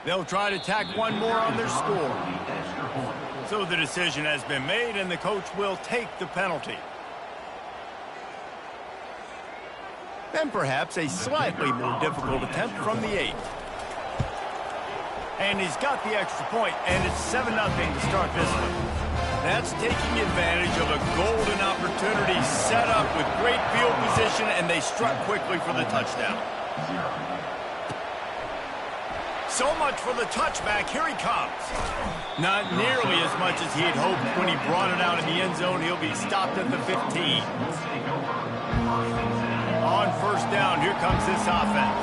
They'll try to tack one more on their score. So the decision has been made, and the coach will take the penalty. Then perhaps a slightly more difficult attempt from the 8. And he's got the extra point, and it's 7-0 to start this one. That's taking advantage of a golden opportunity set up with great field position, and they struck quickly for the touchdown. So much for the touchback. Here he comes. Not nearly as much as he had hoped when he brought it out in the end zone. He'll be stopped at the 15. On first down, here comes this offense.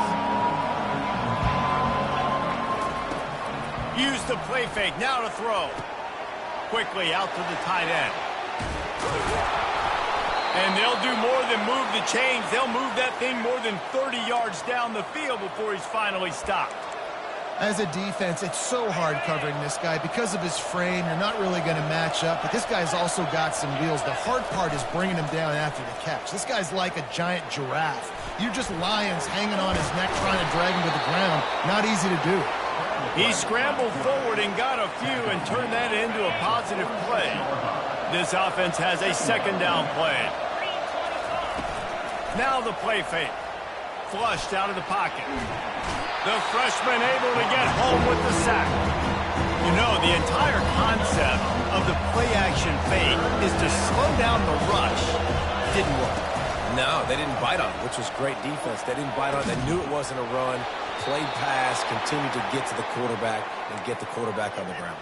Use the play fake, now to throw. Quickly out to the tight end. And they'll do more than move the chains. They'll move that thing more than 30 yards down the field before he's finally stopped. As a defense, it's so hard covering this guy. Because of his frame, you're not really going to match up. But this guy's also got some wheels. The hard part is bringing him down after the catch. This guy's like a giant giraffe. You're just lions hanging on his neck trying to drag him to the ground. Not easy to do. He scrambled forward and got a few and turned that into a positive play. This offense has a second down play. Now the play fake. Flushed out of the pocket. The freshman able to get home with the sack. You know, the entire concept of the play-action fake is to slow down the rush. Didn't work. No, they didn't bite on it, which was great defense. They didn't bite on it. They knew it wasn't a run. Played pass, continued to get to the quarterback and get the quarterback on the ground.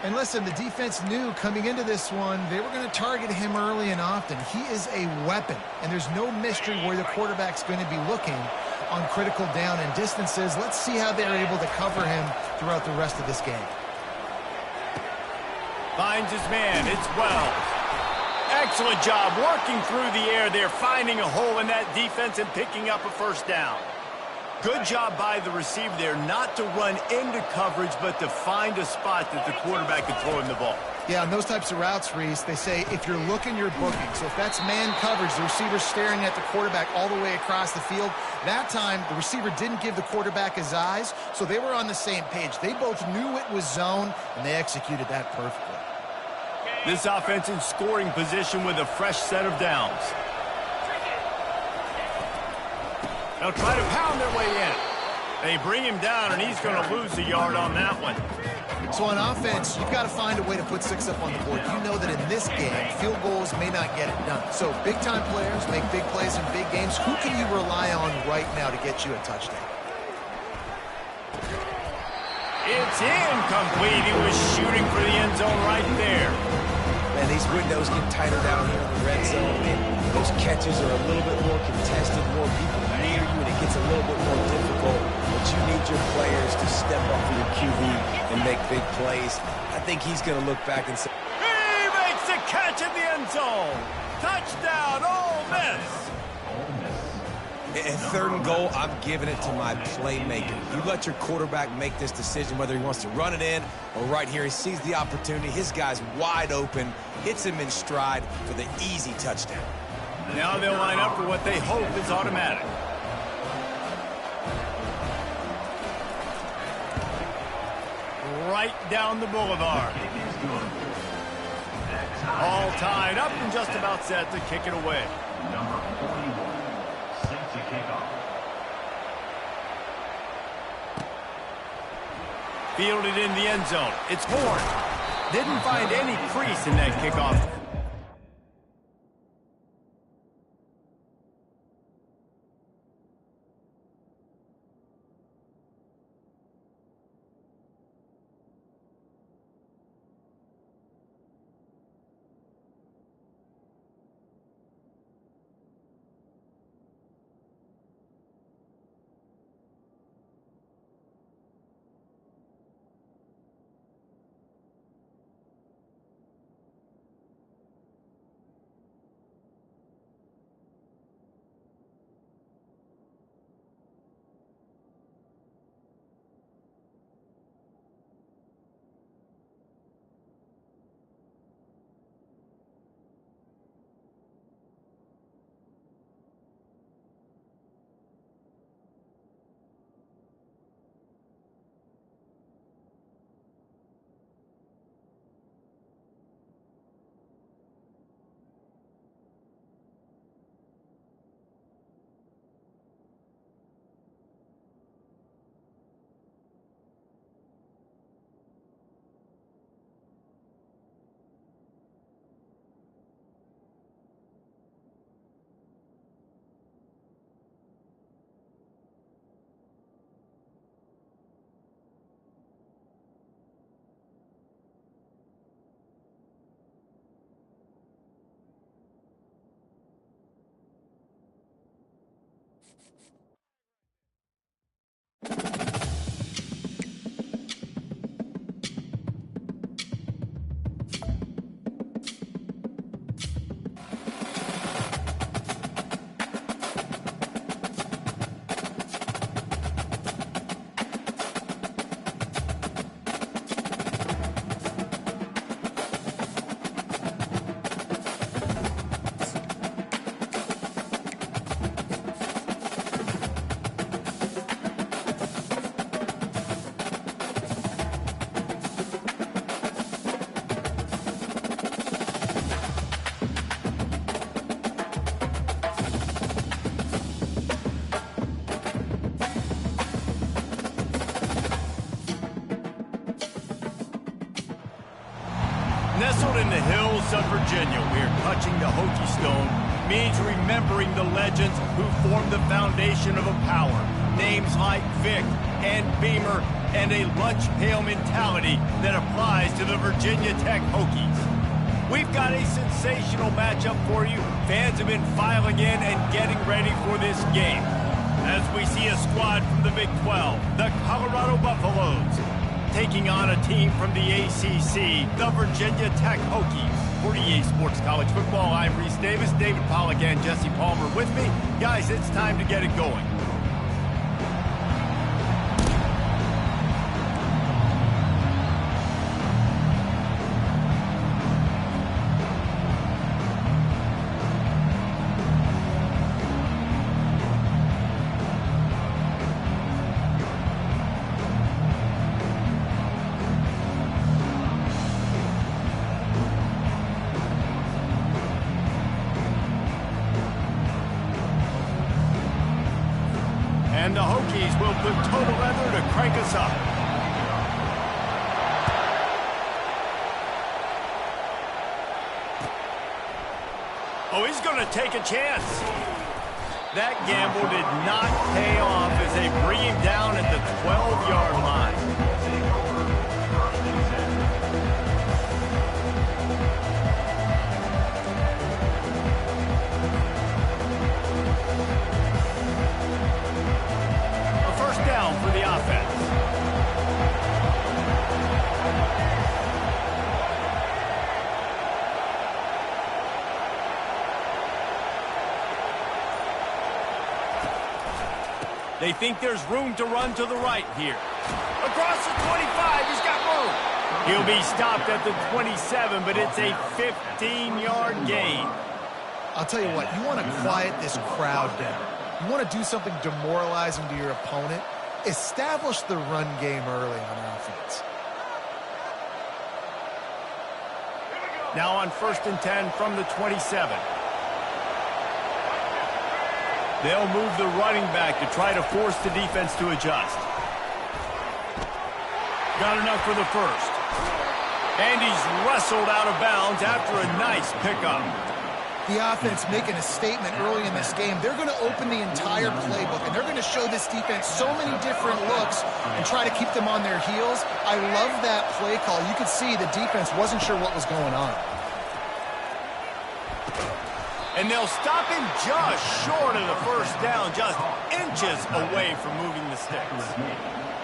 And listen, the defense knew coming into this one, they were going to target him early and often. He is a weapon, and there's no mystery where the quarterback's going to be looking on critical down and distances. Let's see how they're able to cover him throughout the rest of this game. Finds his man. It's Wells. Excellent job working through the air there, finding a hole in that defense and picking up a first down. Good job by the receiver there, not to run into coverage, but to find a spot that the quarterback could throw him the ball. Yeah, on those types of routes, Reese, they say if you're looking, you're booking. So if that's man coverage, the receiver's staring at the quarterback all the way across the field. That time, the receiver didn't give the quarterback his eyes, so they were on the same page. They both knew it was zone, and they executed that perfectly. This offense in scoring position with a fresh set of downs. They'll try to pound their way in. They bring him down, and he's going to lose a yard on that one. So on offense, you've got to find a way to put 6 up on the board. You know that in this game, field goals may not get it done. So big-time players make big plays in big games. Who can you rely on right now to get you a touchdown? It's incomplete. He was shooting for the end zone right there. Man, these windows get tighter down here in the red zone, and those catches are a little bit more contested, more people near you, and it gets a little bit more difficult. But you need your players to step up for your QB and make big plays. I think he's going to look back and say, he makes the catch in the end zone. Touchdown, Ole Miss. At third and goal, I'm giving it to my playmaker. You let your quarterback make this decision, whether he wants to run it in or right here. He sees the opportunity. His guy's wide open, hits him in stride for the easy touchdown. Now they'll line up for what they hope is automatic. Right down the boulevard. All tied up and just about set to kick it away. Number 41. Fielded in the end zone. It's Horn. Didn't find any crease in that kickoff. Nestled in the hills of Virginia, where touching the Hokie Stone means remembering the legends who formed the foundation of a power. Names like Vic and Beamer, and a lunch pail mentality that applies to the Virginia Tech Hokies. We've got a sensational matchup for you. Fans have been filing in and getting ready for this game. As we see a squad from the Big 12, the Colorado Buffaloes, taking on a team from the ACC, the Virginia Tech Hokies. For EA Sports College Football, I'm Reese Davis, David Pollack, and Jesse Palmer with me. Guys, it's time to get it going. And the Hokies will put total leather to crank us up. Oh, he's going to take a chance. That gamble did not pay off as they bring him down at the 12-yard line. For the offense. They think there's room to run to the right here. Across the 25, he's got room. He'll be stopped at the 27, but it's a 15-yard gain. I'll tell you what, you want to quiet this crowd down. You want to do something demoralizing to your opponent. Establish the run game early on offense. Now on 1st and 10 from the 27. They'll move the running back to try to force the defense to adjust. Got enough for the first. And he's wrestled out of bounds after a nice pickup. The offense making a statement early in this game. They're going to open the entire playbook, and they're going to show this defense so many different looks and try to keep them on their heels. I love that play call. You could see the defense wasn't sure what was going on. And they'll stop him just short of the first down, just inches away from moving the sticks.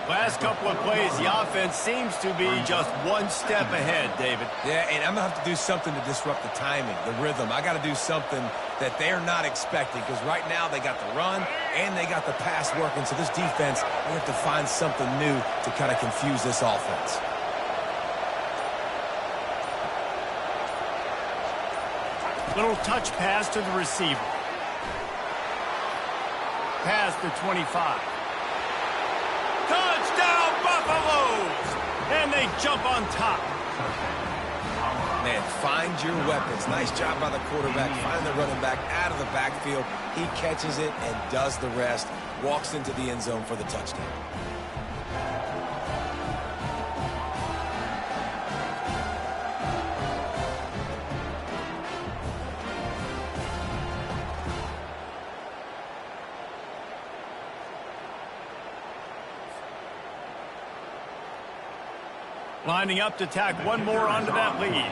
Last couple of plays, the offense seems to be just one step ahead, David. Yeah, and I'm going to have to do something to disrupt the timing, the rhythm. I got to do something that they're not expecting, because right now they got the run and they got the pass working. So this defense, they have to find something new to kind of confuse this offense. Little touch pass to the receiver. Past the 25. Touchdown, Buffaloes! And they jump on top. Man, find your weapons. Nice job by the quarterback. Find the running back out of the backfield. He catches it and does the rest. Walks into the end zone for the touchdown. Lining up to tack one more onto that lead.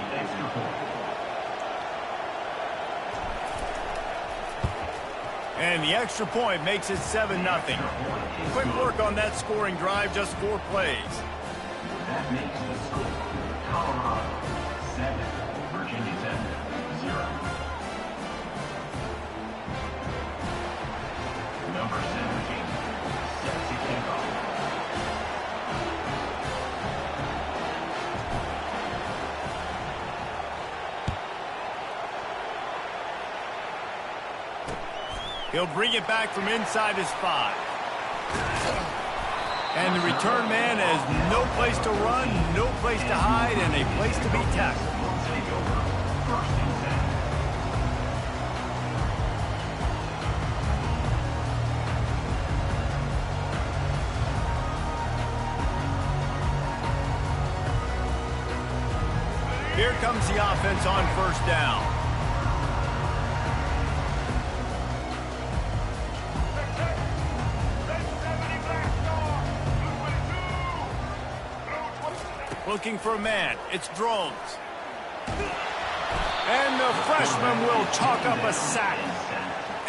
And the extra point makes it 7-0. Quick work on that scoring drive, just 4 plays. That makes the score Colorado 7, Virginia Tech 0. Number 17, set to kick off. He'll bring it back from inside his 5. And the return man has no place to run, no place to hide, and a place to be tackled. Take over. First and 10. Here comes the offense on first down. Looking for a man. It's Drones. And the freshman will chalk up a sack.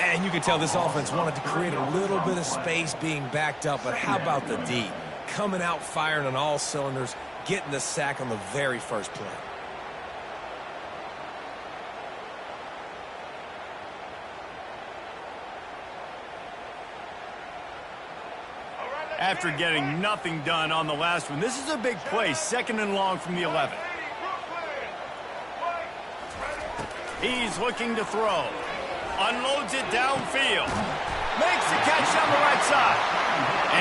And you can tell this offense wanted to create a little bit of space being backed up, but how about the D? Coming out firing on all cylinders, getting the sack on the very first play. After getting nothing done on the last one, this is a big play, 2nd and long from the 11. He's looking to throw. Unloads it downfield. Makes the catch on the right side.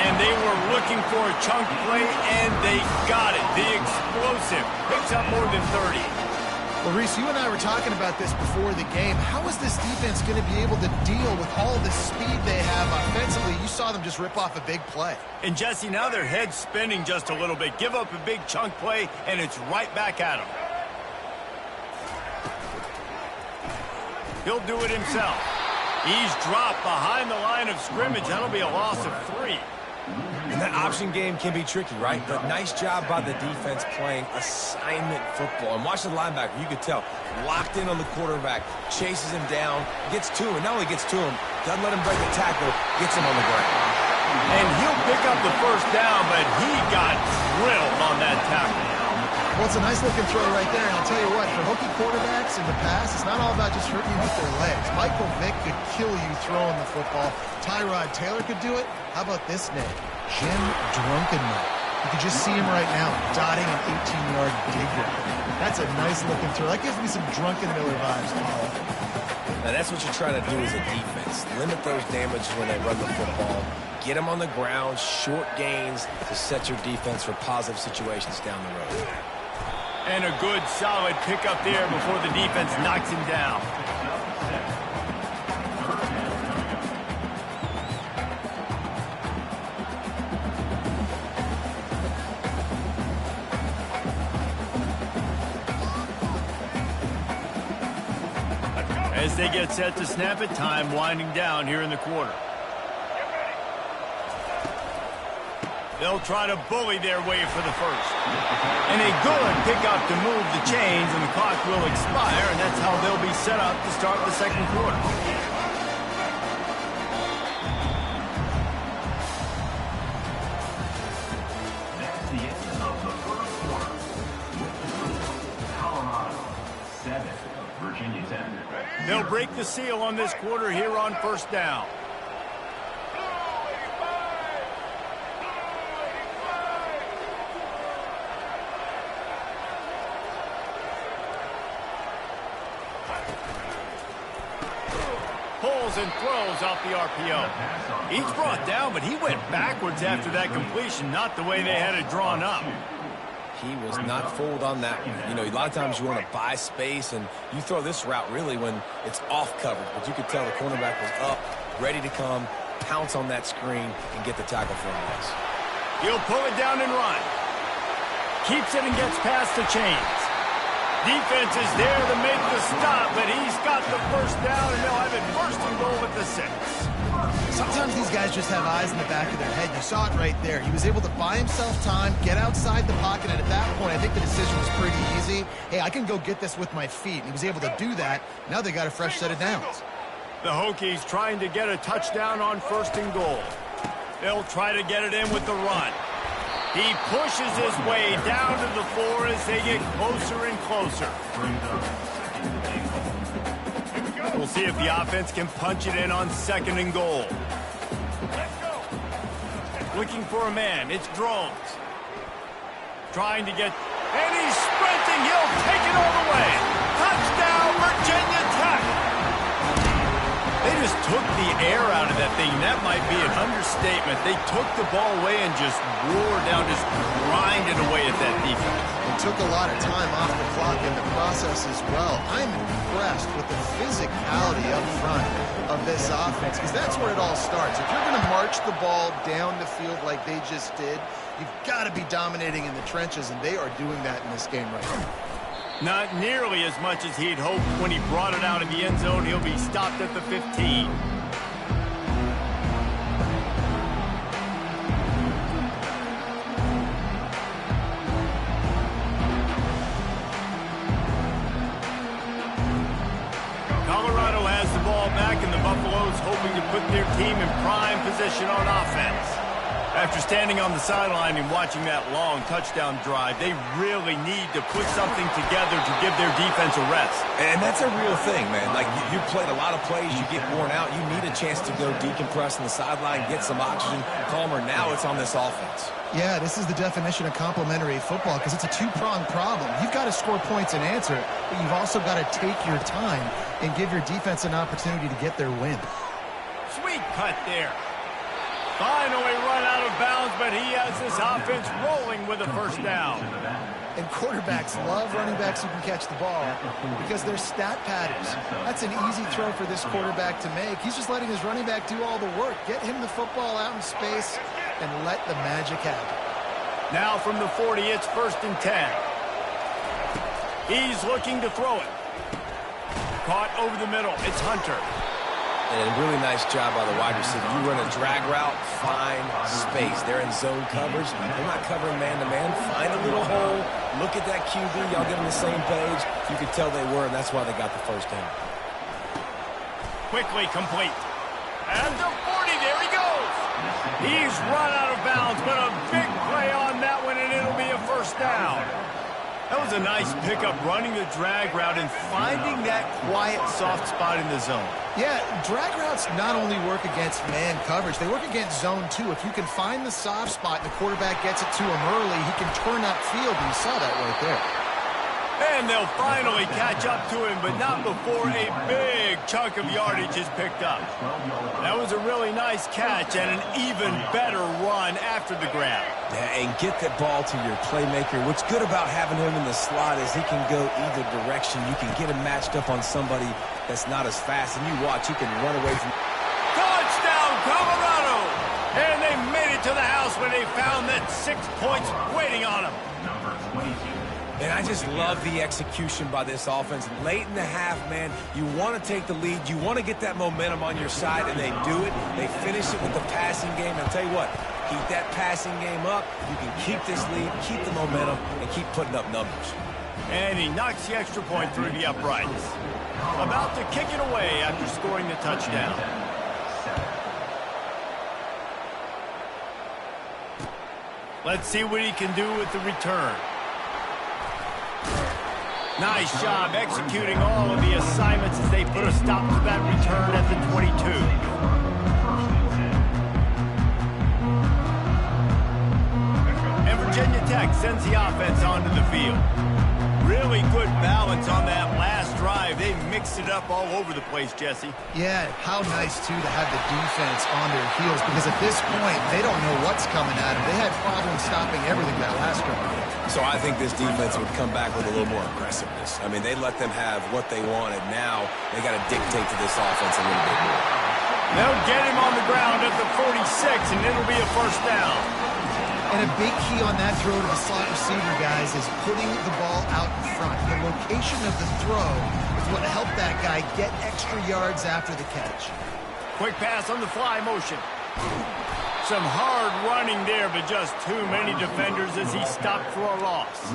And they were looking for a chunk play, and they got it. The explosive picks up more than 30. Well, Reese, you and I were talking about this before the game. How is this defense going to be able to deal with all the speed they have offensively? You saw them just rip off a big play. And, Jesse, now their head's spinning just a little bit. Give up a big chunk play, and it's right back at them. He'll do it himself. He's dropped behind the line of scrimmage. That'll be a loss of 3. And that option game can be tricky, right? But nice job by the defense playing assignment football. And watch the linebacker. You could tell. Locked in on the quarterback. Chases him down. Gets to him. Not only gets to him, doesn't let him break the tackle. Gets him on the ground. And he'll pick up the first down, but he got drilled on that tackle. Well, it's a nice-looking throw right there, and I'll tell you what, for Hokie quarterbacks in the past, it's not all about just hurting you with their legs. Michael Vick could kill you throwing the football. Tyrod Taylor could do it. How about this name? Jim Drunkenmiller. You can just see him right now, dotting an 18-yard dig route. That's a nice-looking throw. That gives me some Drunkenmiller vibes, Paul. Now, that's what you're trying to do as a defense. Limit those damages when they run the football. Get them on the ground, short gains to set your defense for positive situations down the road. And a good, solid pickup there before the defense knocks him down. As they get set to snap it, time winding down here in the quarter. They'll try to bully their way for the first. And a good pickup to move the chains, and the clock will expire, and that's how they'll be set up to start the second quarter. That's the end of the first quarter. With the score, Colorado 7, Virginia 10. They'll break the seal on this quarter here on first down. Pulls and throws off the RPO. He's brought down, but he went backwards after that completion, not the way they had it drawn up. He was not fooled on that one. You know, a lot of times you want to buy space, and you throw this route really when it's off coverage. But you could tell the cornerback was up, ready to come, pounce on that screen, and get the tackle for a loss. He'll pull it down and run. Keeps it and gets past the chains. Defense is there to make the stop, but he's got the first down, and they'll have it first and goal at the 6. Sometimes these guys just have eyes in the back of their head. You saw it right there. He was able to buy himself time, get outside the pocket, and at that point, I think the decision was pretty easy. Hey, I can go get this with my feet. And he was able to do that. Now they got a fresh set of downs. The Hokies trying to get a touchdown on 1st and goal. They'll try to get it in with the run. He pushes his way down to the floor as they get closer and closer. We'll see if the offense can punch it in on 2nd and goal. Looking for a man. It's Drones. Trying to get... And he's sprinting. He'll take it all the way. Touchdown, Virginia Tech. They just took the air out of that thing. That might be an understatement. They took the ball away and just wore down, just grinded away at that defense. It took a lot of time off the clock in the process as well. I'm impressed with the physicality up front of this offense, because that's where it all starts. If you're going to march the ball down the field like they just did, you've got to be dominating in the trenches, and they are doing that in this game right now. Not nearly as much as he'd hoped when he brought it out of the end zone. He'll be stopped at the 15. Colorado has the ball back, and the Buffaloes hoping to put their team in prime position on offense. After standing on the sideline and watching that long touchdown drive, they really need to put something together to give their defense a rest. And that's a real thing, man. Like, you played a lot of plays, you get worn out, you need a chance to go decompress on the sideline, get some oxygen, calmer. Now it's on this offense. Yeah, this is the definition of complementary football, because it's a two-pronged problem. You've got to score points and answer it, but you've also got to take your time and give your defense an opportunity to get their win. Sweet cut there. Finally run out of bounds, but he has this offense rolling with a 1st down. And quarterbacks love running backs who can catch the ball because they're stat padders. That's an easy throw for this quarterback to make. He's just letting his running back do all the work. Get him the football out in space and let the magic happen. Now from the 40, it's 1st and 10. He's looking to throw it. Caught over the middle. It's Hunter. And a really nice job by the wide receiver. You run a drag route, find space. They're in zone coverage. They're not covering man-to-man. Find a little hole. Look at that QB. Y'all get on the same page. You could tell they were, and that's why they got the 1st down. Quickly complete. And the 40, there he goes. He's run out of bounds, but a big play on that one, and it'll be a 1st down. That was a nice pickup, running the drag route and finding that quiet, soft spot in the zone. Yeah, drag routes not only work against man coverage, they work against zone too. If you can find the soft spot and the quarterback gets it to him early, he can turn upfield, and you saw that right there. And they'll finally catch up to him, but not before a big chunk of yardage is picked up. That was a really nice catch and an even better run after the grab. Yeah, and get that ball to your playmaker. What's good about having him in the slot is he can go either direction. You can get him matched up on somebody that's not as fast, and you watch, he can run away from... Touchdown, Colorado! And they made it to the house when they found that 6 points waiting on them. Number 22. And I just love the execution by this offense. Late in the half, man, you want to take the lead. You want to get that momentum on your side, and they do it. They finish it with the passing game. And I'll tell you what, keep that passing game up. You can keep this lead, keep the momentum, and keep putting up numbers. And he knocks the extra point through the uprights. About to kick it away after scoring the touchdown. Let's see what he can do with the return. Nice job executing all of the assignments as they put a stop to that return at the 22. And Virginia Tech sends the offense onto the field. Really good balance on that last drive. They mixed it up all over the place, Jesse. Yeah, how nice, too, to have the defense on their heels, because at this point, they don't know what's coming at them. They had problems stopping everything that last drive. So I think this defense would come back with a little more aggressiveness. I mean, they let them have what they wanted. Now they got to dictate to this offense a little bit more. They'll get him on the ground at the 46, and it'll be a 1st down. And a big key on that throw to the slot receiver, guys, is putting the ball out in front. The location of the throw is what helped that guy get extra yards after the catch. Quick pass on the fly motion. Some hard running there, but just too many defenders as he stopped for a loss.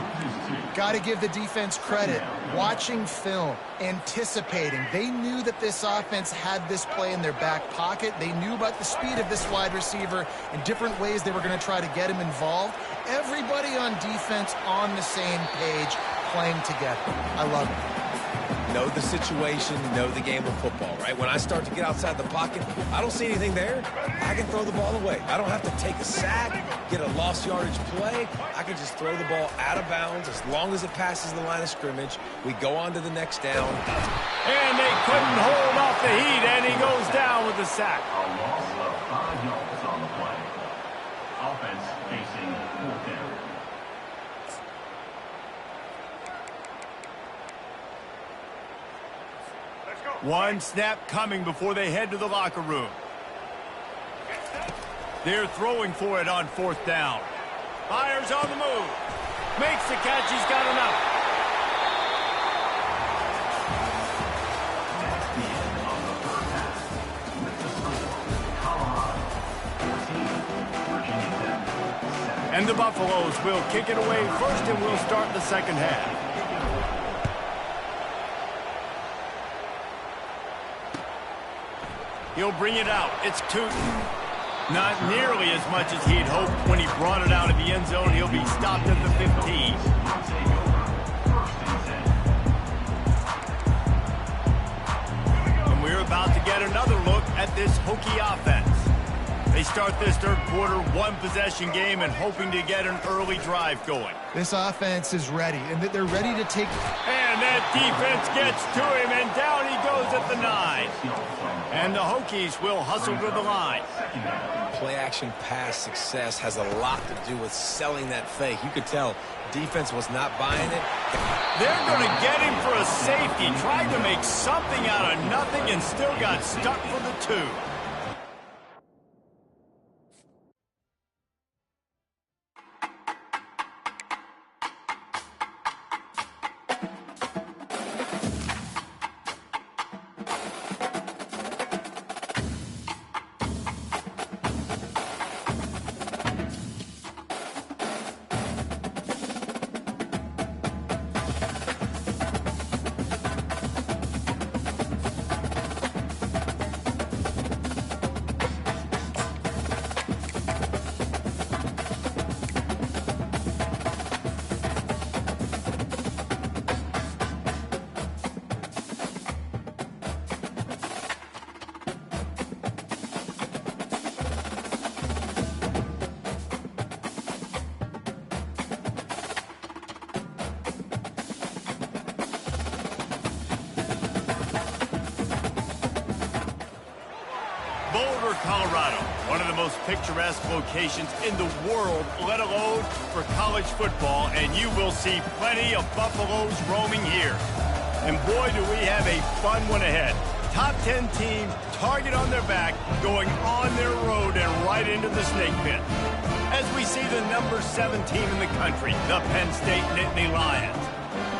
Got to give the defense credit. Watching film, anticipating. They knew that this offense had this play in their back pocket. They knew about the speed of this wide receiver and different ways they were going to try to get him involved. Everybody on defense on the same page, playing together. I love it. Know the situation, know the game of football, right? When I start to get outside the pocket, I don't see anything there, I can throw the ball away. I don't have to take a sack, get a lost yardage play. I can just throw the ball out of bounds as long as it passes the line of scrimmage. We go on to the next down. And they couldn't hold off the heat, and he goes down with the sack. A loss of 5 yards on the play. Offense facing 4th down. One snap coming before they head to the locker room. They're throwing for it on 4th down. Fires on the move. Makes the catch. He's got enough. That's the end of the first half. With the score, Colorado 14, Virginia Tech 7. And the Buffaloes will kick it away first, and we'll start the second half. He'll bring it out. It's Tootin. Not nearly as much as he'd hoped when he brought it out of the end zone. He'll be stopped at the 15. And we're about to get another look at this Hokie offense. They start this third quarter, one-possession game, and hoping to get an early drive going. This offense is ready, and they're ready to take... And that defense gets to him, and down he goes at the 9. And the Hokies will hustle to the line. Play-action pass success has a lot to do with selling that fake. You could tell defense was not buying it. They're going to get him for a safety, tried to make something out of nothing, and still got stuck for the 2. Boulder, Colorado, one of the most picturesque locations in the world, let alone for college football, and you will see plenty of Buffaloes roaming here. And boy, do we have a fun one ahead. Top 10 team, target on their back, going on their road and right into the snake pit. As we see the number 7 team in the country, the Penn State Nittany Lions,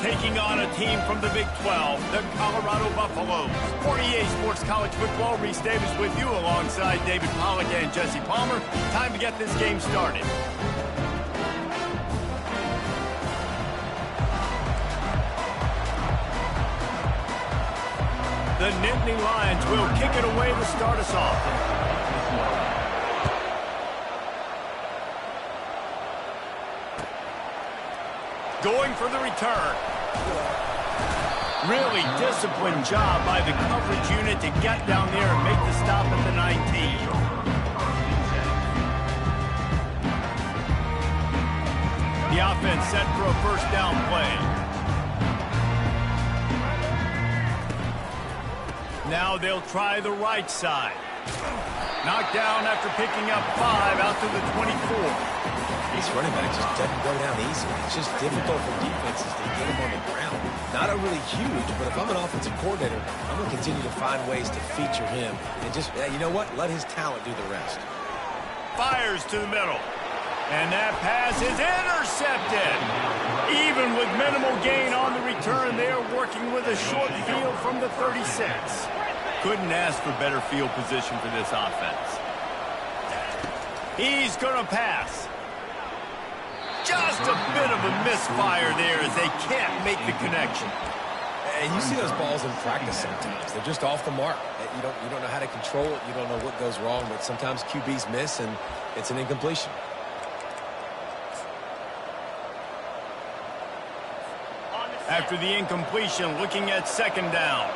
taking on a team from the Big 12, the Colorado Buffaloes. For EA Sports College Football, Reese Davis with you alongside David Pollack and Jesse Palmer. Time to get this game started. The Nittany Lions will kick it away to start us off. Going for the return. Really disciplined job by the coverage unit to get down there and make the stop at the 19. The offense set for a first down play. Now they'll try the right side. Knocked down after picking up 5 out to the 24. These running backs just doesn't go down easy. It's just difficult for defenses to get them on the ground. Not a really huge, but if I'm an offensive coordinator, I'm going to continue to find ways to feature him. And just, you know what? Let his talent do the rest. Fires to the middle. And that pass is intercepted. Even with minimal gain on the return, they are working with a short field from the 36. Couldn't ask for better field position for this offense. He's going to pass. Just a bit of a misfire there as they can't make the connection. And you see those balls in practice sometimes. They're just off the mark. You don't know how to control it. You don't know what goes wrong, but sometimes QBs miss, and it's an incompletion. After the incompletion, looking at second down.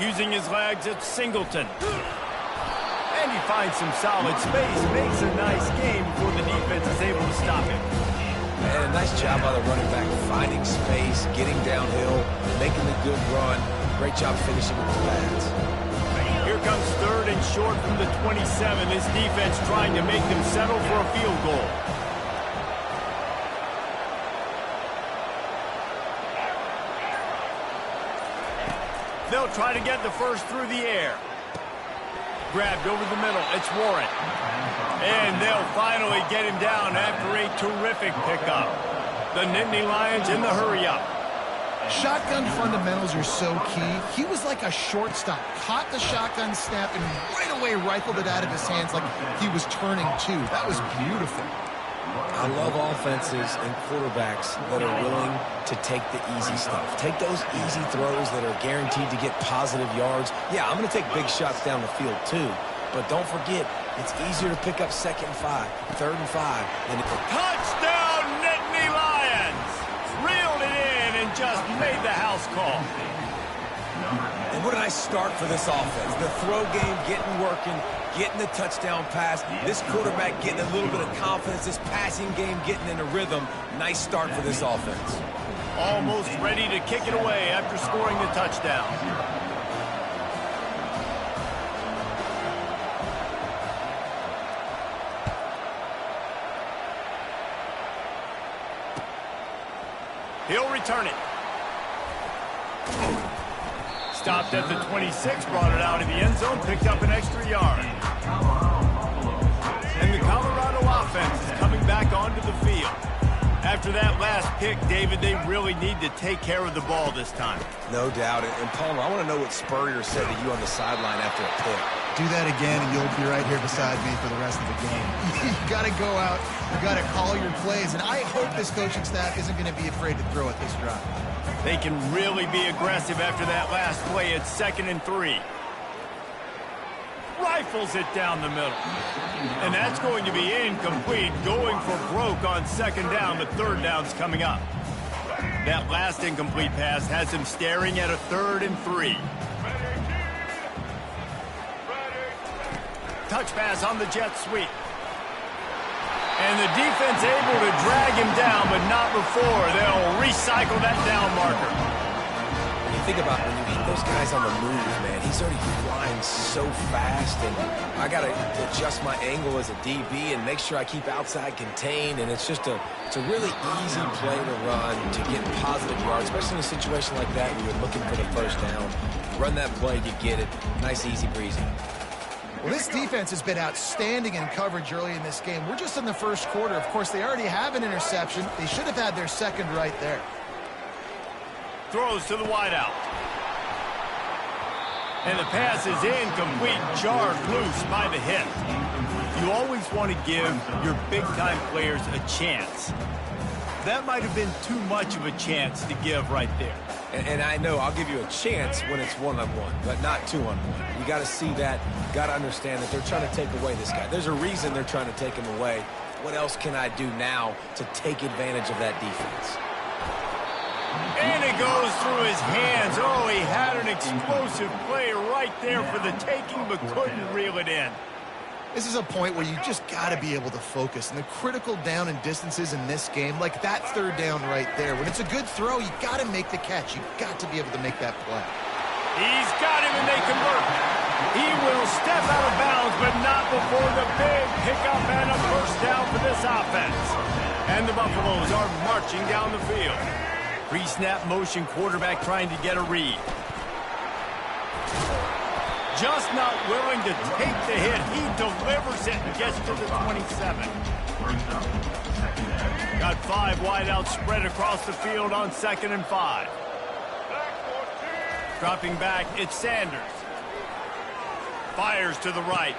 Using his legs, it's Singleton. And he finds some solid space, makes a nice game before the defense is able to stop him. And a nice job by the running back, finding space, getting downhill, making a good run. Great job finishing with the pads. Here comes third and short from the 27. This defense trying to make them settle for a field goal. They'll try to get the first through the air. Grabbed over the middle. It's Warren. And they'll finally get him down after a terrific pickup. The Nittany Lions in the hurry-up. Shotgun fundamentals are so key. He was like a shortstop. Caught the shotgun snap and right away rifled it out of his hands like he was turning two. That was beautiful. I love offenses and quarterbacks that are willing to take the easy stuff. Take those easy throws that are guaranteed to get positive yards. Yeah, I'm going to take big shots down the field too. But don't forget, it's easier to pick up 2nd and 5, 3rd and 5 than it. Touchdown, Nittany Lions! Reeled it in and just made the house call. And what a nice start for this offense. The throw game getting working, getting the touchdown pass. This quarterback getting a little bit of confidence. This passing game getting in a rhythm. Nice start for this offense. Almost ready to kick it away after scoring the touchdown. He'll return it. Stopped at the 26, brought it out of the end zone, picked up an extra yard. And the Colorado offense is coming back onto the field. After that last pick, David, they really need to take care of the ball this time. No doubt. And Palmer, I want to know what Spurrier said to you on the sideline after a pick. Do that again, and you'll be right here beside me for the rest of the game. You got to go out. You got to call your plays, and I hope this coaching staff isn't going to be afraid to throw at this drive. They can really be aggressive after that last play. It's 2nd and 3. Rifles it down the middle. And that's going to be incomplete. Going for broke on 2nd down. The 3rd down's coming up. That last incomplete pass has him staring at a 3rd and 3. Touch pass on the jet sweep. And the defense able to drag him down, but not before. They'll recycle that down marker. When you think about when you hit those guys on the move, man, he's already flying so fast, and I got to adjust my angle as a DB and make sure I keep outside contained, and it's a really easy play to run to get positive yards, especially in a situation like that where you're looking for the first down. Run that play, you get it. Nice, easy breezy. Well, this defense has been outstanding in coverage early in this game. We're just in the first quarter. Of course, they already have an interception. They should have had their second right there. Throws to the wideout. And the pass is incomplete, jarred loose by the hit. You always want to give your big-time players a chance. That might have been too much of a chance to give right there. And I know I'll give you a chance when it's one-on-one, but not two-on-one. You got to see that. You got to understand that they're trying to take away this guy. There's a reason they're trying to take him away. What else can I do now to take advantage of that defense? And it goes through his hands. Oh, he had an explosive play right there for the taking, but couldn't reel it in. This is a point where you just got to be able to focus. And the critical down and distances in this game, like that 3rd down right there, when it's a good throw, you got to make the catch. You got to be able to make that play. He's got him, and they convert. He will step out of bounds, but not before the big pickup and a first down for this offense. And the Buffaloes are marching down the field. Pre-snap motion, quarterback trying to get a read. Just not willing to take the hit. He delivers it and gets to the 27. Got 5 wideouts spread across the field on 2nd and 5. Dropping back, it's Sanders. Fires to the right.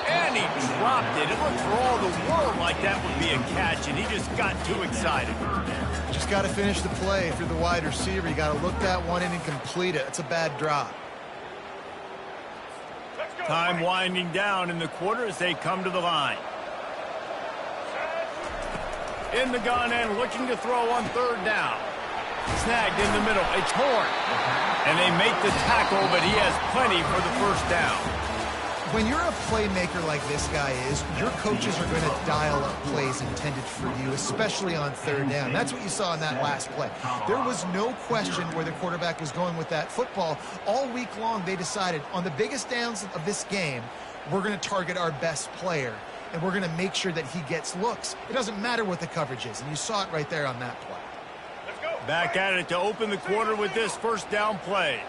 And he dropped it. It looked for all the world like that would be a catch, and he just got too excited. Just got to finish the play. If you're the wide receiver, you got to look that one in and complete it. It's a bad drop. Time winding down in the quarter as they come to the line. In the gun and looking to throw on third down. Snagged in the middle. It's Horn. And they make the tackle, but he has plenty for the first down. When you're a playmaker like this guy is, your coaches are going to dial up plays intended for you, especially on third down. That's what you saw in that last play. There was no question where the quarterback was going with that football. All week long, they decided on the biggest downs of this game, we're going to target our best player, and we're going to make sure that he gets looks. It doesn't matter what the coverage is, and you saw it right there on that play. Back at it to open the quarter with this first down play.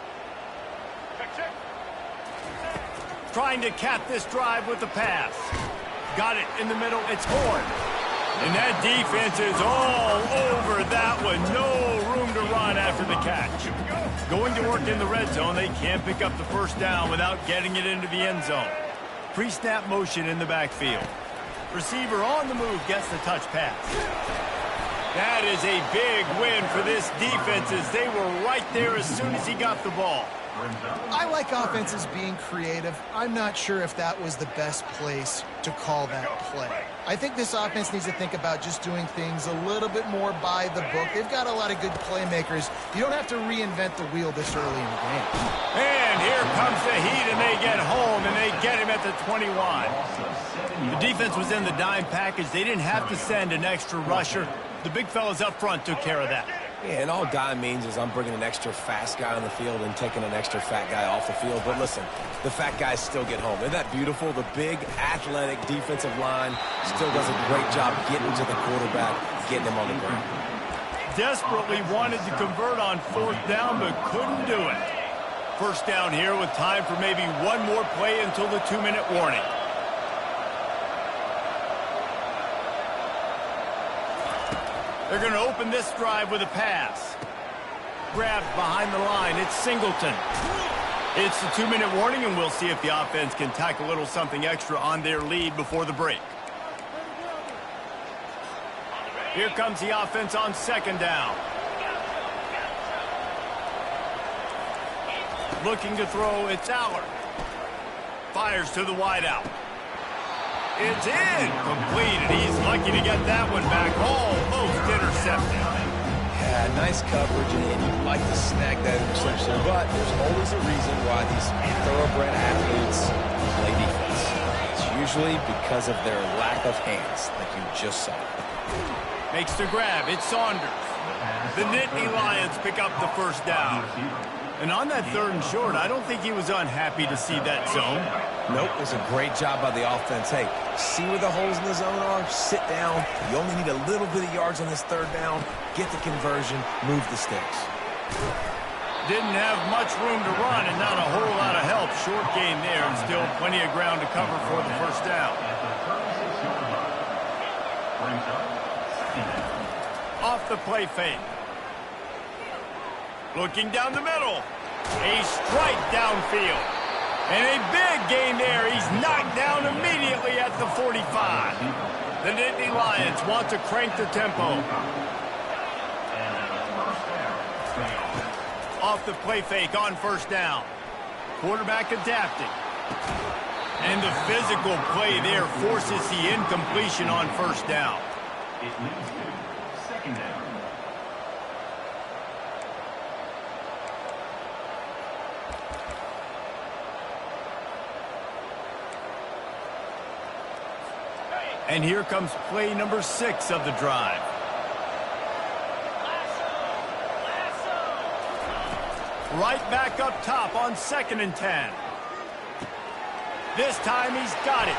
Trying to cap this drive with the pass. Got it in the middle. It's Horn. And that defense is all over that one. No room to run after the catch. Going to work in the red zone. They can't pick up the first down without getting it into the end zone. Pre-snap motion in the backfield. Receiver on the move gets the touch pass. That is a big win for this defense as they were right there as soon as he got the ball. I like offenses being creative. I'm not sure if that was the best place to call that play. I think this offense needs to think about just doing things a little bit more by the book. They've got a lot of good playmakers. You don't have to reinvent the wheel this early in the game. And here comes the heat, and they get home, and they get him at the 21. The defense was in the dime package. They didn't have to send an extra rusher. The big fellas up front took care of that. Yeah, and all dime means is I'm bringing an extra fast guy on the field and taking an extra fat guy off the field. But listen, the fat guys still get home. Isn't that beautiful? The big, athletic defensive line still does a great job getting to the quarterback, getting him on the ground. Desperately wanted to convert on fourth down, but couldn't do it. First down here with time for maybe one more play until the 2-minute warning. They're going to open this drive with a pass. Grabbed behind the line. It's Singleton. It's the 2-minute warning, and we'll see if the offense can tack a little something extra on their lead before the break. Here comes the offense on second down. Looking to throw, it's Allard. Fires to the wideout. It's in. Completed. He's lucky to get that one back. Almost intercepted. Yeah, nice coverage, and you'd like to snag that interception, but there's always a reason why these thoroughbred athletes play defense. It's usually because of their lack of hands, like you just saw. Makes the grab. It's Saunders. The Nittany Lions pick up the first down. And on that third and short, I don't think he was unhappy to see that zone. Nope, it was a great job by the offense. Hey, see where the holes in the zone are? Sit down. You only need a little bit of yards on this third down. Get the conversion. Move the sticks. Didn't have much room to run and not a whole lot of help. Short gain there and still plenty of ground to cover for the first down. Off the play fake. Looking down the middle. A strike downfield. And a big gain there. He's knocked down immediately at the 45. The Nittany Lions want to crank the tempo. Off the play fake on first down. Quarterback adapting. And the physical play there forces the incompletion on first down. It leads to second down. And here comes play number 6 of the drive. Right back up top on 2nd and 10. This time he's got it.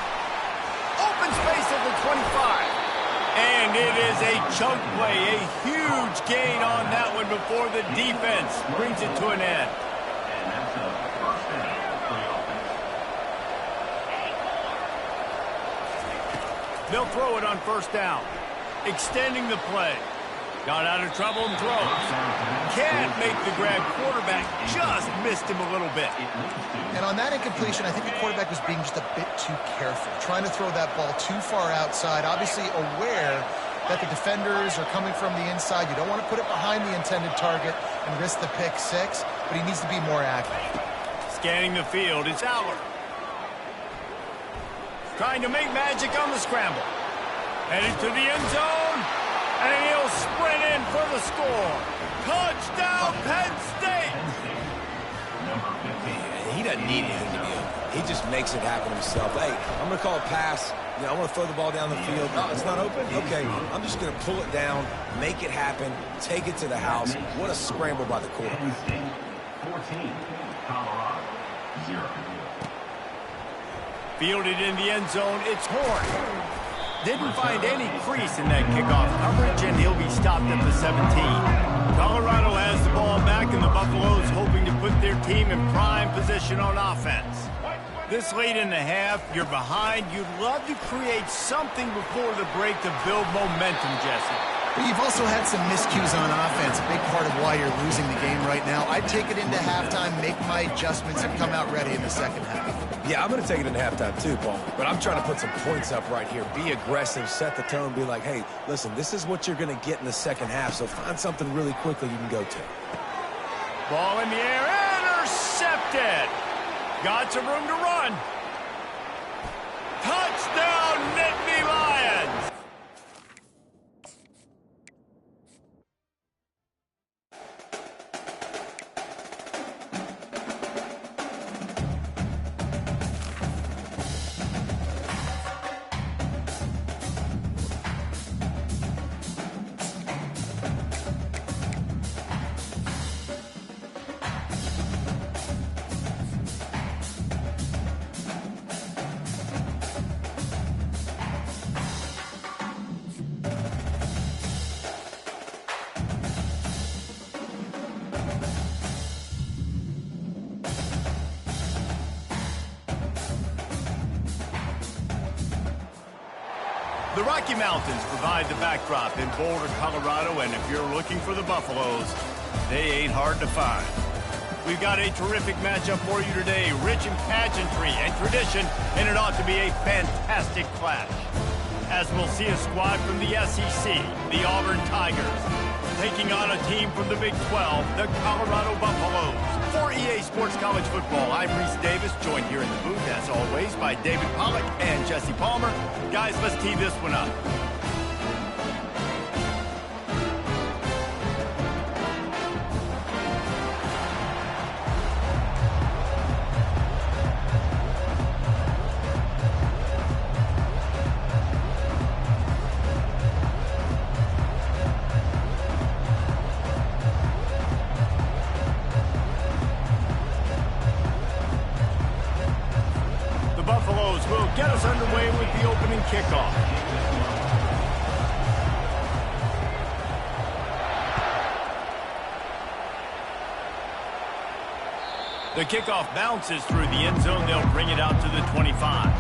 Open space at the 25. And it is a chunk play, a huge gain on that one before the defense brings it to an end. And that's a first down for the offense. They'll throw it on first down. Extending the play. Got out of trouble and throws. can't make the grab. Quarterback just missed him a little bit. And on that incompletion, I think the quarterback was being just a bit too careful, trying to throw that ball too far outside, obviously aware that the defenders are coming from the inside. You don't want to put it behind the intended target and risk the pick six, but he needs to be more accurate. Scanning the field, it's Aller. Trying to make magic on the scramble. Headed to the end zone, and he'll sprint in for the score. Touchdown, Penn State! He doesn't need anything to be open. He just makes it happen himself. Hey, I'm going to call a pass. You know, I want to throw the ball down the field. No, it's not open? Okay, I'm just going to pull it down, make it happen, take it to the house. What a scramble by the quarterback. 14, Colorado, 0. Fielded in the end zone, it's Horn. Didn't find any crease in that kickoff coverage, and he'll be stopped at the 17. Colorado has the ball back, and the Buffaloes hoping to put their team in prime position on offense. This late in the half, you're behind. You'd love to create something before the break to build momentum, Jesse. But you've also had some miscues on offense, a big part of why you're losing the game right now. I'd take it into halftime, make my adjustments, and come out ready in the second half. Yeah, I'm going to take it into halftime too, Paul. But I'm trying to put some points up right here. Be aggressive, set the tone, be like, hey, listen, this is what you're going to get in the second half, so find something really quickly you can go to. Ball in the air, intercepted. Got some room to run. Touchdown, Nittany Lions! The Rocky Mountains provide the backdrop in Boulder, Colorado, and if you're looking for the Buffaloes, they ain't hard to find. We've got a terrific matchup for you today, rich in pageantry and tradition, and it ought to be a fantastic clash. As we'll see a squad from the SEC, the Auburn Tigers, taking on a team from the Big 12, the Colorado Buffaloes. For EA Sports College Football, I'm Reese Davis, joined here in the booth, as always, by David Pollack and Jesse Palmer. Guys, let's tee this one up. Will get us underway with the opening kickoff. The kickoff bounces through the end zone. They'll bring it out to the 25.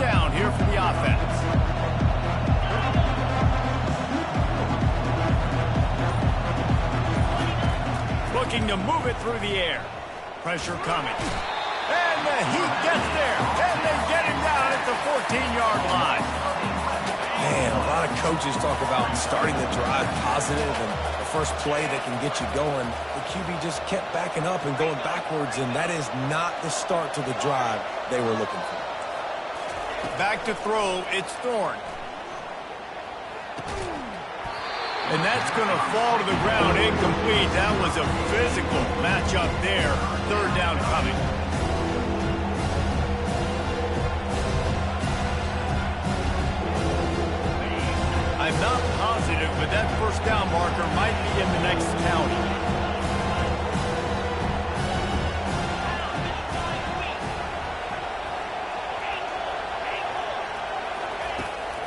Down here for the offense. Looking to move it through the air. Pressure coming. And the Heat gets there. And they get him down at the 14-yard line. Man, a lot of coaches talk about starting the drive positive and the first play that can get you going. The QB just kept backing up and going backwards, and that is not the start to the drive they were looking for. Back to throw, it's Thorne. And that's going to fall to the ground, incomplete. That was a physical matchup there. Third down coming. I'm not positive, but that first down marker might be in the next county.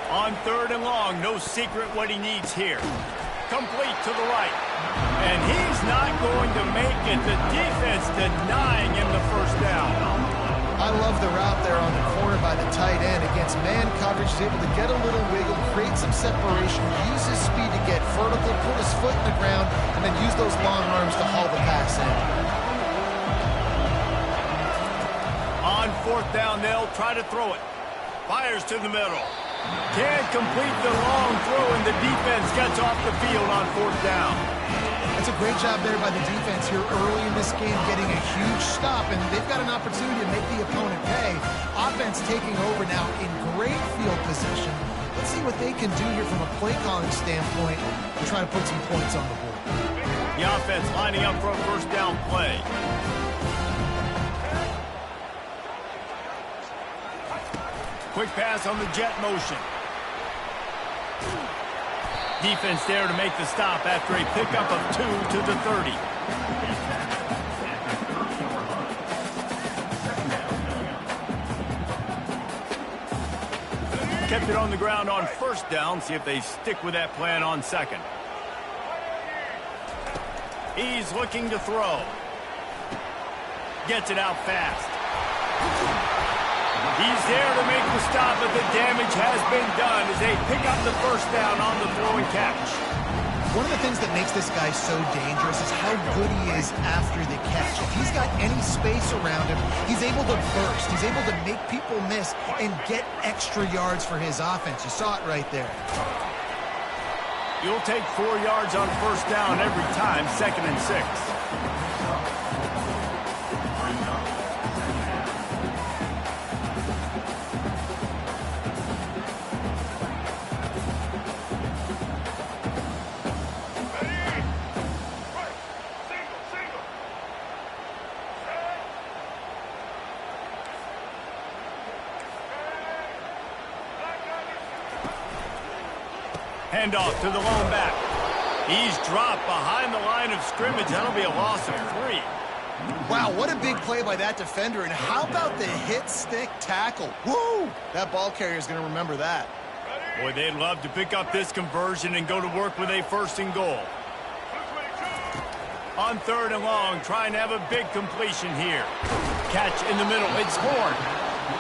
On third and long, no secret what he needs here. Complete to the right. And he's not going to make it. The defense denying him the first down. I love the route there on the corner by the tight end against man coverage. He's able to get a little wiggle, create some separation, use his speed to get vertical, put his foot in the ground, and then use those long arms to haul the pass in. On fourth down, they'll try to throw it. Fires to the middle. Can't complete the long throw, and the defense gets off the field on fourth down. That's a great job there by the defense here early in this game, getting a huge stop, and they've got an opportunity to make the opponent pay. Offense taking over now in great field position. Let's see what they can do here from a play calling standpoint to try to put some points on the board. The offense lining up for a first down play. Quick pass on the jet motion. Defense there to make the stop after a pickup of 2 to the 30. Kept it on the ground on first down. See if they stick with that plan on second. He's looking to throw. Gets it out fast. He's there to make the stop, but the damage has been done as they pick up the first down on the throw and catch. One of the things that makes this guy so dangerous is how good he is after the catch. If he's got any space around him, he's able to burst. He's able to make people miss and get extra yards for his offense. You saw it right there. You'll take 4 yards on first down every time, 2nd and 6. Handoff to the lone back. He's dropped behind the line of scrimmage. That'll be a loss of 3. Wow, what a big play by that defender. And how about the hit-stick tackle? Woo! That ball carrier is going to remember that. Boy, they'd love to pick up this conversion and go to work with a 1st and goal. On 3rd and long, trying to have a big completion here. Catch in the middle. It's Horn.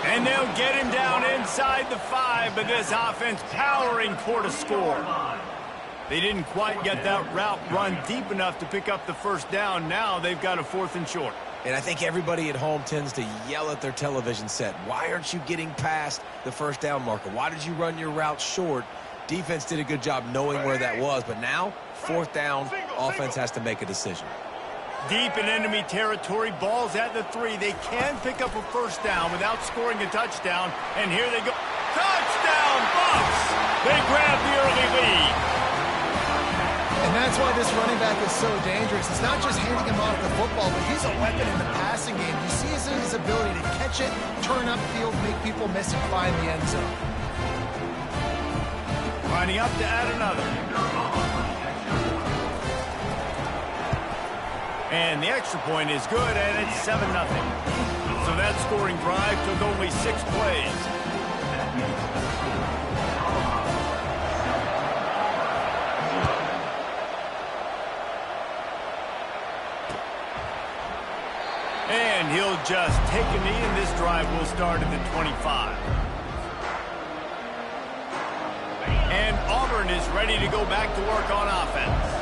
And they'll get him down inside the 5, but this offense powering for the score. They didn't quite get that route run deep enough to pick up the first down. Now they've got a 4th and short. And I think everybody at home tends to yell at their television set. Why aren't you getting past the first down marker? Why did you run your route short? Defense did a good job knowing where that was, but now, 4th down, offense has to make a decision. Deep in enemy territory, ball's at the 3. They can pick up a first down without scoring a touchdown, and here they go. Touchdown, Bucs! They grab the early lead. And that's why this running back is so dangerous. It's not just handing him off the football, but he's a weapon in the passing game. You see his ability to catch it, turn upfield, make people miss and find the end zone. Lining up to add another. And the extra point is good, and it's 7-0. So that scoring drive took only 6 plays. And he'll just take a knee, and this drive will start at the 25. And Auburn is ready to go back to work on offense.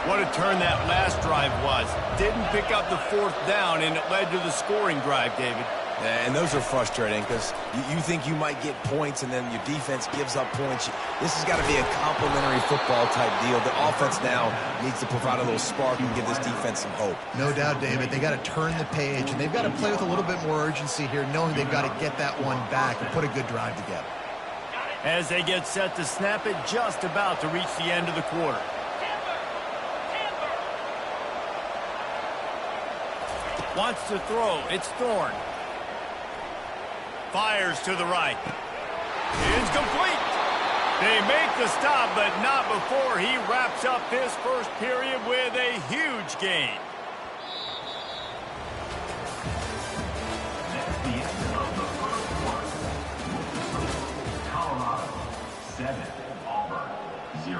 What a turn that last drive was. Didn't pick up the 4th down, and it led to the scoring drive, David. And those are frustrating because you think you might get points and then your defense gives up points. This has got to be a complementary football type deal. The offense now needs to provide a little spark and give this defense some hope. No doubt, David. They got to turn the page, and they've got to play with a little bit more urgency here, knowing they've got to get that one back and put a good drive together. As they get set to snap it, just about to reach the end of the quarter. Wants to throw. It's Thorne. Fires to the right. It's complete. They make the stop, but not before he wraps up this first period with a huge gain. That's the end of the first quarter. Colorado 7, Auburn 0.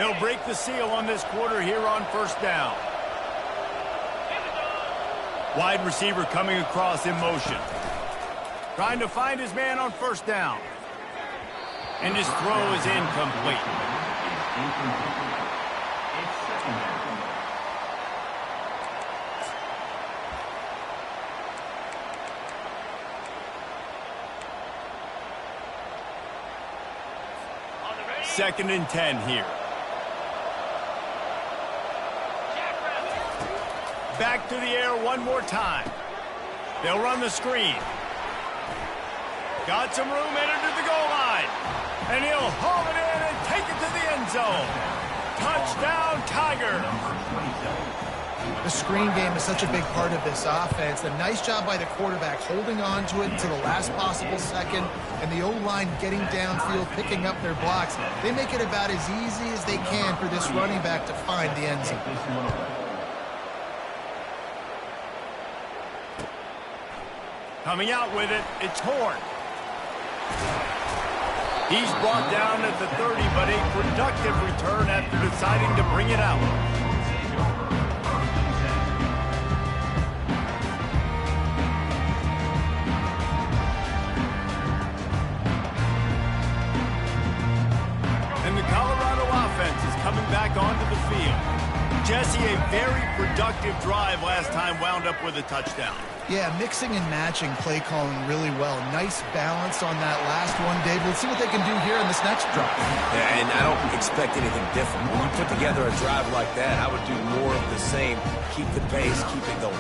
They'll break the seal on this quarter here on first down. Wide receiver coming across in motion. Trying to find his man on first down. And his throw is incomplete. Second and 10 here. Back to the air one more time. They'll run the screen. Got some room headed to the goal line. And he'll haul it in and take it to the end zone. Touchdown, Tigers. The screen game is such a big part of this offense. A nice job by the quarterback holding on to it until the last possible second, and the O-line getting downfield, picking up their blocks. They make it about as easy as they can for this running back to find the end zone. Coming out with it, it's Horn. He's brought down at the 30, but a productive return after deciding to bring it out. And the Colorado offense is coming back onto the field. Jesse, a very productive drive last time wound up with a touchdown. Yeah, mixing and matching play calling really well. Nice balance on that last one, Dave. Let's see what they can do here in this next drive. Yeah, and I don't expect anything different. When you put together a drive like that, I would do more of the same. Keep the pace, keep it going.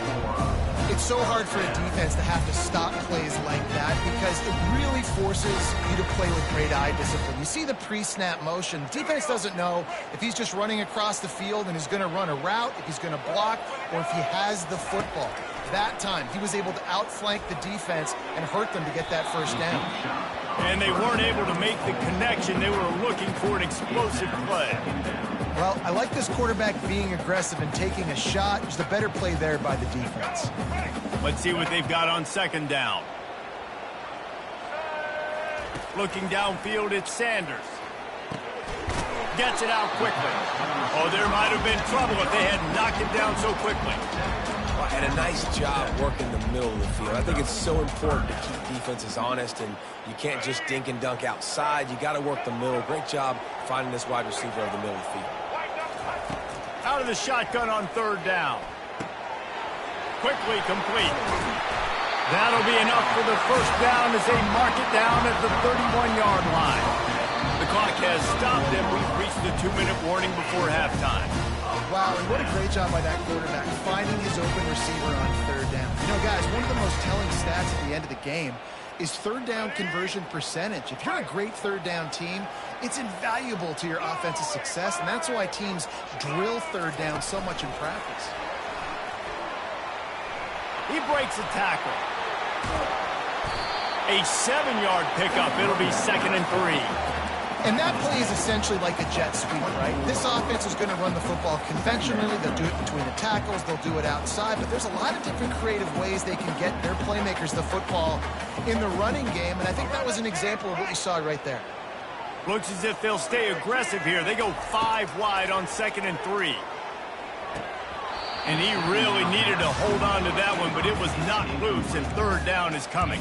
It's so hard for a defense to have to stop plays like that because it really forces you to play with great eye discipline. You see the pre-snap motion. Defense doesn't know if he's just running across the field and is going to run a route, if he's going to block, or if he has the football. That time, he was able to outflank the defense and hurt them to get that first down. And they weren't able to make the connection. They were looking for an explosive play. Well, I like this quarterback being aggressive and taking a shot. There's a better play there by the defense. Let's see what they've got on second down. Looking downfield, it's Sanders. Gets it out quickly. Oh, there might have been trouble if they had knocked it down so quickly. And a nice job working the middle of the field. I think it's so important to keep defenses honest, and you can't just dink and dunk outside. You got to work the middle. Great job finding this wide receiver over the middle of the field. Out of the shotgun on third down. Quickly complete. That'll be enough for the first down as they mark it down at the 31-yard line. The clock has stopped, and we've reached the 2-minute warning before halftime. Wow, and what a great job by that quarterback, finding his open receiver on third down. You know, guys, one of the most telling stats at the end of the game is third down conversion percentage. If you're a great third down team, it's invaluable to your offensive success, and that's why teams drill third down so much in practice. He breaks a tackle. A 7-yard pickup. It'll be 2nd and 3. And that play is essentially like a jet sweep, right? This offense is going to run the football conventionally. They'll do it between the tackles. They'll do it outside. But there's a lot of different creative ways they can get their playmakers the football in the running game. And I think that was an example of what you saw right there. Looks as if they'll stay aggressive here. They go 5 wide on 2nd and 3. And he really needed to hold on to that one, but it was not loose, and third down is coming.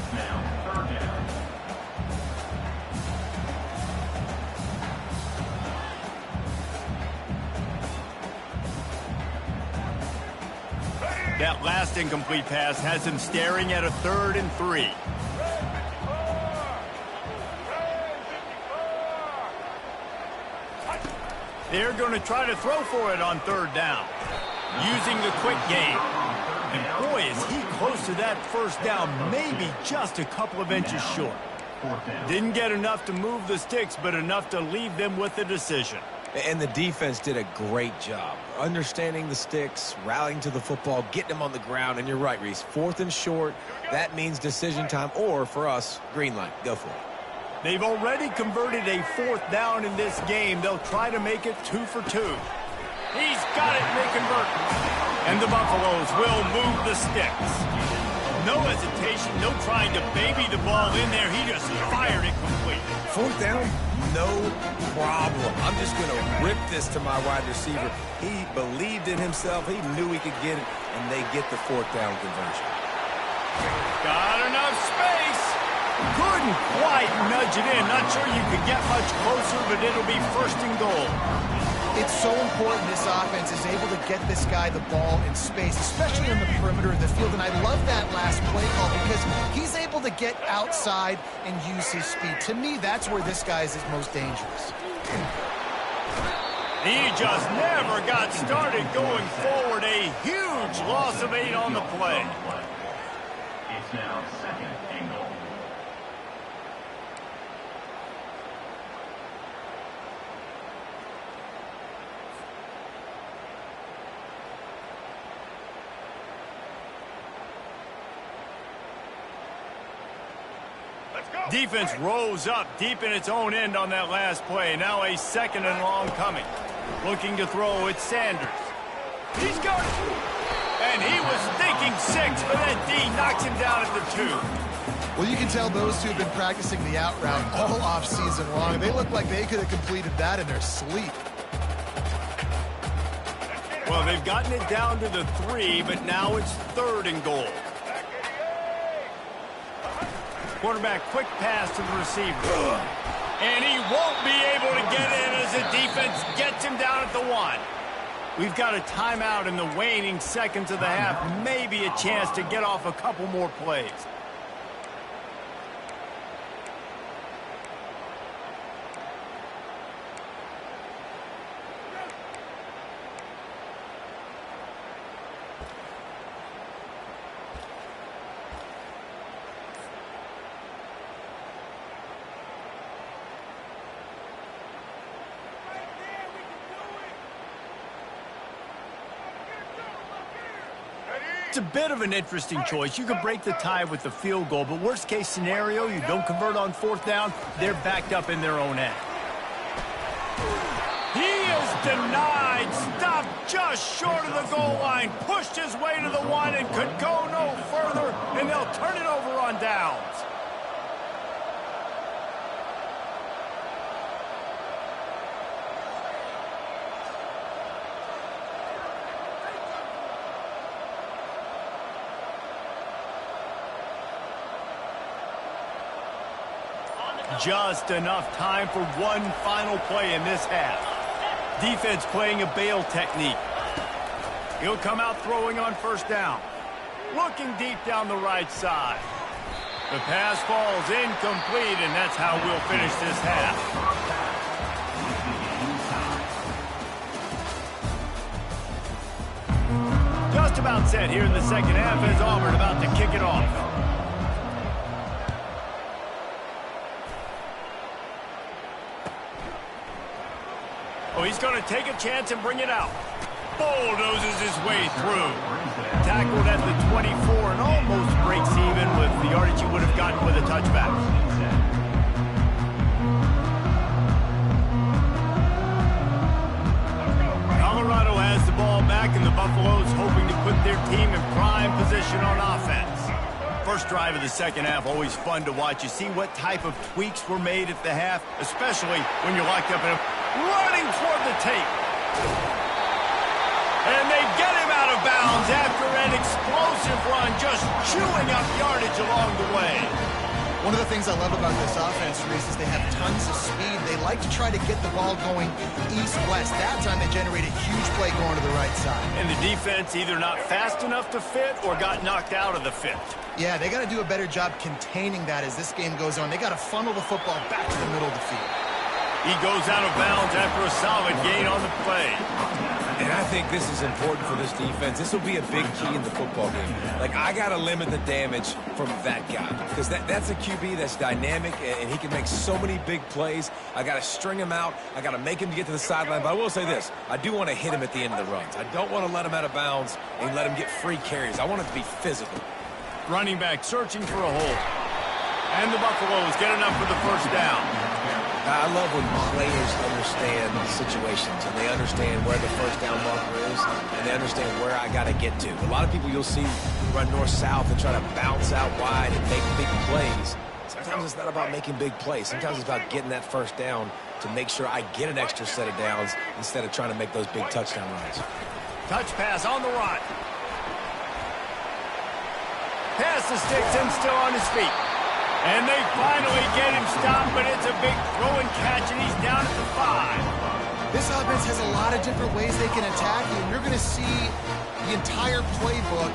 That last incomplete pass has him staring at a 3rd and 3. They're going to try to throw for it on third down, using the quick game. And boy, is he close to that first down, maybe just a couple of inches short. Didn't get enough to move the sticks, but enough to leave them with a decision. And the defense did a great job understanding the sticks, rallying to the football, getting them on the ground. And you're right, Reese, 4th and short, that means decision time, or for us, green light. Go for it. They've already converted a 4th down in this game. They'll try to make it 2 for 2. He's got it, and they convert. And the Buffaloes will move the sticks. No hesitation, no trying to baby the ball in there. He just fired it complete. Fourth down, no problem. I'm just going to rip this to my wide receiver. He believed in himself. He knew he could get it, and they get the fourth down conversion. Got enough space. Couldn't quite nudge it in. Not sure you could get much closer, but it'll be first and goal. It's so important this offense is able to get this guy the ball in space, especially on the perimeter of the field. And I love that last play call because he's able to get outside and use his speed. To me, that's where this guy is his most dangerous. He just never got started going forward. A huge loss of 8 on the play. It's now second and goal. Defense rose up deep in its own end on that last play. Now a second and long coming. Looking to throw, it's Sanders. He's got it. And he was thinking 6, but that D knocks him down at the 2. Well, you can tell those two have been practicing the out route all offseason long. They look like they could have completed that in their sleep. Well, they've gotten it down to the 3, but now it's third and goal. Quarterback, quick pass to the receiver. And he won't be able to get in as the defense gets him down at the 1. We've got a timeout in the waning seconds of the half. Maybe a chance to get off a couple more plays. It's a bit of an interesting choice. You could break the tie with the field goal, but worst case scenario, you don't convert on fourth down, they're backed up in their own end. He is denied, stopped just short of the goal line, pushed his way to the 1 and could go no further, and they'll turn it over on downs. Just enough time for one final play in this half. Defense playing a bail technique. He'll come out throwing on first down. Looking deep down the right side. The pass falls incomplete, and that's how we'll finish this half. Just about set here in the second half as Auburn about to kick it off. Oh, he's going to take a chance and bring it out. Bulldozes his way through. Tackled at the 24 and almost breaks even with the yardage he would have gotten with a touchback. Colorado has the ball back, and the Buffaloes hoping to put their team in prime position on offense. First drive of the second half, always fun to watch. You see what type of tweaks were made at the half, especially when you're locked up in a running toward the tape. And they get him out of bounds after an explosive run, just chewing up yardage along the way. One of the things I love about this offense, Reese, is they have tons of speed. They like to try to get the ball going east-west. That time they generate a huge play going to the right side. And the defense either not fast enough to fit or got knocked out of the fit. Yeah, they got to do a better job containing that as this game goes on. They got to funnel the football back to the middle of the field. He goes out of bounds after a solid gain on the play. And I think this is important for this defense. This will be a big key in the football game. Like, I got to limit the damage from that guy. Because that's a QB that's dynamic, and he can make so many big plays. I got to string him out. I got to make him get to the sideline. But I will say this. I do want to hit him at the end of the runs. I don't want to let him out of bounds and let him get free carries. I want it to be physical. Running back searching for a hole. And the Buffaloes get enough for the first down. I love when players understand situations and they understand where the first down marker is and they understand where I got to get to. A lot of people you'll see run north-south and try to bounce out wide and make big plays. Sometimes it's not about making big plays. Sometimes it's about getting that first down to make sure I get an extra set of downs instead of trying to make those big touchdown runs. Touch pass on the run. Pass the sticks and still on his feet. And they finally get him stopped, but it's a big throw and catch, and he's down at the 5. This offense has a lot of different ways they can attack you, and you're going to see the entire playbook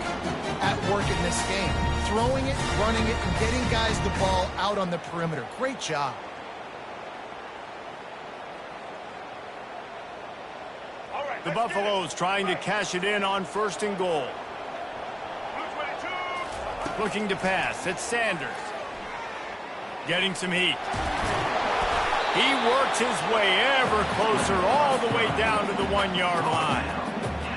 at work in this game. Throwing it, running it, and getting guys the ball out on the perimeter. Great job. The Buffaloes trying to cash it in on 1st and goal. Looking to pass. It's Sanders. Getting some heat. He works his way ever closer all the way down to the 1-yard line.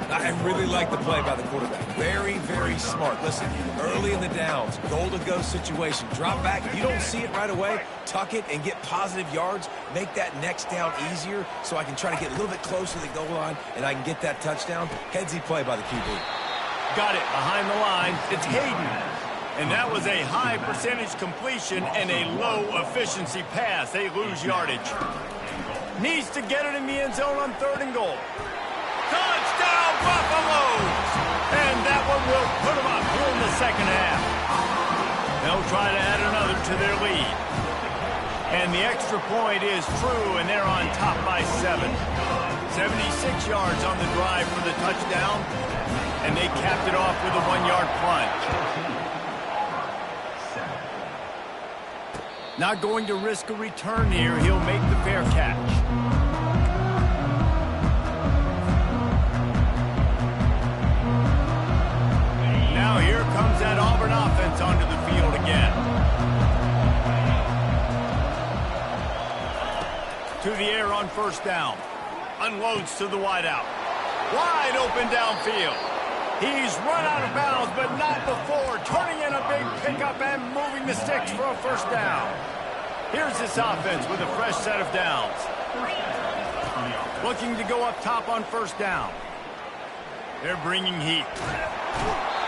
I really like the play by the quarterback. Very, very smart. Listen, early in the downs, goal-to-go situation. Drop back. If you don't see it right away, tuck it and get positive yards. Make that next down easier so I can try to get a little bit closer to the goal line and I can get that touchdown. Headsy play by the QB. Got it behind the line. It's Hayden. And that was a high percentage completion and a low efficiency pass. They lose yardage. Needs to get it in the end zone on 3rd and goal. Touchdown, Buffaloes! And that one will put them up here in the second half. They'll try to add another to their lead. And the extra point is true, and they're on top by 7. 76 yards on the drive for the touchdown, and they capped it off with a 1-yard punt. Not going to risk a return here. He'll make the fair catch. Now here comes that Auburn offense onto the field again. To the air on 1st down. Unloads to the wideout. Wide open downfield. He's run out of bounds, but not before turning in a big pickup and moving the sticks for a 1st down. Here's this offense with a fresh set of downs. Looking to go up top on 1st down. They're bringing heat.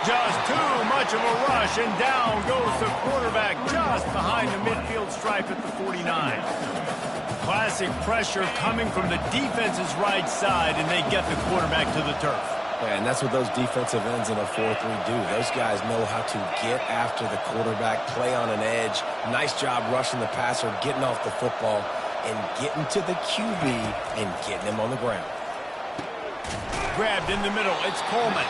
Just too much of a rush, and down goes the quarterback just behind the midfield stripe at the 49. Classic pressure coming from the defense's right side, and they get the quarterback to the turf. Yeah, and that's what those defensive ends in a 4-3 do. Those guys know how to get after the quarterback, play on an edge. Nice job rushing the passer, getting off the football, and getting to the QB and getting him on the ground. Grabbed in the middle. It's Coleman.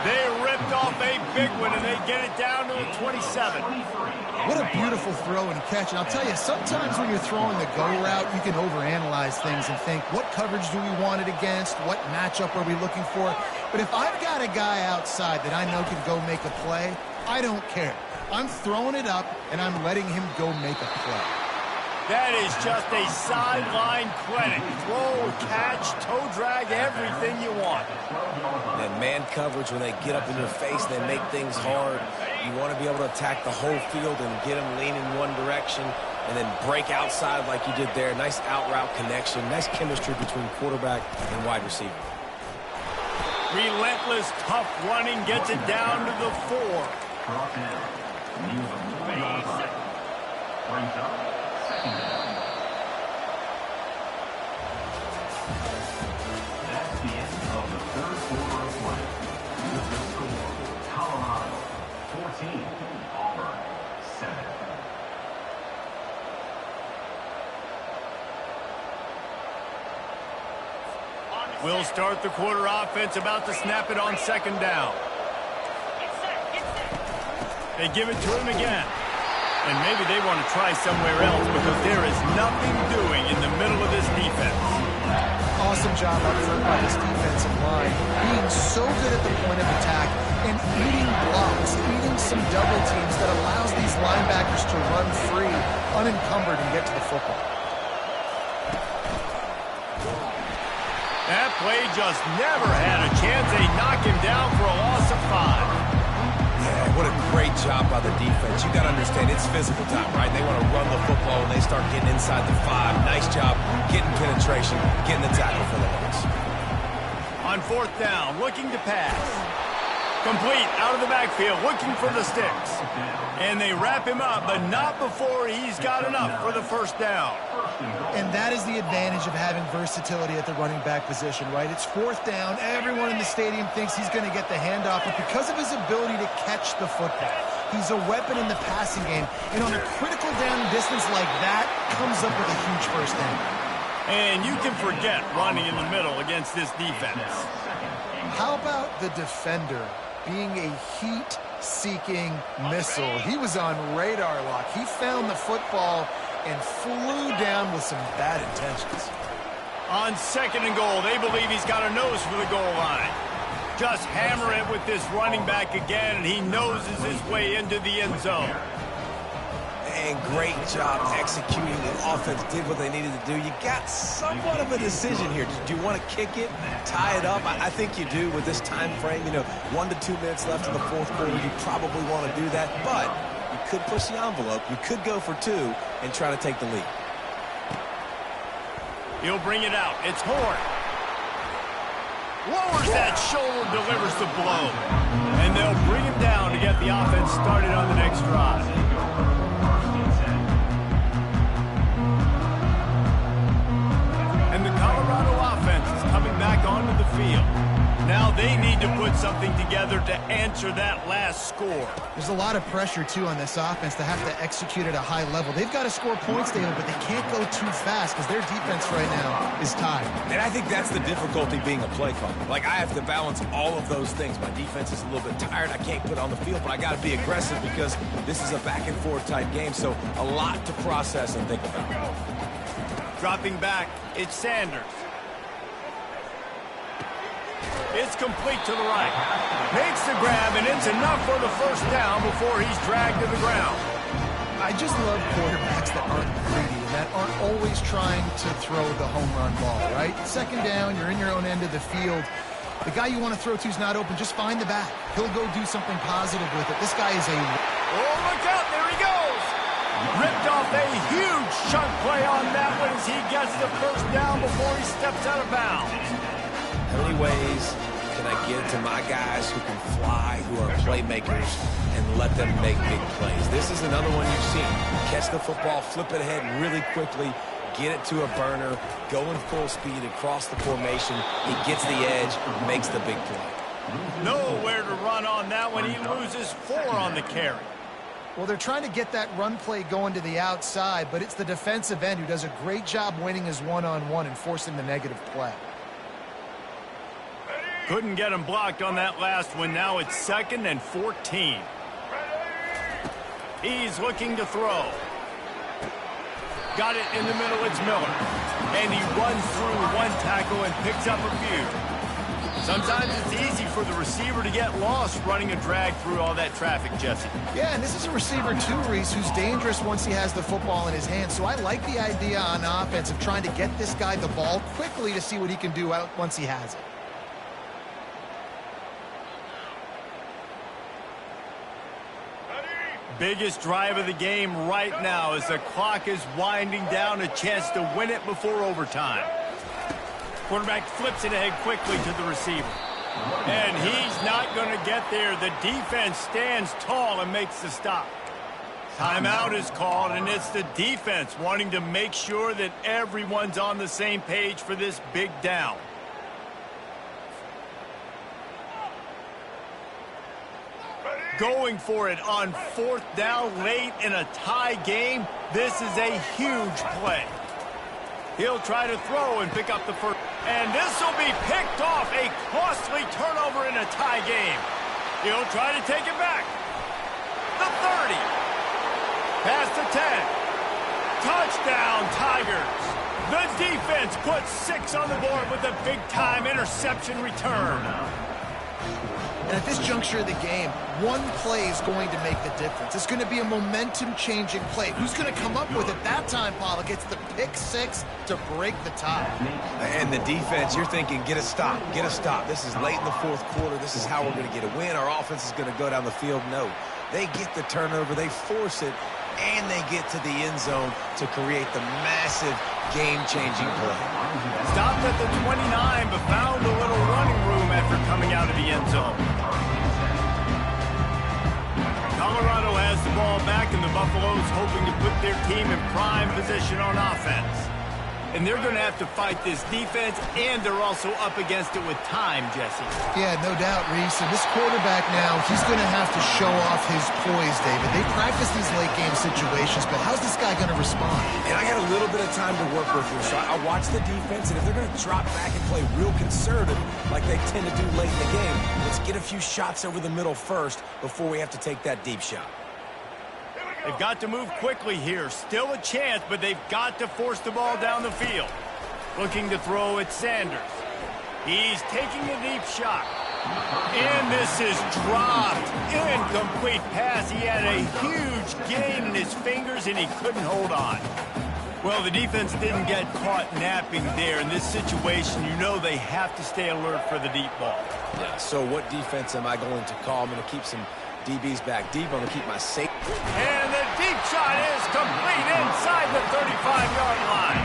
They ripped off a big one, and they get it down to the 27. What a beautiful throw and catch. And I'll tell you, sometimes when you're throwing the go route, you can overanalyze things and think, what coverage do we want it against? What matchup are we looking for? But if I've got a guy outside that I know can go make a play, I don't care. I'm throwing it up, and I'm letting him go make a play. That is just a sideline credit. Throw, catch, toe drag, everything you want. And man coverage, when they get up in your face, they make things hard. You want to be able to attack the whole field and get them leaning one direction and then break outside like you did there. Nice out route connection. Nice chemistry between quarterback and wide receiver. Relentless, tough running gets it down to the 4. That's the end of the 3rd quarter of play. With the score, Colorado 14, Auburn 7. We'll start the quarter offense, about to snap it on 2nd down. They give it to him again. And maybe they want to try somewhere else because there is nothing doing in the middle of this defense. Awesome job up front by this defensive line. Being so good at the point of attack and eating blocks, eating some double teams that allows these linebackers to run free, unencumbered, and get to the football. That play just never had a chance. They knock him down for a loss of 5. Yeah, what a great job by the defense. You got to understand, it's physical time, right? They want to run the football when they start getting inside the 5. Nice job getting penetration, getting the tackle for the Hawks. On 4th down, looking to pass. Complete out of the backfield, looking for the sticks. And they wrap him up, but not before he's got enough for the 1st down. And that is the advantage of having versatility at the running back position, right? It's 4th down. Everyone in the stadium thinks he's going to get the handoff, but because of his ability to catch the football, he's a weapon in the passing game. And on a critical down distance like that, comes up with a huge 1st down. And you can forget running in the middle against this defense. How about the defender being a heat-seeking missile? He was on radar lock. He found the football and flew down with some bad intentions. On 2nd and goal, they believe he's got a nose for the goal line. Just hammer it with this running back again, and he noses his way into the end zone. And great job executing. The offense did what they needed to do. You got somewhat of a decision here. Do you want to kick it, tie it up? I think you do with this time frame. 1 to 2 minutes left in the 4th quarter. You probably want to do that, but you could push the envelope. You could go for 2 and try to take the lead. He'll bring it out. It's Horn. Lowers that shoulder, delivers the blow. And they'll bring him down to get the offense started on the next drive. And the Colorado offense is coming back onto the field. Now they need to put something together to answer that last score. There's a lot of pressure, too, on this offense to have to execute at a high level. They've got to score points, David, but they can't go too fast because their defense right now is tied. And I think that's the difficulty being a play caller. Like, I have to balance all of those things. My defense is a little bit tired. I can't put on the field, but I got to be aggressive because this is a back-and-forth type game, so a lot to process and think about. Dropping back, it's Sanders. It's complete to the right. Makes the grab, and it's enough for the 1st down before he's dragged to the ground. I just love quarterbacks that aren't greedy and that aren't always trying to throw the home run ball, right? 2nd down, you're in your own end of the field. The guy you want to throw to is not open. Just find the back. He'll go do something positive with it. This guy is a... Oh, look out. There he goes. Ripped off a huge chunk play on that one as he gets the 1st down before he steps out of bounds. How many ways can I get to my guys who can fly, who are playmakers, and let them make big plays? This is another one you've seen. Catch the football, flip it ahead really quickly, get it to a burner, go in full speed across the formation. He gets the edge, makes the big play. Nowhere to run on that one. He loses 4 on the carry. Well, they're trying to get that run play going to the outside, but it's the defensive end who does a great job winning his one-on-one and forcing the negative play. Couldn't get him blocked on that last one. Now it's 2nd and 14. He's looking to throw. Got it in the middle. It's Miller. And he runs through 1 tackle and picks up a few. Sometimes it's easy for the receiver to get lost running a drag through all that traffic, Jesse. Yeah, and this is a receiver too, Reese, who's dangerous once he has the football in his hands. So I like the idea on offense of trying to get this guy the ball quickly to see what he can do out once he has it. Biggest drive of the game right now as the clock is winding down, a chance to win it before overtime. Quarterback flips it ahead quickly to the receiver. And he's not going to get there. The defense stands tall and makes the stop. Timeout is called, and it's the defense wanting to make sure that everyone's on the same page for this big down. Going for it on 4th down late in a tie game. This is a huge play. He'll try to throw and pick up the 1st. And this will be picked off. A costly turnover in a tie game. He'll try to take it back. The 30. Past the 10. Touchdown, Tigers. The defense puts 6 on the board with a big-time interception return. And at this juncture of the game, 1 play is going to make the difference. It's going to be a momentum-changing play. Who's going to come up with it that time, Pollock? It's the pick 6 to break the tie. And the defense, you're thinking, get a stop, get a stop. This is late in the 4th quarter. This is how we're going to get a win. Our offense is going to go down the field. No. They get the turnover, they force it, and they get to the end zone to create the massive game-changing play. Stopped at the 29, but found a little running room after coming out of the end zone. Colorado has the ball back, and the Buffaloes hoping to put their team in prime position on offense. And they're going to have to fight this defense, and they're also up against it with time, Jesse. Yeah, no doubt, Reese. And this quarterback now, he's going to have to show off his poise, David. They practice these late-game situations, but how's this guy going to respond? And I got a little bit of time to work with here, so I watch the defense, and if they're going to drop back and play real conservative like they tend to do late in the game, let's get a few shots over the middle first before we have to take that deep shot. They've got to move quickly here. Still a chance, but they've got to force the ball down the field. Looking to throw at Sanders. He's taking a deep shot. And this is dropped. Incomplete pass. He had a huge gain in his fingers, and he couldn't hold on. Well, the defense didn't get caught napping there. In this situation, you know they have to stay alert for the deep ball. Yeah, so what defense am I going to call? I'm going to keep some DBs back deep. I'm going to keep my safe. And the deep shot is complete inside the 35-yard line.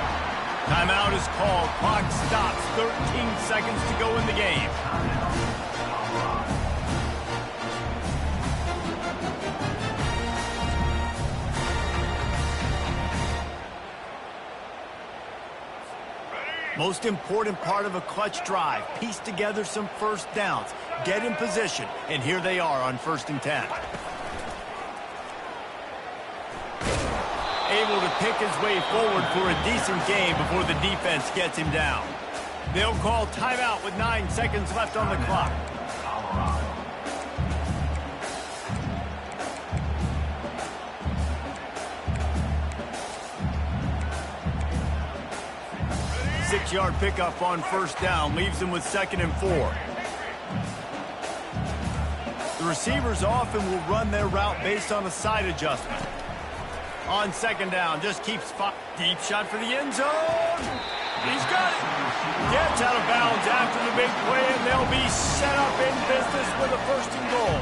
Timeout is called. Clock stops. 13 seconds to go in the game. Most important part of a clutch drive. Piece together some first downs. Get in position. And here they are on 1st and 10. Able to pick his way forward for a decent game before the defense gets him down. They'll call timeout with 9 seconds left on the clock. 6-yard pickup on 1st down. Leaves them with 2nd and 4. The receivers often will run their route based on a side adjustment. On 2nd down, just keeps deep shot for the end zone. He's got it. Gets out of bounds after the big play, and they'll be set up in business with a 1st and goal.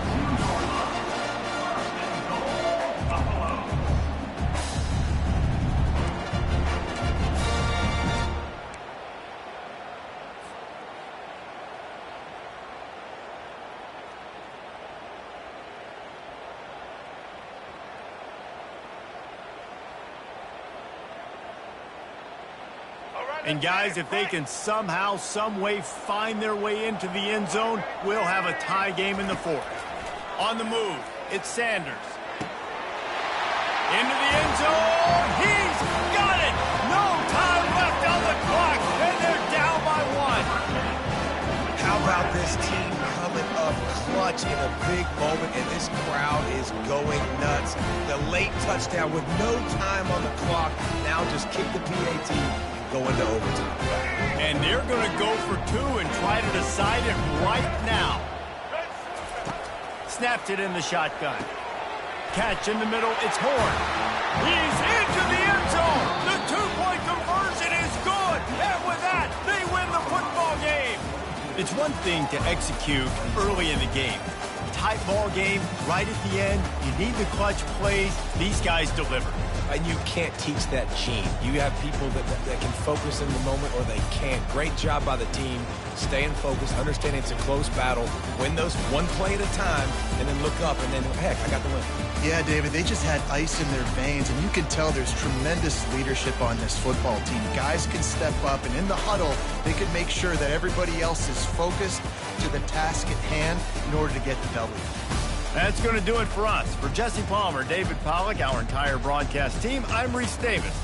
And guys, if they can somehow, some way find their way into the end zone, we'll have a tie game in the 4th. On the move, it's Sanders. Into the end zone. He's got it. No time left on the clock, and they're down by 1. How about this team coming up clutch in a big moment, and this crowd is going nuts. The late touchdown with no time on the clock. Now just kick the PAT. Go into overtime. And they're going to go for 2 and try to decide it right now. Snapped it in the shotgun. Catch in the middle. It's Horn. He's into the end zone. The 2-point conversion is good. And with that, they win the football game. It's one thing to execute early in the game. Tight ball game, right at the end. You need the clutch plays. These guys deliver. And you can't teach that gene. You have people that can focus in the moment, or they can't. Great job by the team, staying focused, understanding it's a close battle, win those one play at a time, and then look up, and then, heck, I got the win. Yeah, David, they just had ice in their veins, and you can tell there's tremendous leadership on this football team. Guys can step up, and in the huddle, they can make sure that everybody else is focused to the task at hand in order to get the W. That's going to do it for us. For Jesse Palmer, David Pollack, our entire broadcast team, I'm Reese Davis.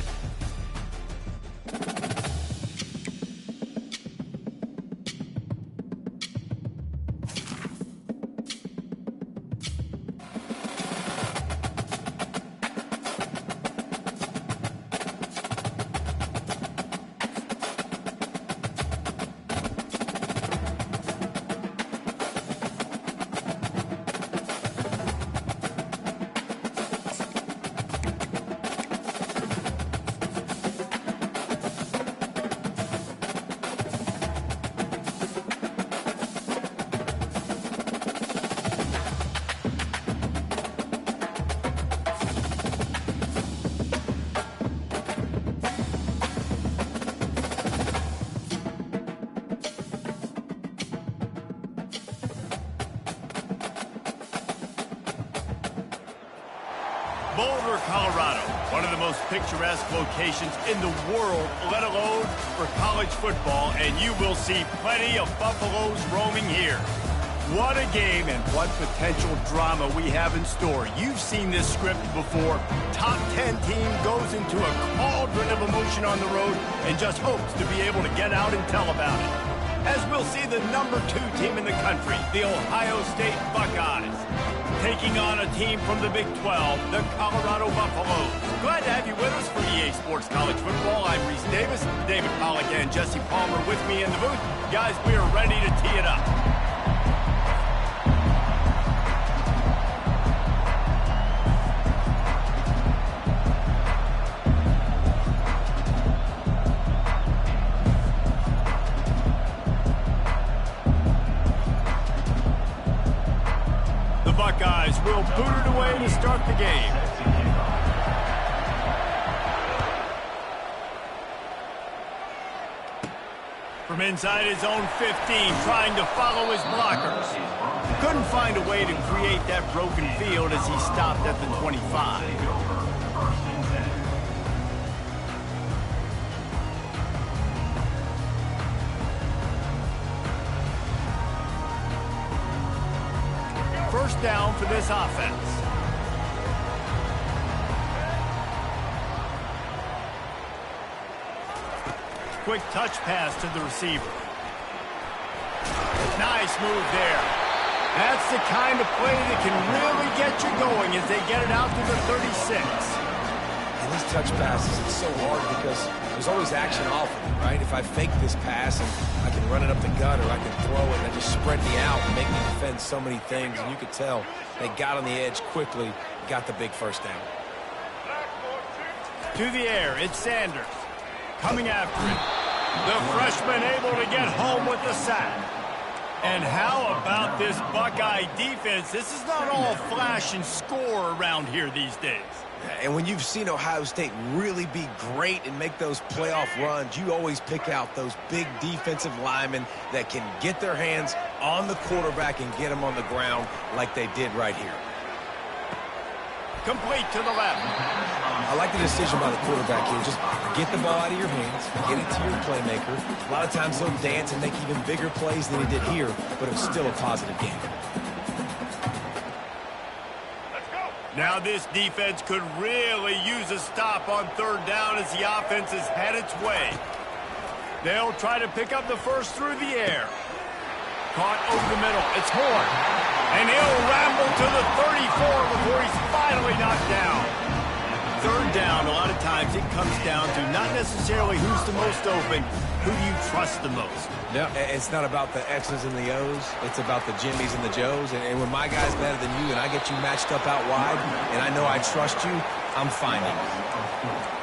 Boulder, Colorado, one of the most picturesque locations in the world, let alone for college football, and you will see plenty of Buffaloes roaming here. What a game and what potential drama we have in store. You've seen this script before. Top 10 team goes into a cauldron of emotion on the road and just hopes to be able to get out and tell about it. As we'll see the number 2 team in the country, the Ohio State Buckeyes, taking on a team from the Big 12, the Colorado Buffaloes. Glad to have you with us for EA Sports College Football. I'm Reese Davis, David Pollack and Jesse Palmer with me in the booth. Guys, we are ready to tee it up. Buckeyes will boot it away to start the game. From inside his own 15, trying to follow his blockers. Couldn't find a way to create that broken field as he stopped at the 25. First down for this offense. Quick touch pass to the receiver. Nice move there. That's the kind of play that can really get you going as they get it out to the 36. And these touch passes, it's so hard because there's always action off of it, right? If I fake this pass and I can run it up the gut or I can throw it and just spread me out and make me defend so many things, and you could tell they got on the edge quickly, got the big first down. To the air, it's Sanders. Coming after it. The freshman able to get home with the sack. And how about this Buckeye defense? This is not all flash and score around here these days. And when you've seen Ohio State really be great and make those playoff runs, you always pick out those big defensive linemen that can get their hands on the quarterback and get him on the ground like they did right here. Complete to the left. I like the decision by the quarterback here. Just get the ball out of your hands, get it to your playmaker. A lot of times he'll dance and make even bigger plays than he did here, but it was still a positive game. Now this defense could really use a stop on third down as the offense has had its way. They'll try to pick up the first through the air. Caught over the middle. It's Horn. And he'll ramble to the 34 before he's finally knocked down. Third down, a lot of times it comes down to not necessarily who's the most open, who do you trust the most? Yeah, it's not about the X's and the O's. It's about the Jimmys and the Joes. And when my guy's better than you and I get you matched up out wide and I know I trust you, I'm finding it.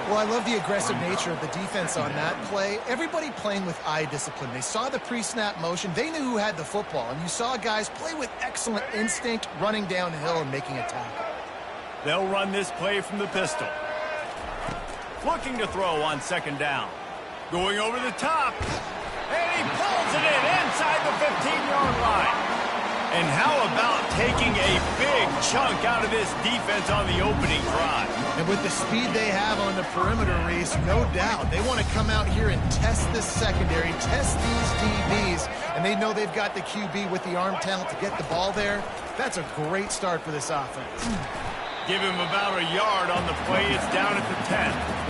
Well, I love the aggressive nature of the defense on that play. Everybody playing with eye discipline. They saw the pre-snap motion. They knew who had the football. And you saw guys play with excellent instinct, running downhill and making a tackle. They'll run this play from the pistol. Looking to throw on second down. Going over the top. And he pulls it in inside the 15-yard line. And how about taking a big chunk out of this defense on the opening drive? And with the speed they have on the perimeter, Reese, no doubt, they want to come out here and test this secondary, test these DBs, and they know they've got the QB with the arm talent to get the ball there. That's a great start for this offense. Give him about a yard on the play. It's down at the 10.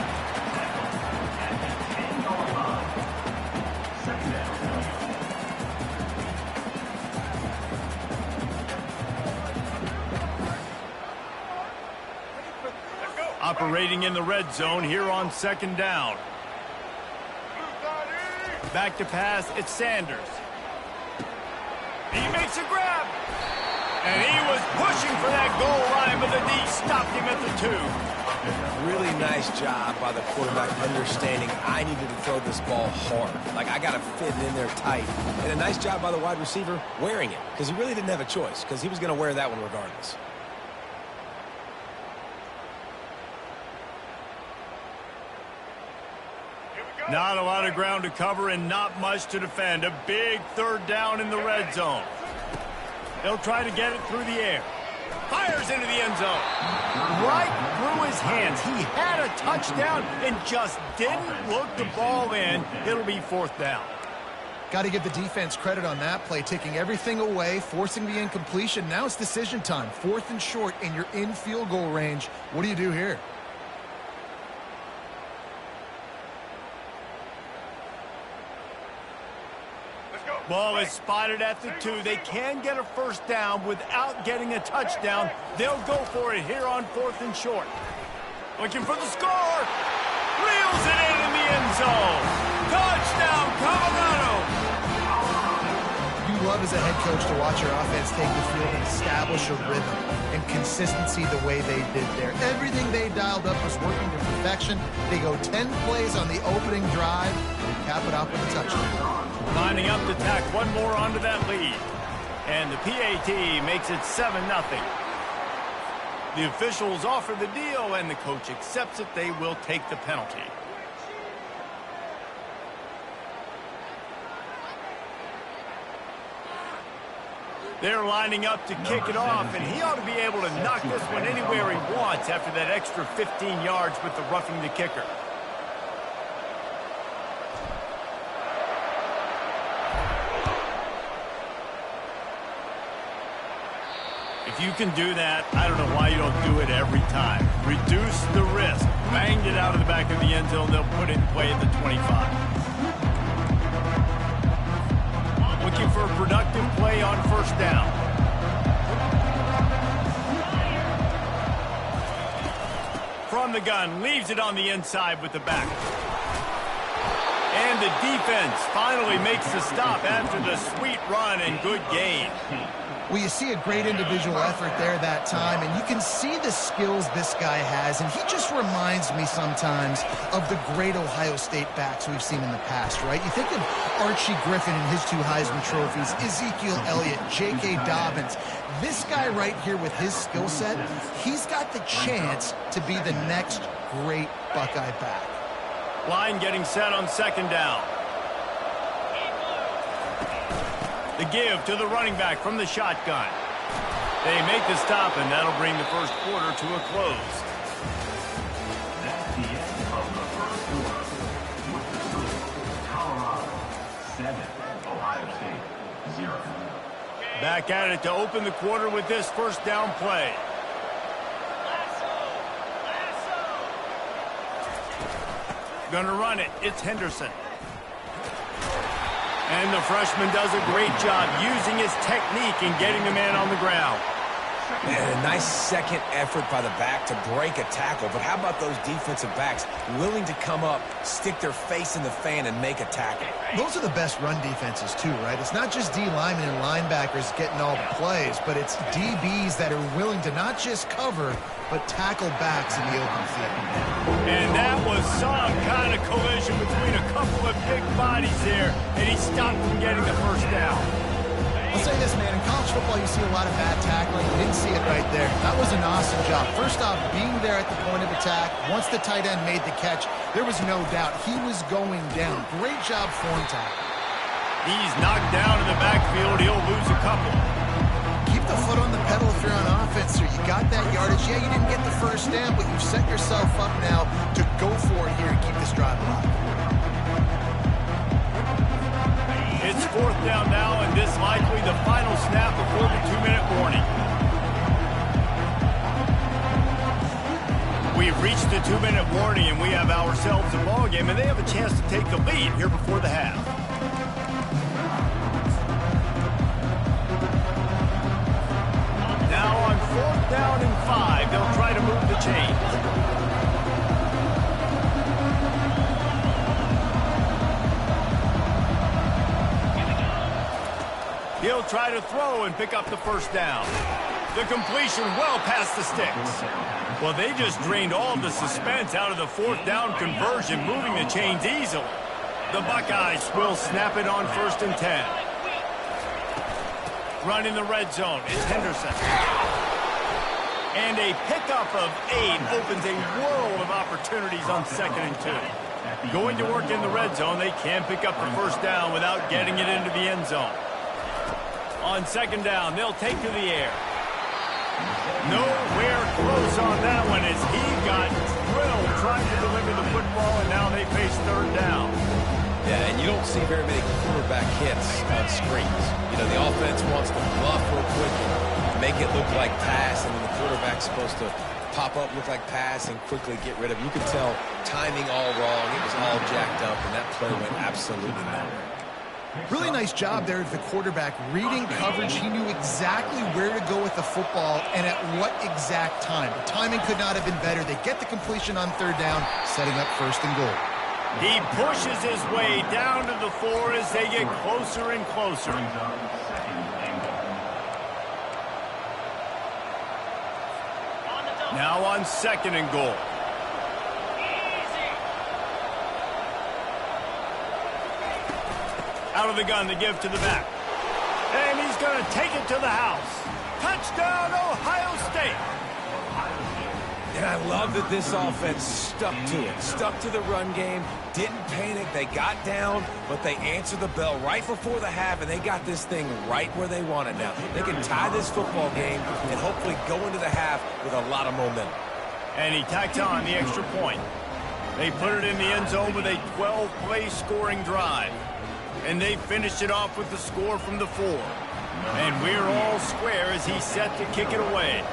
Operating in the red zone here on second down. Back to pass, it's Sanders. He makes a grab. And he was pushing for that goal line, but the D stopped him at the 2. Really nice job by the quarterback understanding I needed to throw this ball hard. Like, I got to fit it in there tight. And a nice job by the wide receiver wearing it, because he really didn't have a choice, because he was going to wear that one regardless. Not a lot of ground to cover and not much to defend. A big third down in the red zone. They'll try to get it through the air. Fires into the end zone. Right through his hands. He had a touchdown and just didn't look the ball in. It'll be fourth down. Got to give the defense credit on that play, taking everything away, forcing the incompletion. Now it's decision time. 4th and short, and you're in field goal range. What do you do here? Ball is spotted at the 2. They can get a first down without getting a touchdown. They'll go for it here on 4th and short. Looking for the score. Reels it in the end zone. Touchdown, Colorado. You love as a head coach to watch your offense take the field and establish a rhythm and consistency the way they did there. Everything they dialed up was working to perfection. They go 10 plays on the opening drive and cap it off with a touchdown. Lining up to tack one more onto that lead. And the PAT makes it 7-0. The officials offer the deal, and the coach accepts it. They will take the penalty. They're lining up to kick it off, and he ought to be able to knock this one anywhere he wants after that extra 15 yards with the roughing the kicker. If you can do that, I don't know why you don't do it every time. Reduce the risk. Banged it out of the back of the end zone. They'll put it in play at the 25. Looking for a productive play on first down. From the gun, leaves it on the inside with the back. And the defense finally makes the stop after the sweet run and good gain. Well, you see a great individual effort there that time, and you can see the skills this guy has, and he just reminds me sometimes of the great Ohio State backs we've seen in the past, right? You think of Archie Griffin and his 2 Heisman trophies, Ezekiel Elliott, J.K. Dobbins. This guy right here with his skill set, he's got the chance to be the next great Buckeye back. Line getting set on second down. The give to the running back from the shotgun. They make the stop, and that'll bring the first quarter to a close. That's the end of the first quarter. With the score, Colorado 7, Ohio State 0. Back at it to open the quarter with this first down play. Gonna run it. It's Henderson. And the freshman does a great job using his technique and getting the man on the ground. Man, a nice second effort by the back to break a tackle. But how about those defensive backs willing to come up, stick their face in the fan, and make a tackle? Those are the best run defenses, too, right? It's not just D linemen and linebackers getting all the plays, but it's DBs that are willing to not just cover, but tackle backs in the open field. And that was some kind of collision between a couple of big bodies there, and he stopped from getting the first down. I'll say this, man, in college football you see a lot of bad tackling. You didn't see it right there. That was an awesome job. First off, being there at the point of attack. Once the tight end made the catch, there was no doubt he was going down. Great job form tackle. He's knocked down in the backfield. He'll lose a couple. Keep the foot on the pedal if you're on offense, sir. You got that yardage. Yeah, you didn't get the first down, but you've set yourself up now to go for it here and keep this drive alive. It's fourth down now, and this likely the final snap before the 2-minute warning. We've reached the 2-minute warning, and we have ourselves a ball game, and they have a chance to take the lead here before the half. Now on fourth down and 5, they'll try to move the chains. He'll try to throw and pick up the first down. The completion well past the sticks. Well, they just drained all of the suspense out of the fourth down conversion, moving the chains easily. The Buckeyes will snap it on 1st and 10. Run in the red zone. It's Henderson. And a pickup of 8 opens a world of opportunities on 2nd and 2. Going to work in the red zone, they can pick up the first down without getting it into the end zone. On 2nd down, they'll take to the air. Nowhere close on that one as he got drilled trying to deliver the football, and now they face third down. Yeah, and you don't see very many quarterback hits on screens. You know, the offense wants to bluff real quick and make it look like pass, and then the quarterback's supposed to pop up, look like pass, and quickly get rid of it. You can tell timing all wrong. It was all jacked up, and that play went absolutely nowhere. Really nice job there of the quarterback reading coverage. He knew exactly where to go with the football and at what exact time. The timing could not have been better. They get the completion on third down, setting up first and goal. He pushes his way down to the 4 as they get closer and closer. Now on second and goal. Out of the gun to give to the back. And he's going to take it to the house. Touchdown, Ohio State. And I love that this offense stuck to it, stuck to the run game, didn't panic. They got down, but they answered the bell right before the half, and they got this thing right where they want it now. They can tie this football game and hopefully go into the half with a lot of momentum. And he tacked on the extra point. They put it in the end zone with a 12-play scoring drive. And they finished it off with the score from the 4. And we're all square as he's set to kick it away.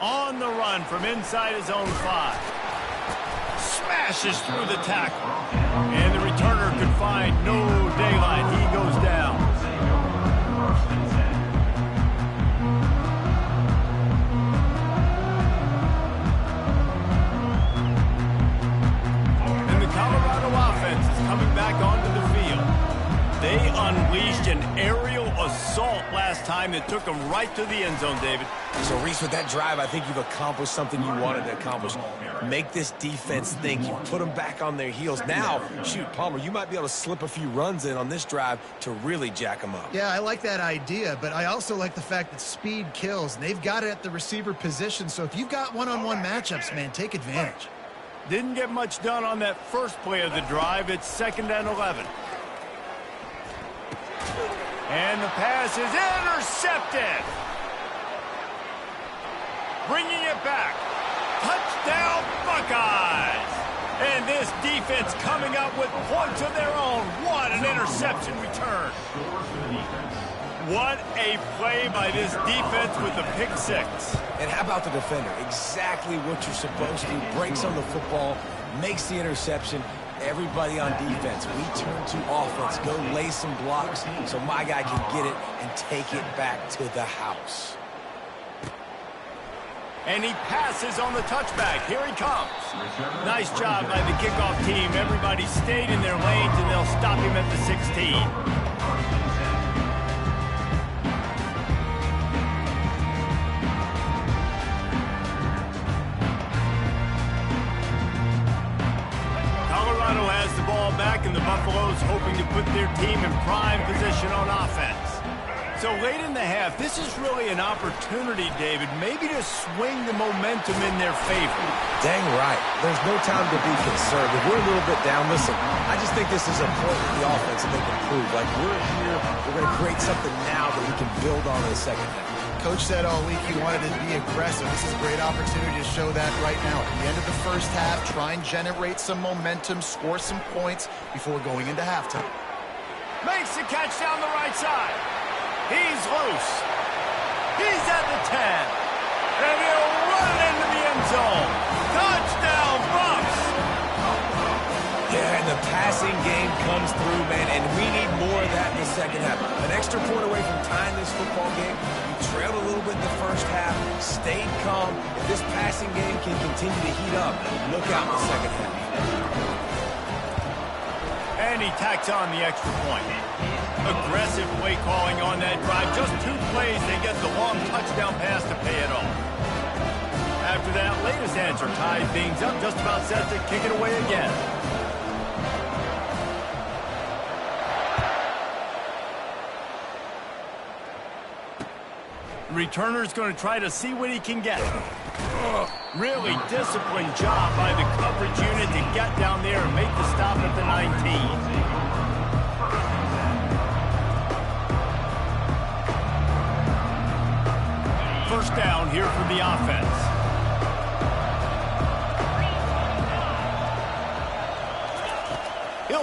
On the run from inside his own 5. Smashes through the tackle. And the returner could find no daylight. He goes down. And the Colorado offense is coming back onto the field. They unleashed an aerial assault last time that took them right to the end zone, David. So, Reese, with that drive, I think you've accomplished something you wanted to accomplish. Make this defense think. You put them back on their heels. Now, shoot, Palmer, you might be able to slip a few runs in on this drive to really jack them up. Yeah, I like that idea, but I also like the fact that speed kills. And they've got it at the receiver position, so if you've got one-on-one matchups, man, take advantage. Didn't get much done on that first play of the drive. It's 2nd and 11. And the pass is intercepted. Bringing it back. Touchdown, Buckeyes. And this defense coming up with points of their own. What an interception return. What a play by this defense with the pick 6. And how about the defender? Exactly what you're supposed to. Breaks on the football, makes the interception. Everybody on defense, we turn to offense. Go lay some blocks so my guy can get it and take it back to the house. And he passes on the touchback. Here he comes. Nice job by the kickoff team. Everybody stayed in their lanes, and they'll stop him at the 16. Colorado has the ball back, and the Buffaloes hoping to put their team in prime position on offense. So late in the half, this is really an opportunity, David, maybe to swing the momentum in their favor. Dang right. There's no time to be concerned. If we're a little bit down, listen, I just think this is a point with the offense that they can prove. Like, we're here, we're going to create something now that we can build on in the second half. Coach said all week he wanted to be aggressive. This is a great opportunity to show that right now. At the end of the first half, try and generate some momentum, score some points before going into halftime. Makes the catch down the right side. He's loose. He's at the 10. And he'll run into the end zone. Touchdown, Bucks! Yeah, and the passing game comes through, man, and we need more of that in the second half. An extra point away from tying this football game. You trailed a little bit in the first half, stayed calm. If this passing game can continue to heat up, look out in the second half. And he tacks on the extra point. Aggressive play calling on that drive. Just 2 plays, they get the long touchdown pass to pay it off. After that latest answer tied things up, just about set to kick it away again. Returner's going to try to see what he can get. Really disciplined job by the coverage unit to get down there and make the stop at the 19.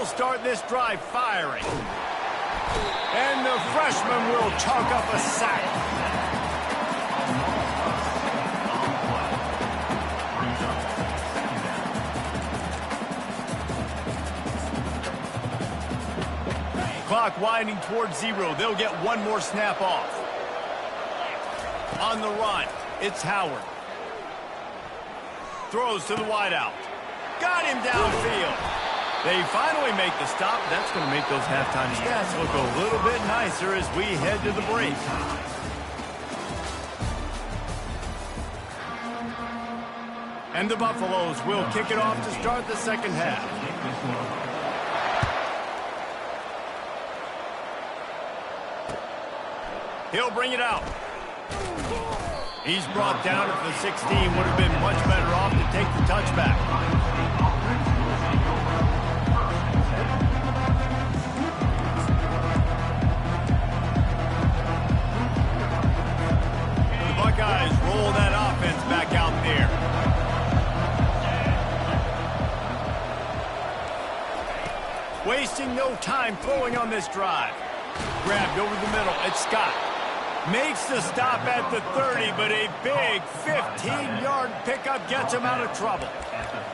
They'll start this drive firing. And the freshman will chalk up a sack. Clock winding towards 0. They'll get one more snap off. On the run, it's Howard. Throws to the wideout. Got him downfield. They finally make the stop. That's going to make those halftime stats look a little bit nicer as we head to the break. And the Buffaloes will kick it off to start the second half. He'll bring it out. He's brought down at the 16. Would have been much better off to take the touchback. The Buckeyes roll that offense back out there. Wasting no time throwing on this drive. Grabbed over the middle. It's Scott. Makes the stop at the 30, but a big 15-yard pickup gets him out of trouble.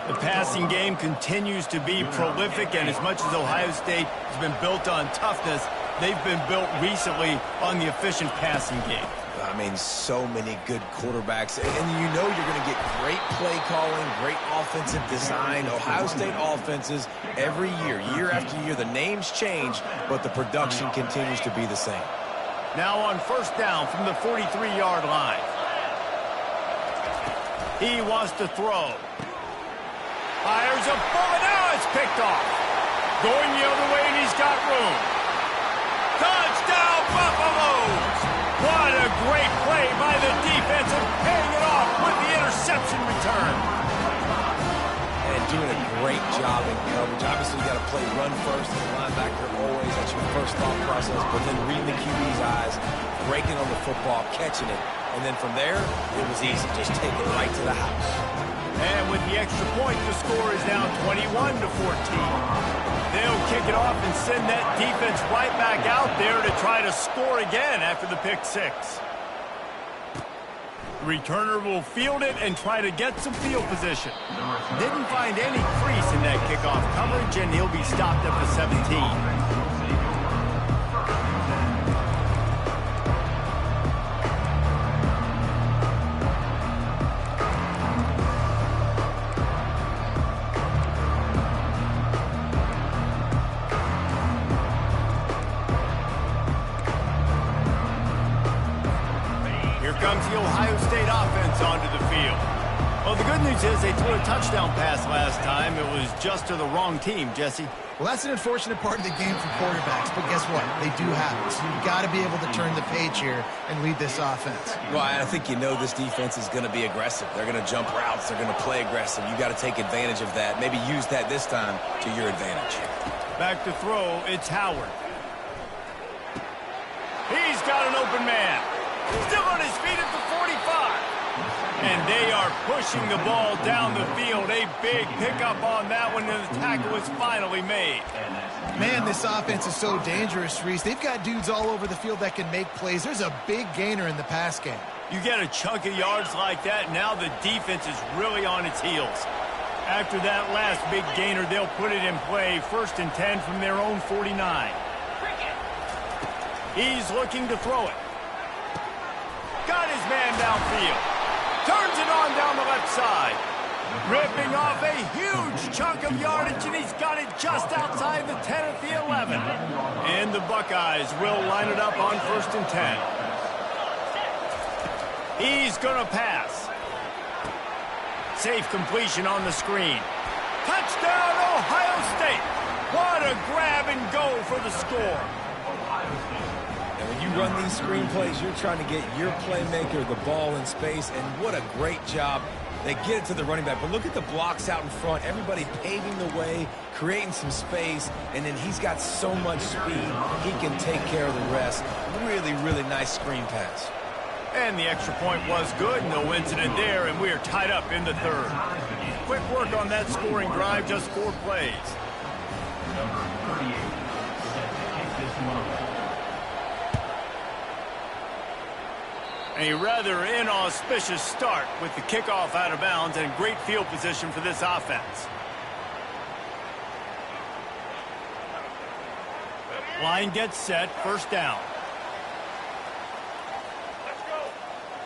The passing game continues to be prolific, and as much as Ohio State has been built on toughness, they've been built recently on the efficient passing game. I mean, so many good quarterbacks, and you know you're going to get great play calling, great offensive design. Ohio State offenses every year, year after year, the names change, but the production continues to be the same. Now on first down from the 43-yard line. He wants to throw. Fires a bullet. Now it's picked off. Going the other way, and he's got room. Touchdown, Buffaloes! What a great play by the defense and paying it off with the interception return. And doing a great job in coverage. Obviously, you got to play run first, and the linebacker always, that's your first thought process, but then reading the QB's eyes, breaking on the football, catching it, and then from there, it was easy. Just take it right to the house. And with the extra point, the score is now 21-14. They'll kick it off and send that defense right back out there to try to score again after the pick six. Returner will field it and try to get some field position. Didn't find any crease in that kickoff coverage, and he'll be stopped at the 17. Comes the Ohio State offense onto the field. Well, the good news is they threw a touchdown pass last time. It was just to the wrong team, Jesse. Well, that's an unfortunate part of the game for quarterbacks, but guess what? They do have it. So you've got to be able to turn the page here and lead this offense. Well, I think you know this defense is going to be aggressive. They're going to jump routes. They're going to play aggressive. You got to take advantage of that. Maybe use that this time to your advantage. Back to throw, it's Howard. He's got an open man. Still on his feet at the 45. And they are pushing the ball down the field. A big pickup on that one, and the tackle is finally made. Man, this offense is so dangerous, Reese. They've got dudes all over the field that can make plays. There's a big gainer in the pass game. You get a chunk of yards like that, now the defense is really on its heels. After that last big gainer, they'll put it in play. 1st and 10 from their own 49. He's looking to throw it. Got his man downfield. Turns it on down the left side. Ripping off a huge chunk of yardage, and he's got it just outside the 10 at the 11. And the Buckeyes will line it up on 1st and 10. He's going to pass. Safe completion on the screen. Touchdown, Ohio State. What a grab and go for the score. And when you run these screen plays, you're trying to get your playmaker the ball in space, and what a great job. They get it to the running back, but look at the blocks out in front. Everybody paving the way, creating some space, and then he's got so much speed, he can take care of the rest. Really, really nice screen pass. And the extra point was good. No incident there, and we are tied up in the 3rd. Quick work on that scoring drive, just 4 plays. A rather inauspicious start with the kickoff out of bounds and great field position for this offense. Line gets set, first down.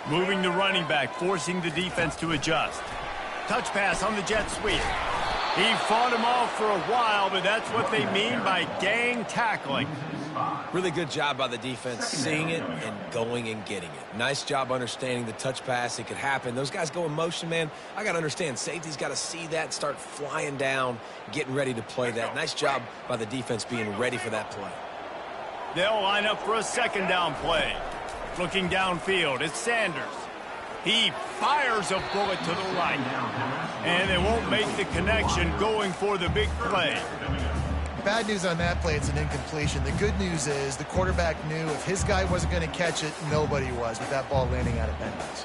Moving the running back, forcing the defense to adjust. Touch pass on the jet sweep. He fought him off for a while, but that's what they mean by gang tackling. Really good job by the defense, seeing it and going and getting it. Nice job understanding the touch pass. It could happen. Those guys go in motion, man. I got to understand, safety's got to see that, start flying down, getting ready to play that. Nice job by the defense being ready for that play. They'll line up for a second down play. Looking downfield, it's Sanders. He fires a bullet to the right. And they won't make the connection going for the big play. Bad news on that play, it's an incompletion. The good news is the quarterback knew if his guy wasn't going to catch it, nobody was with that ball landing out of bounds.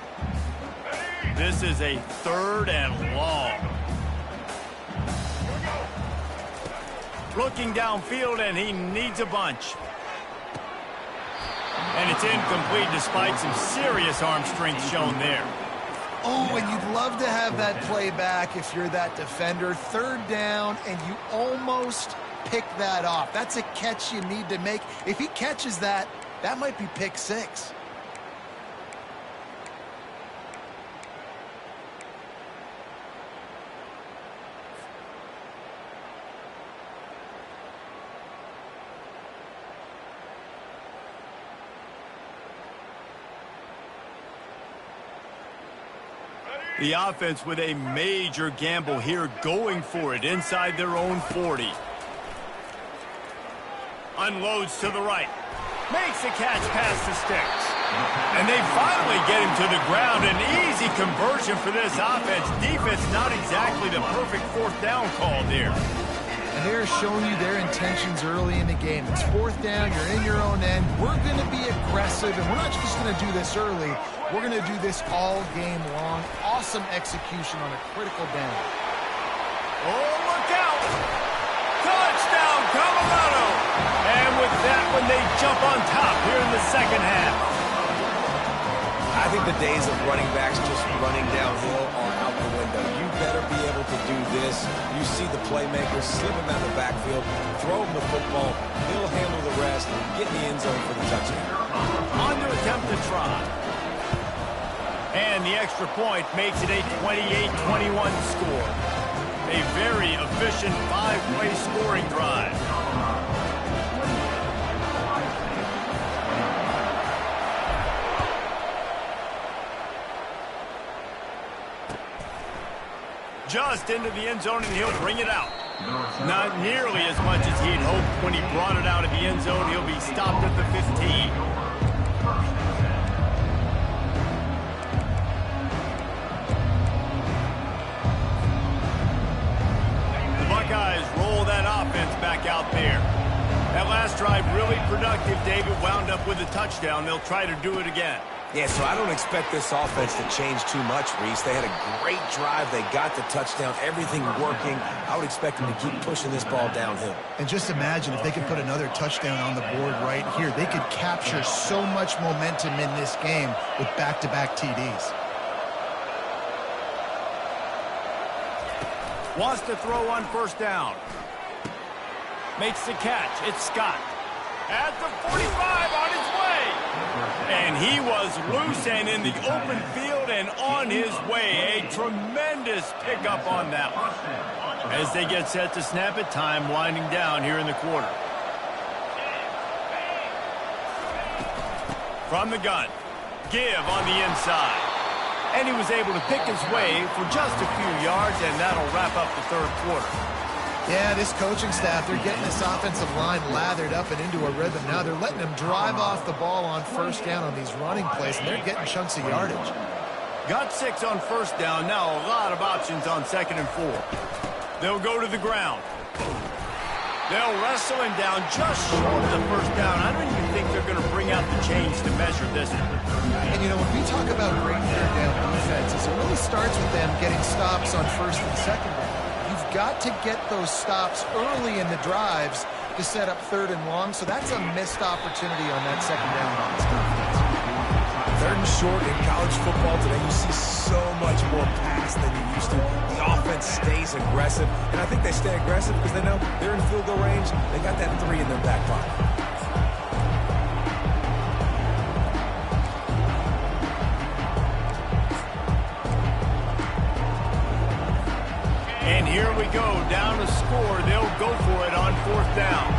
This is a third and long. Looking downfield, and he needs a bunch. And it's incomplete despite some serious arm strength shown there. Oh, and you'd love to have that play back if you're that defender. Third down, and you almost pick that off. That's a catch you need to make. If he catches that, that might be pick six. The offense with a major gamble here, going for it inside their own 40. Unloads to the right. Makes a catch past the sticks. And they finally get him to the ground. An easy conversion for this offense. Defense not exactly the perfect fourth down call there. And they're showing you their intentions early in the game. It's fourth down, you're in your own end. We're going to be aggressive, and we're not just going to do this early. We're going to do this all game long. Awesome execution on a critical down. Oh, look out! Touchdown, Colorado! And with that one, they jump on top here in the second half. I think the days of running backs just running downhill are out the window. You better be able to do this. You see the playmakers slip him out of the backfield, throw him the football, he'll handle the rest, get in the end zone for the touchdown. On to attempt to try. And the extra point makes it a 28-21 score. A very efficient five-play scoring drive. Just into the end zone, and he'll bring it out. Not nearly as much as he'd hoped when he brought it out of the end zone. He'll be stopped at the 15. The Buckeyes roll that offense back out there. That last drive really productive. David wound up with a touchdown. They'll try to do it again. Yeah, so I don't expect this offense to change too much, Reese. They had a great drive. They got the touchdown, everything working. I would expect them to keep pushing this ball downhill. And just imagine if they could put another touchdown on the board right here. They could capture so much momentum in this game with back-to-back TDs. Wants to throw on first down. Makes the catch. It's Scott. At the 45 on his way. And he was loose and in the open field and on his way. A tremendous pickup on that one. As they get set to snap it, time winding down here in the quarter. From the gun, give on the inside. And he was able to pick his way for just a few yards, and that'll wrap up the third quarter. Yeah, this coaching staff, they're getting this offensive line lathered up and into a rhythm. Now they're letting them drive off the ball on first down on these running plays, and they're getting chunks of yardage. Got 6 on first down. Now a lot of options on second and 4. They'll go to the ground. They'll wrestle him down just short of the first down. I don't even think they're going to bring out the chains to measure this one. And, you know, when we talk about great third down defenses, it really starts with them getting stops on first and second down. You've got to get those stops early in the drives to set up 3rd and long, so that's a missed opportunity on that 2nd down on this defense. 3rd and short in college football today, you see so much more pass than you used to. The offense stays aggressive, and I think they stay aggressive because they know they're in field goal range. They got that 3 in their back pocket. And here we go, down to score. They'll go for it on 4th down.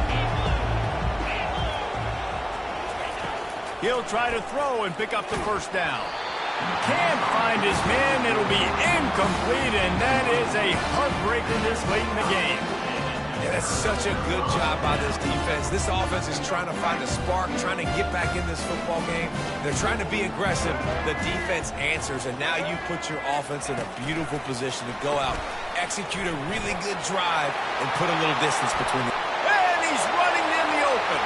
He'll try to throw and pick up the 1st down. Can't find his man. It'll be incomplete, and that is a heartbreaker this late in the game. Yeah, that's such a good job by this defense. This offense is trying to find a spark, trying to get back in this football game. They're trying to be aggressive. The defense answers, and now you put your offense in a beautiful position to go out, execute a really good drive, and put a little distance between them. And he's running in the open.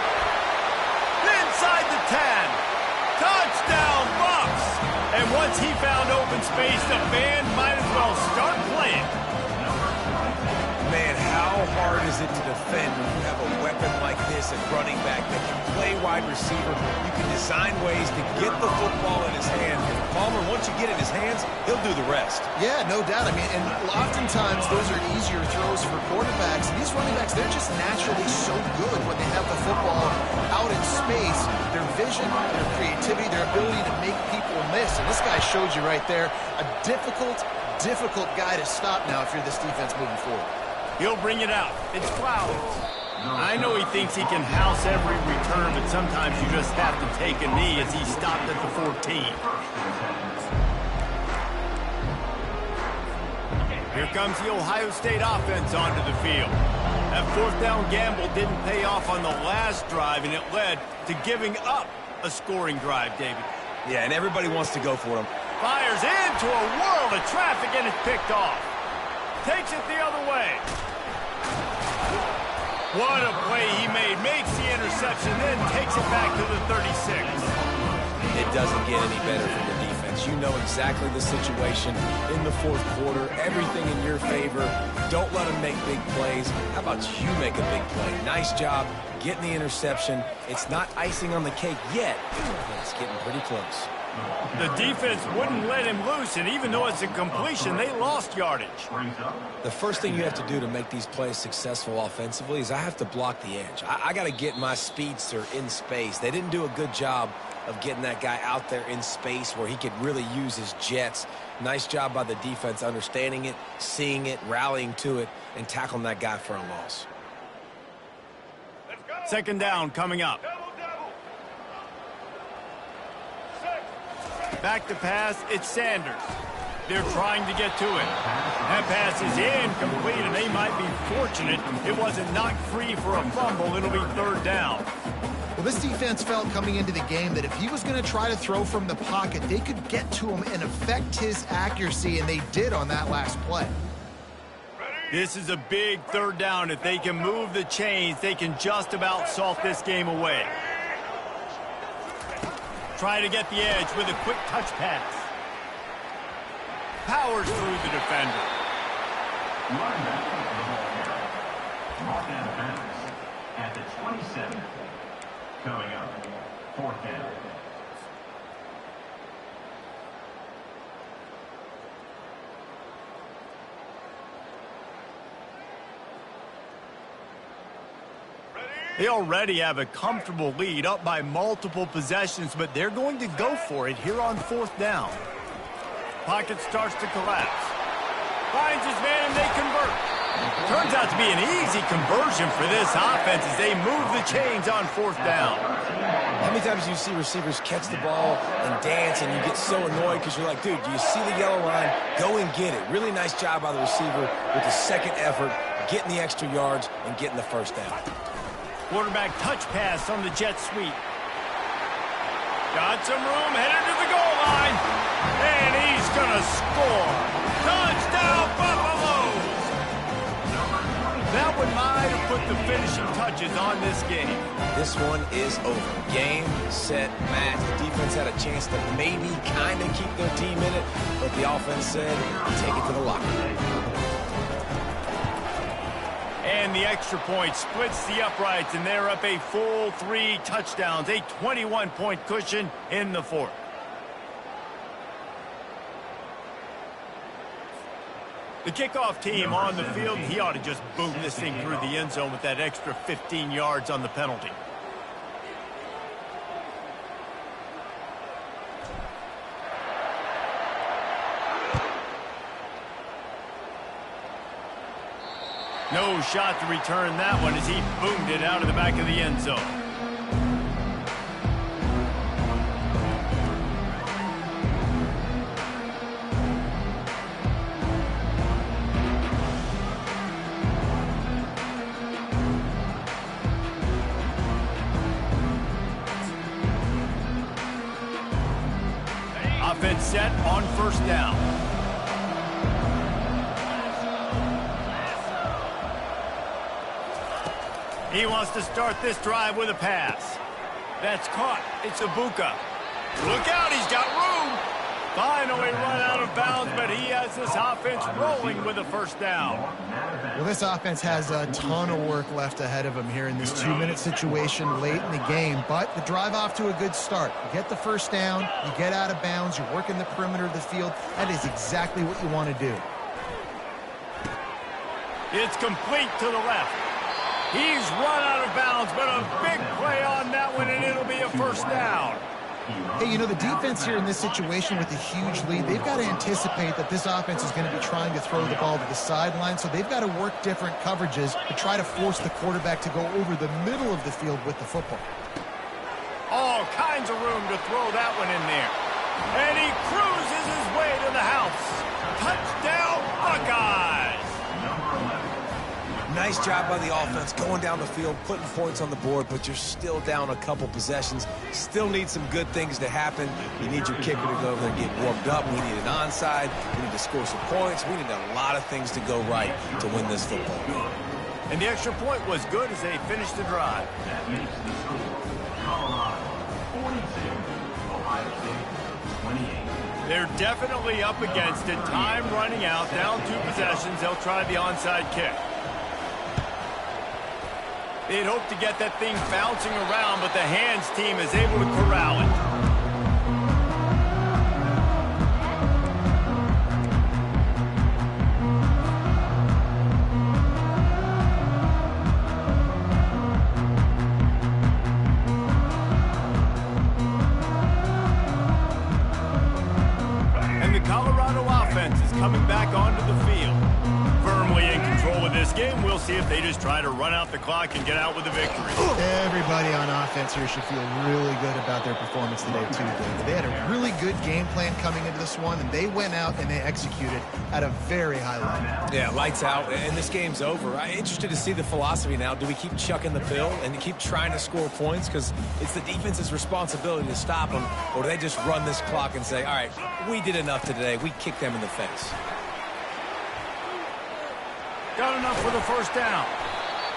Inside the 10. Touchdown, Bucks! And once he found open space, the band might as well start playing. Man, how hard is it to defend when you have a weapon like this at running back that can play wide receiver? You can design ways to get the football in his hand. Palmer, once you get it in his hands, he'll do the rest. Yeah, no doubt. I mean, and oftentimes those are easier throws for quarterbacks. These running backs, they're just naturally so good when they have the football out in space. Their vision, their creativity, their ability to make people miss. And this guy showed you right there, a difficult guy to stop now if you're this defense moving forward. He'll bring it out. It's Flowers. I know he thinks he can house every return, but sometimes you just have to take a knee as he stopped at the 14. Here comes the Ohio State offense onto the field. That 4th down gamble didn't pay off on the last drive, and it led to giving up a scoring drive, David. Yeah, and everybody wants to go for him. Fires into a world of traffic, and it's picked off. Takes it the other way. What a play he made. Makes the interception, then takes it back to the 36. It doesn't get any better for the defense. You know exactly the situation in the 4th quarter. Everything in your favor. Don't let them make big plays. How about you make a big play? Nice job getting the interception. It's not icing on the cake yet, but it's getting pretty close. The defense wouldn't let him loose, and even though it's a completion, they lost yardage. The first thing you have to do to make these plays successful offensively is I have to block the edge. I got to get my speedster in space. They didn't do a good job of getting that guy out there in space where he could really use his jets. Nice job by the defense understanding it, seeing it, rallying to it, and tackling that guy for a loss. 2nd down coming up. Back to pass, it's Sanders. They're trying to get to it. That pass is incomplete, and they might be fortunate it wasn't knocked free for a fumble. It'll be 3rd down. Well, this defense felt coming into the game that if he was going to try to throw from the pocket, they could get to him and affect his accuracy, and they did on that last play. This is a big 3rd down. If they can move the chains, they can just about salt this game away. Try to get the edge with a quick touch pass. Powers through the defender. Martin Banks at the 27. Coming up, 4th down. They already have a comfortable lead, up by multiple possessions, but they're going to go for it here on 4th down. Pocket starts to collapse. Finds his man, and they convert. Turns out to be an easy conversion for this offense as they move the chains on 4th down. How many times do you see receivers catch the ball and dance, and you get so annoyed because you're like, dude, do you see the yellow line? Go and get it. Really nice job by the receiver with the 2nd effort, getting the extra yards and getting the 1st down. Quarterback touch pass on the jet sweep. Got some room, headed to the goal line. And he's going to score. Touchdown, Buffaloes! That one might have put the finishing touches on this game. This one is over. Game, set, match. The defense had a chance to maybe kind of keep their team in it, but the offense said, take it to the locker room. And the extra point splits the uprights, and they're up a full 3 touchdowns, a 21-point cushion in the fourth. The kickoff team on the field, he ought to just boom this thing through the end zone with that extra 15 yards on the penalty. No shot to return that one as he boomed it out of the back of the end zone. Offense set on first down. He wants to start this drive with a pass. That's caught. It's Ibuka. Look out, he's got room. Finally run out of bounds, but he has this offense rolling with a first down. Well, this offense has a ton of work left ahead of them here in this 2-minute situation late in the game, but the drive off to a good start. You get the first down, you get out of bounds, you're working the perimeter of the field. That is exactly what you want to do. It's complete to the left. He's run out of bounds, but a big play on that one, and it'll be a first down. Hey, you know, the defense here in this situation with a huge lead, they've got to anticipate that this offense is going to be trying to throw the ball to the sideline, so they've got to work different coverages to try to force the quarterback to go over the middle of the field with the football. All kinds of room to throw that one in there. And he cruises his way to the house. Touchdown, Buckeyes! Nice job by the offense going down the field, putting points on the board, but you're still down a couple possessions. Still need some good things to happen. You need your kicker to go over there and get warmed up. We need an onside. We need to score some points. We need a lot of things to go right to win this football game. And the extra point was good as they finished the drive. That makes the score Colorado 42, Ohio State 28. They're definitely up against it. Time running out, down 2 possessions. They'll try the onside kick. They'd hope to get that thing bouncing around, but the hands team is able to corral it. And the Colorado offense is coming back onto the field. Firmly in control of this game. We'll see if they just try to run out the clock and get out with a victory. Everybody on offense here should feel really good about their performance today, too, David. They had a really good game plan coming into this one, and they went out and they executed at a very high level. Yeah, lights out, and this game's over. I'm interested to see the philosophy now. Do we keep chucking the pill and keep trying to score points because it's the defense's responsibility to stop them, or do they just run this clock and say, all right, we did enough today. We kicked them in the face. Got enough for the first down.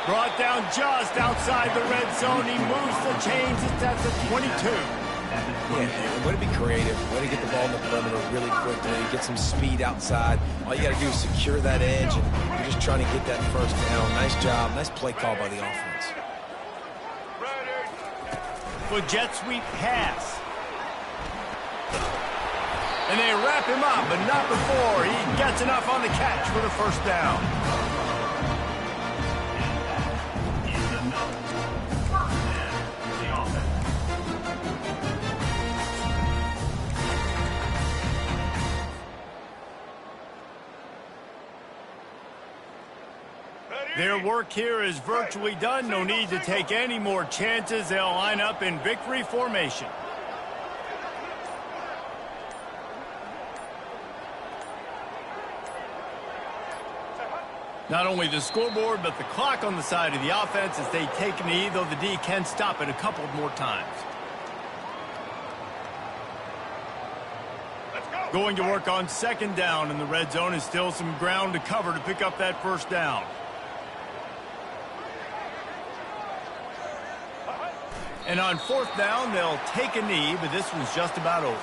Brought down just outside the red zone. He moves the chains. It's at the 22. Yeah, way to be creative. Way to get the ball in the perimeter really quickly. Get some speed outside. All you got to do is secure that edge, and you're just trying to get that first down. Nice job. Nice play call by the offense. For jet sweep pass. And they wrap him up, but not before he gets enough on the catch for the first down. Their work here is virtually done. No need to take any more chances. They'll line up in victory formation. Not only the scoreboard, but the clock on the side of the offense as they take a knee, though the D can stop it a couple more times. Going to work on second down in the red zone is still some ground to cover to pick up that first down. And on fourth down, they'll take a knee, but this one's just about over.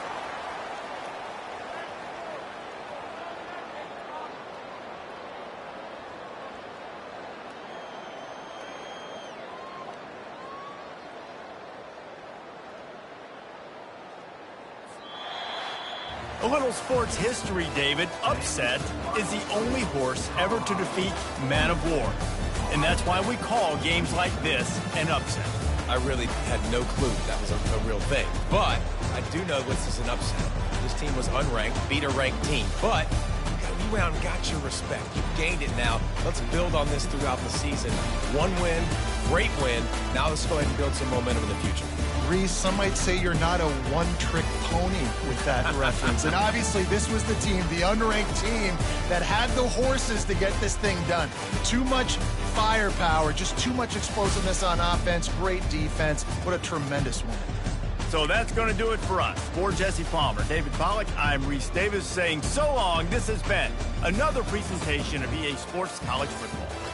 A little sports history, David. Upset is the only horse ever to defeat Man of War. And that's why we call games like this an upset. I really had no clue that was a real thing. But I do know this is an upset. This team was unranked, beat a ranked team. But you went out and got your respect. You've gained it now. Let's build on this throughout the season. One win, great win. Now let's go ahead and build some momentum in the future. Reese, some might say you're not a one-trick pony with that reference. And obviously, this was the team, the unranked team, that had the horses to get this thing done. Too much firepower, just too much explosiveness on offense, great defense. What a tremendous win. So that's going to do it for us. For Jesse Palmer, David Pollack, I'm Reese Davis saying so long. This has been another presentation of EA Sports College Football.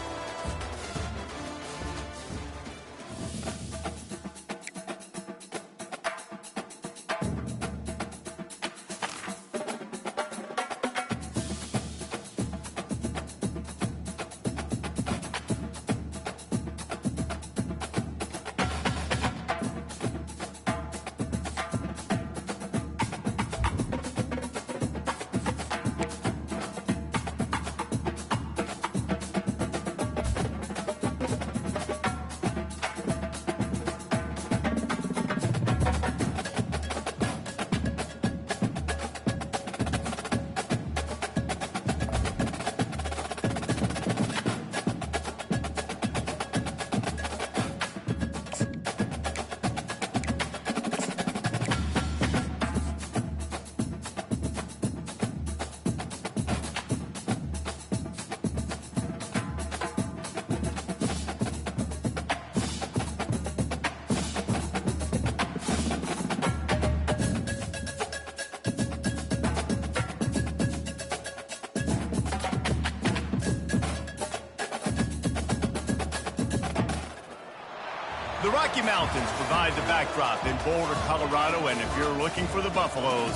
The Rocky Mountains provide the backdrop in Boulder, Colorado, and if you're looking for the Buffaloes,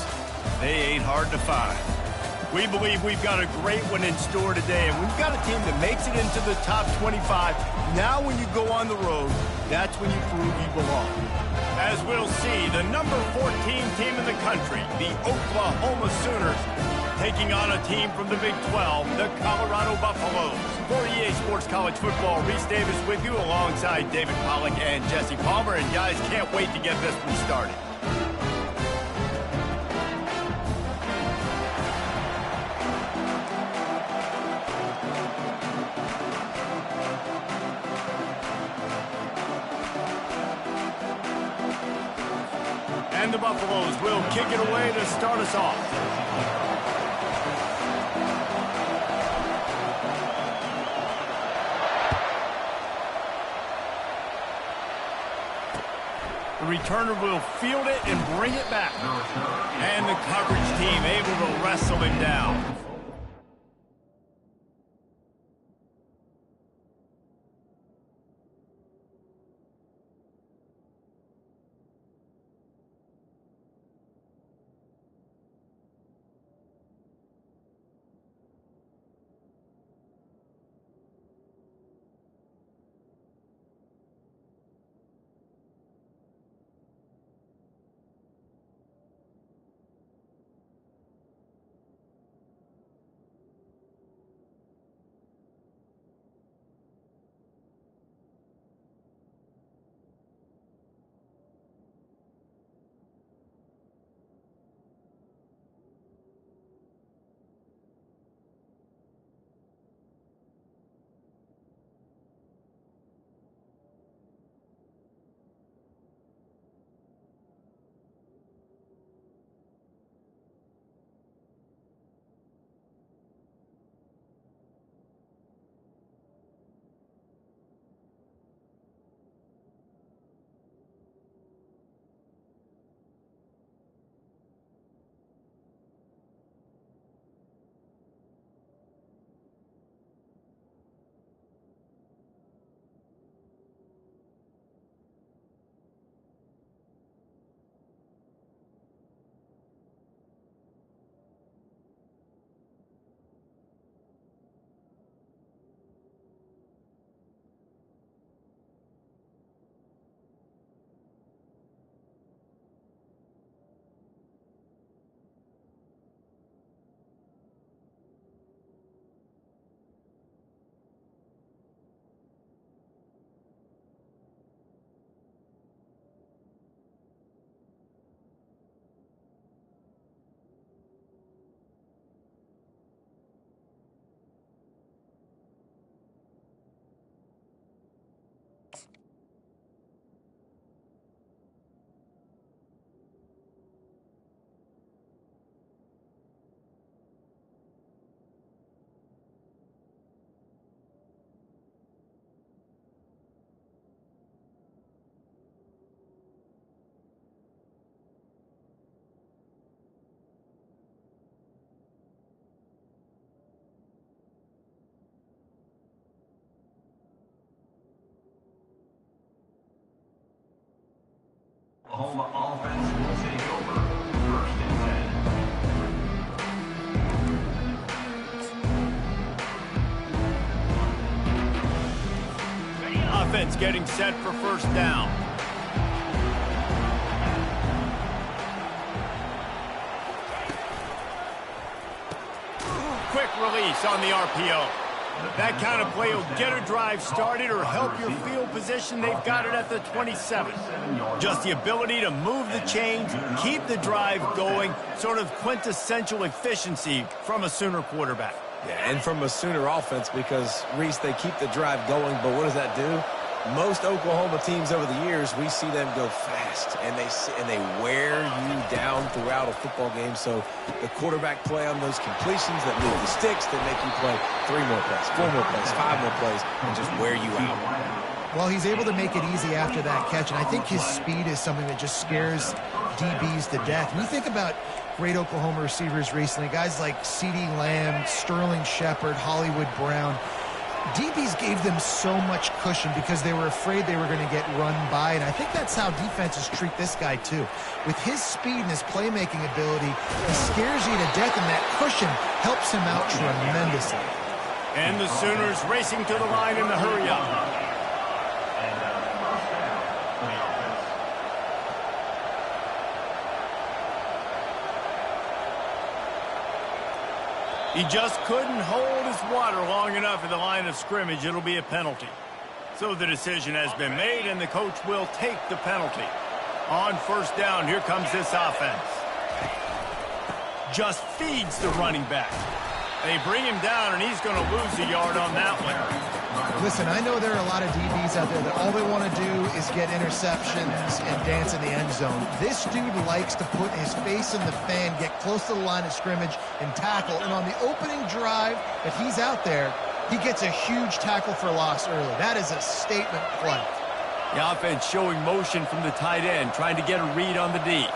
they ain't hard to find. We believe we've got a great one in store today, and we've got a team that makes it into the top 25. Now when you go on the road, that's when you prove you belong. As we'll see, the number 14 team in the country, the Oklahoma Sooners, taking on a team from the Big 12, the Colorado Buffaloes. For EA Sports College Football, Reese Davis with you alongside David Pollack and Jesse Palmer. And guys, can't wait to get this one started. And the Buffaloes will kick it away to start us off. The returner will field it and bring it back. And the coverage team able to wrestle him down. Oklahoma offense will take over 1st and 10. Offense getting set for 1st down. Quick release on the RPO. That kind of play will get a drive started or help your field position. They've got it at the 27. Just the ability to move the chains, keep the drive going, sort of quintessential efficiency from a Sooner quarterback. Yeah, and from a Sooner offense because, Reese, they keep the drive going, but what does that do? Most Oklahoma teams over the years, we see them go fast, and they wear you down throughout a football game. So the quarterback play on those completions that move the sticks, that make you play 3 more plays, 4 more plays, 5 more plays, and just wear you out. Well, he's able to make it easy after that catch, and I think his speed is something that just scares DBs to death. When you think about great Oklahoma receivers recently, guys like CeeDee Lamb, Sterling Shepard, Hollywood Brown, DBs gave them so much cushion because they were afraid they were going to get run by, and I think that's how defenses treat this guy too. With his speed and his playmaking ability, he scares you to death, and that cushion helps him out tremendously. And the Sooners racing to the line in the hurry-up. He just couldn't hold his water long enough at the line of scrimmage. It'll be a penalty. So the decision has been made, and the coach will take the penalty. On 1st down, here comes this offense. Just feeds the running back. They bring him down, and he's going to lose a yard on that one. Listen, I know there are a lot of DBs out there that all they want to do is get interceptions and dance in the end zone. This dude likes to put his face in the fan, get close to the line of scrimmage, and tackle. And on the opening drive, if he's out there, he gets a huge tackle for loss early. That is a statement play. The offense showing motion from the tight end, trying to get a read on the D.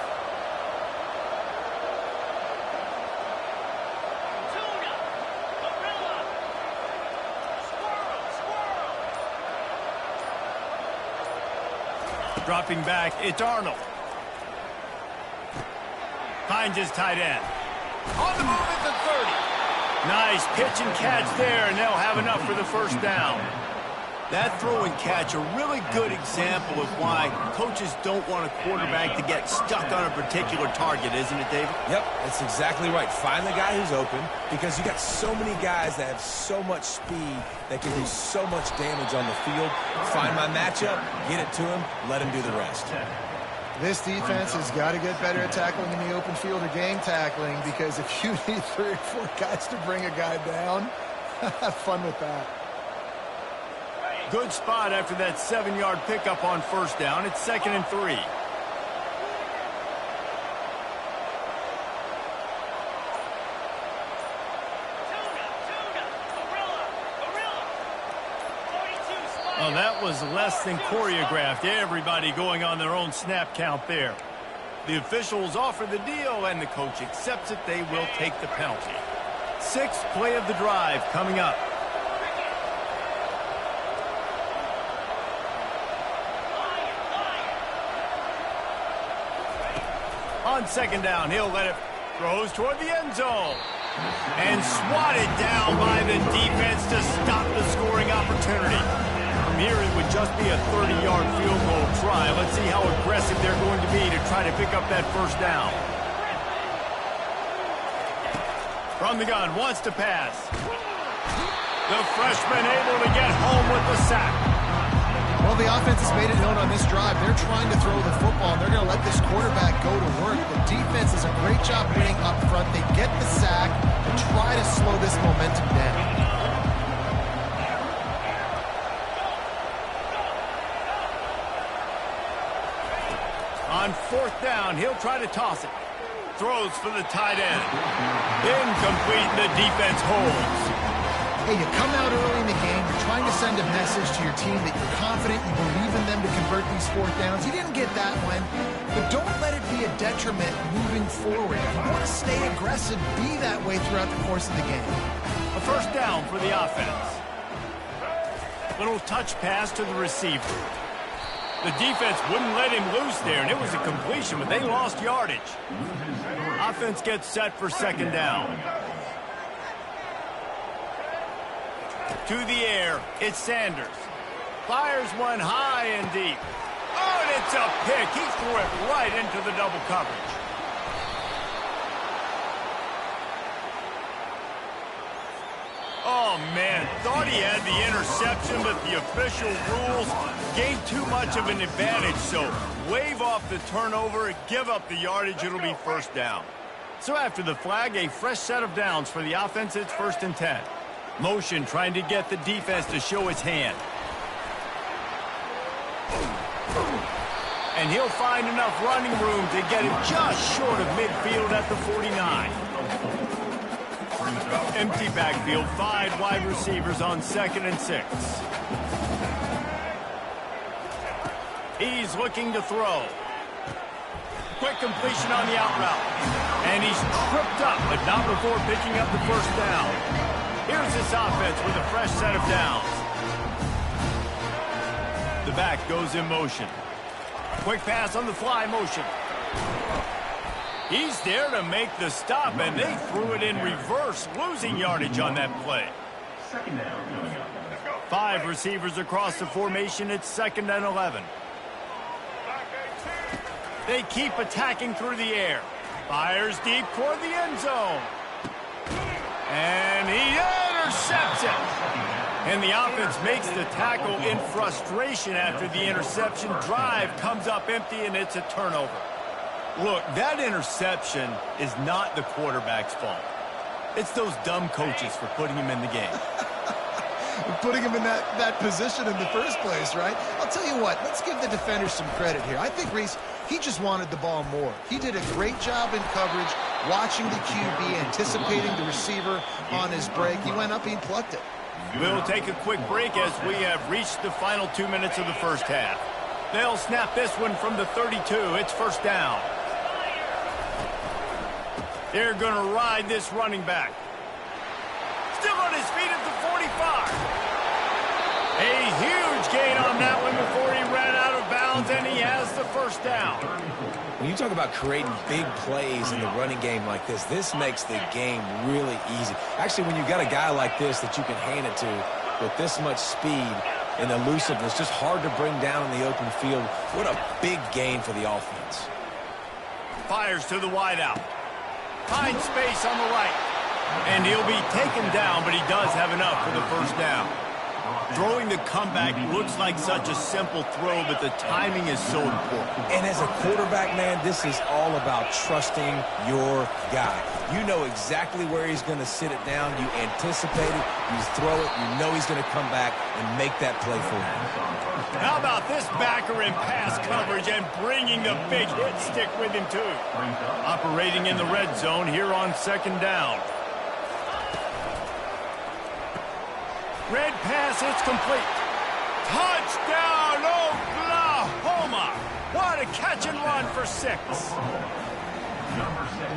Dropping back, it's Arnold. Finds his tight end. On the move at the 30. Nice pitch and catch there, and they'll have enough for the 1st down. That throw and catch, a really good example of why coaches don't want a quarterback to get stuck on a particular target, isn't it, David? Yep, that's exactly right. Find the guy who's open because you got so many guys that have so much speed that can do so much damage on the field. Find my matchup, get it to him, let him do the rest. This defense has got to get better at tackling in the open field or game tackling, because if you need 3 or 4 guys to bring a guy down, have fun with that. Good spot after that 7-yard pickup on 1st down. It's 2nd and 3. Oh, that was less than choreographed. Everybody going on their own snap count there. The officials offer the deal, and the coach accepts it. They will take the penalty. 6th play of the drive coming up. On 2nd down, he'll let it throws toward the end zone. And swatted down by the defense to stop the scoring opportunity. From here, it would just be a 30-yard field goal try. Let's see how aggressive they're going to be to try to pick up that 1st down. From the gun, wants to pass. The freshman able to get home with the sack. Well, the offense has made it known on this drive. They're trying to throw the football, and they're going to let this quarterback go to work. The defense does a great job winning up front. They get the sack and try to slow this momentum down. On 4th down, he'll try to toss it. Throws for the tight end. Incomplete, the defense holds. Hey, you come out early in the game, you're trying to send a message to your team that you're confident, you believe in them to convert these 4th downs. You didn't get that one, but don't let it be a detriment moving forward. If you want to stay aggressive, be that way throughout the course of the game. A 1st down for the offense. Little touch pass to the receiver. The defense wouldn't let him loose there, and it was a completion, but they lost yardage. Offense gets set for second down. To the air, it's Sanders. Fires one high and deep. Oh, and it's a pick. He threw it right into the double coverage. Oh, man, thought he had the interception, but the official rules gave too much of an advantage, so wave off the turnover, give up the yardage, it'll be first down. So after the flag, a fresh set of downs for the offense. It's 1st and 10. Motion trying to get the defense to show its hand. And he'll find enough running room to get it just short of midfield at the 49. Empty backfield, 5 wide receivers on 2nd and 6. He's looking to throw. Quick completion on the out route. And he's tripped up, but not before picking up the first down. Here's this offense with a fresh set of downs. The back goes in motion. Quick pass on the fly motion. He's there to make the stop, and they threw it in reverse, losing yardage on that play. 5 receivers across the formation. It's 2nd and 11. They keep attacking through the air. Fires deep toward the end zone. And he intercepts it. And the offense makes the tackle in frustration after the interception. Drive comes up empty, and it's a turnover. Look, that interception is not the quarterback's fault. It's those dumb coaches for putting him in the game. Putting him in that position in the first place, right? I'll tell you what, let's give the defenders some credit here. I think, Reese, he just wanted the ball more. He did a great job in coverage, watching the QB, anticipating the receiver on his break. He went up and he plucked it. We'll take a quick break as we have reached the final 2 minutes of the first half. They'll snap this one from the 32. It's first down. They're going to ride this running back. Still on his feet at the 45. A huge gain on that one before he ran out of bounds, and he has the first down. When you talk about creating big plays in the running game like this makes the game really easy. Actually, when you've got a guy like this that you can hand it to with this much speed and elusiveness, just hard to bring down in the open field, what a big gain for the offense. Fires to the wideout. Finds space on the right. And he'll be taken down, but he does have enough for the first down. Throwing the comeback looks like such a simple throw, but the timing is so important. And as a quarterback, man, this is all about trusting your guy. You know exactly where he's going to sit it down. You anticipate it. You throw it. You know he's going to come back and make that play for you. How about this backer in pass coverage and bringing the big hit stick with him, too? Operating in the red zone here on second down. Red pass, it's complete. Touchdown, Oklahoma! What a catch and run for 6.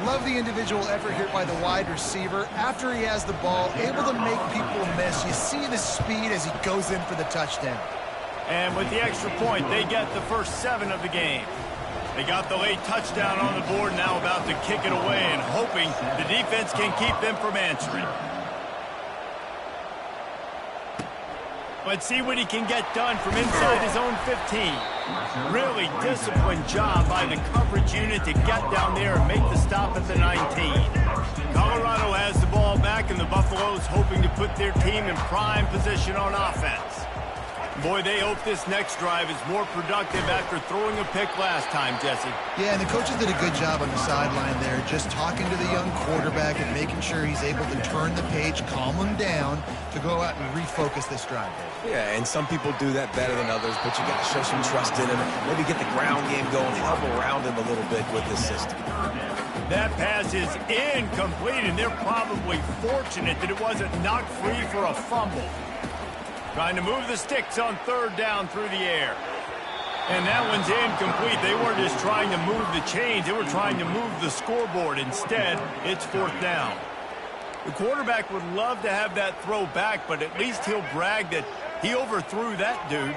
Love the individual effort here by the wide receiver. After he has the ball, able to make people miss. You see the speed as he goes in for the touchdown. And with the extra point, they get the first 7 of the game. They got the late touchdown on the board, now about to kick it away and hoping the defense can keep them from answering. Let's see what he can get done from inside his own 15. Really disciplined job by the coverage unit to get down there and make the stop at the 19. Colorado has the ball back, and the Buffaloes hoping to put their team in prime position on offense. Boy, they hope this next drive is more productive after throwing a pick last time, Jesse. Yeah, and the coaches did a good job on the sideline there, just talking to the young quarterback and making sure he's able to turn the page, calm him down to go out and refocus this drive. Yeah, and some people do that better than others, but you got to show some trust in him. Maybe get the ground game going, help around him a little bit with this system. That pass is incomplete, and they're probably fortunate that it wasn't knocked free for a fumble. Trying to move the sticks on third down through the air. And that one's incomplete. They weren't just trying to move the chains. They were trying to move the scoreboard. Instead, it's fourth down. The quarterback would love to have that throw back, but at least he'll brag that He overthrew that dude.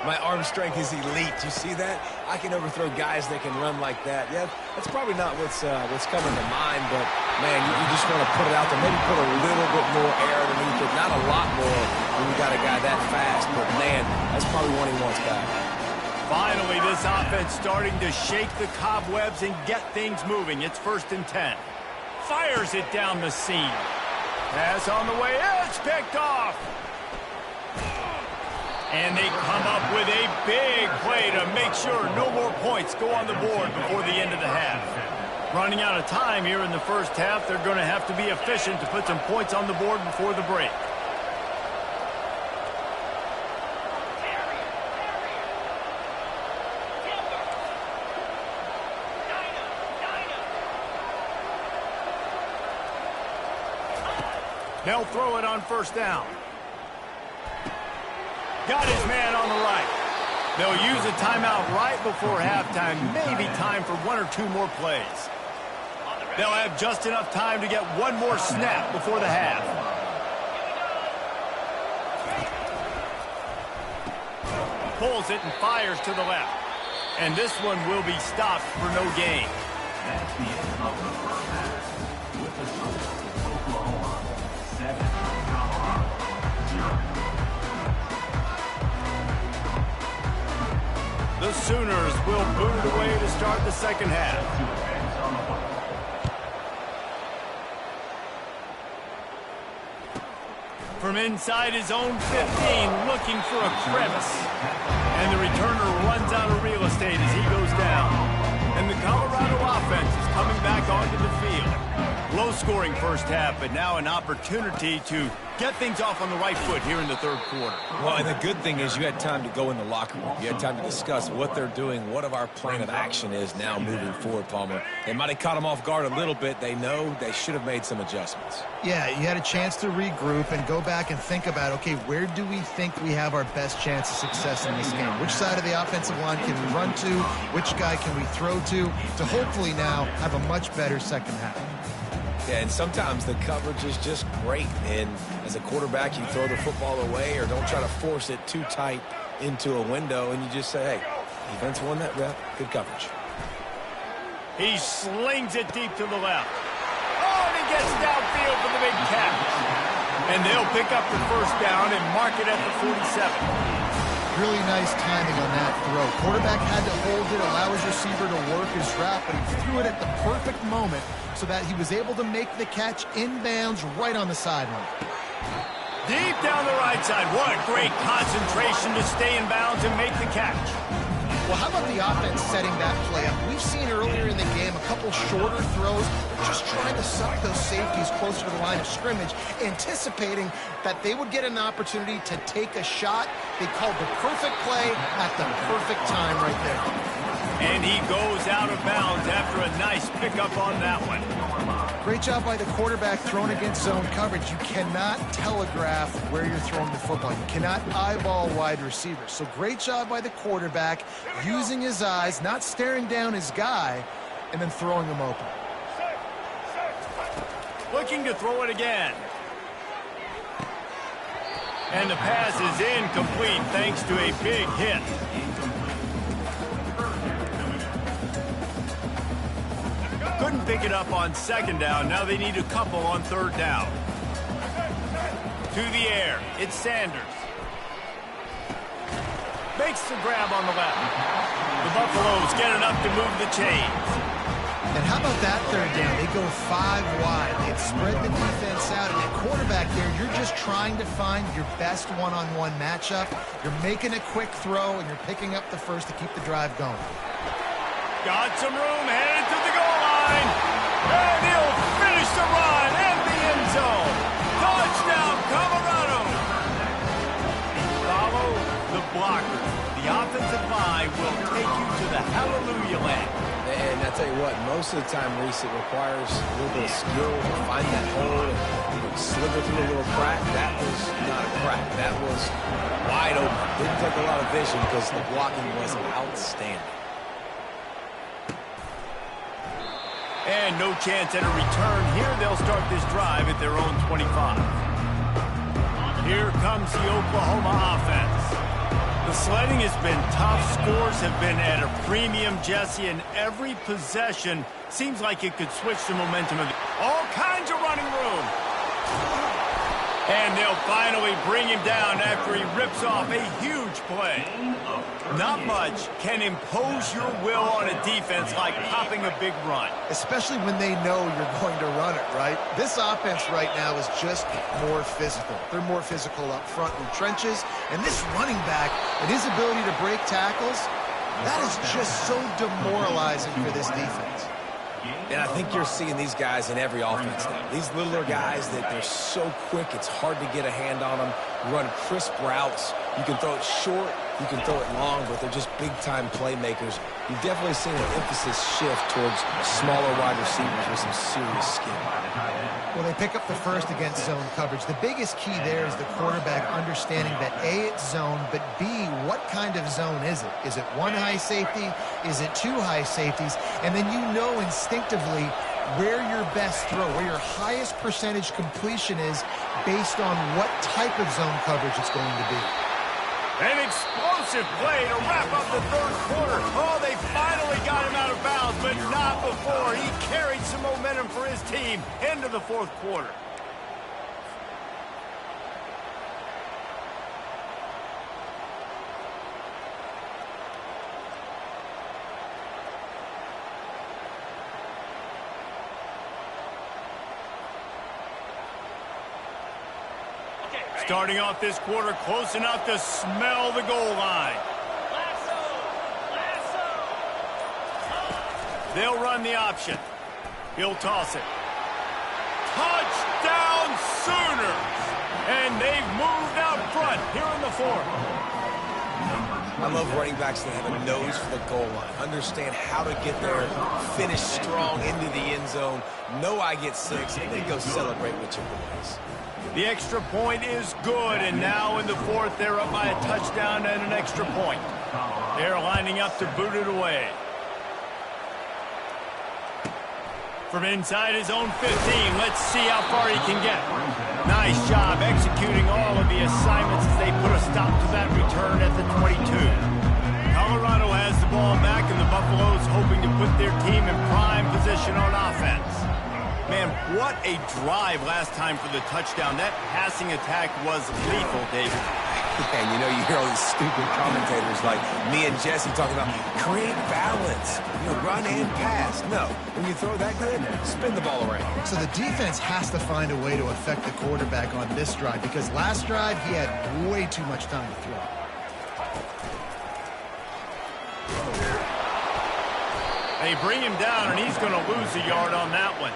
my arm strength is elite. You see that? I can overthrow guys that can run like that. Yeah, that's probably not what's coming to mind, but, man, you just want to put it out there. Maybe put a little bit more air underneath it. Not a lot more when you got a guy that fast, but, man, that's probably one he wants back. Finally, this offense starting to shake the cobwebs and get things moving. It's 1st and 10. Fires it down the seam. Pass on the way. It's picked off. And they come up with a big play to make sure no more points go on the board before the end of the half. Running out of time here in the first half, they're going to have to be efficient to put some points on the board before the break. They'll throw it on 1st down. Got his man on the right. They'll use a timeout right before halftime. Maybe time for 1 or 2 more plays. They'll have just enough time to get 1 more snap before the half. Pulls it and fires to the left. And this one will be stopped for no gain. That's the end of the first half. With the score, Oklahoma 7, Colorado 0. The Sooners will boot it away to start the second half. From inside his own 15, looking for a crevice. And the returner runs out of real estate as he goes down. And the Colorado offense is coming back onto the field. Low-scoring first half, but now an opportunity to get things off on the right foot here in the 3rd quarter. Well, and the good thing is you had time to go in the locker room. You had time to discuss what they're doing, what our plan of action is now moving forward, Palmer. They might have caught them off guard a little bit. They know they should have made some adjustments. Yeah, you had a chance to regroup and go back and think about, okay, where do we think we have our best chance of success in this game? Which side of the offensive line can we run to? Which guy can we throw to hopefully now have a much better second half? Yeah, and sometimes the coverage is just great. And as a quarterback, you throw the football away or don't try to force it too tight into a window, and you just say, hey, defense won that rep. Good coverage. He slings it deep to the left. Oh, and he gets downfield for the big catch. And they'll pick up the 1st down and mark it at the 47. Really nice timing on that throw. Quarterback had to hold it, allow his receiver to work his route, but he threw it at the perfect moment so that he was able to make the catch inbounds right on the sideline. Deep down the right side. What great concentration to stay in bounds and make the catch. Well, how about the offense setting that play up? We've seen earlier in the game a couple shorter throws, just trying to suck those safeties closer to the line of scrimmage, anticipating that they would get an opportunity to take a shot. They called the perfect play at the perfect time right there. And he goes out of bounds after a nice pickup on that one. Great job by the quarterback throwing against zone coverage. You cannot telegraph where you're throwing the football. You cannot eyeball wide receivers. So great job by the quarterback using his eyes, not staring down his guy, and then throwing him open. Looking to throw it again. And the pass is incomplete thanks to a big hit. Couldn't pick it up on 2nd down. Now they need a couple on 3rd down. To the air. It's Sanders. Makes the grab on the left. The Buffaloes get enough to move the chains. And how about that 3rd down? They go 5 wide. They've spread the defense out. And at quarterback there, you're just trying to find your best one-on-one matchup. You're making a quick throw, and you're picking up the 1st to keep the drive going. Got some room, headed to the goal line. And he'll finish the run in the end zone. Touchdown, Colorado. Follow the blocker. The offensive line will take you to the hallelujah land. And I tell you what, most of the time, Reese, it requires a little bit of skill to find that hole and slither through a little crack. That was not a crack. That was wide open. Didn't take a lot of vision because the blocking was outstanding. And no chance at a return here. They'll start this drive at their own 25. Here comes the Oklahoma offense. The sledding has been tough. Scores have been at a premium, Jesse, and every possession seems like it could switch the momentum of all kinds of running room. And they'll finally bring him down after he rips off a huge play. Not much can impose your will on a defense like popping a big run. Especially when they know you're going to run it, right? This offense right now is just more physical. They're more physical up front in the trenches. And this running back and his ability to break tackles, that is just so demoralizing for this defense. And I think you're seeing these guys in every offense now. These littler guys that they're so quick, it's hard to get a hand on them. Run crisp routes. You can throw it short, you can throw it long, but they're just big-time playmakers. You've definitely seen an emphasis shift towards smaller wide receivers with some serious skill. Well, they pick up the first against zone coverage. The biggest key there is the quarterback understanding that A, it's zone, but B, what kind of zone is it? Is it one high safety? Is it two high safeties? And then you know instinctively where your best throw, where your highest percentage completion is based on what type of zone coverage it's going to be. An explosive play to wrap up the third quarter. Oh, they finally got him out of bounds, but not before. He carried some momentum for his team into the fourth quarter. Starting off this quarter close enough to smell the goal line. They'll run the option. He'll toss it. Touchdown Sooners! And they've moved out front here in the fourth. I love running backs that have a nose for the goal line. Understand how to get there, finish strong into the end zone. Know I get 6, and then go celebrate with your boys. The extra point is good, and now in the fourth, they're up by a touchdown and an extra point. They're lining up to boot it away. From inside his own 15, let's see how far he can get. Nice job executing all of the assignments as they put a stop to that return at the 22. Colorado has the ball back, and the Buffaloes hoping to put their team in prime position on offense. Man, what a drive last time for the touchdown. That passing attack was lethal, David. And you know, you hear all these stupid commentators like me and Jesse talking about create balance, run and pass. No, when you throw that good, spin the ball around. So the defense has to find a way to affect the quarterback on this drive because last drive he had way too much time to throw. They bring him down, and he's going to lose a yard on that one.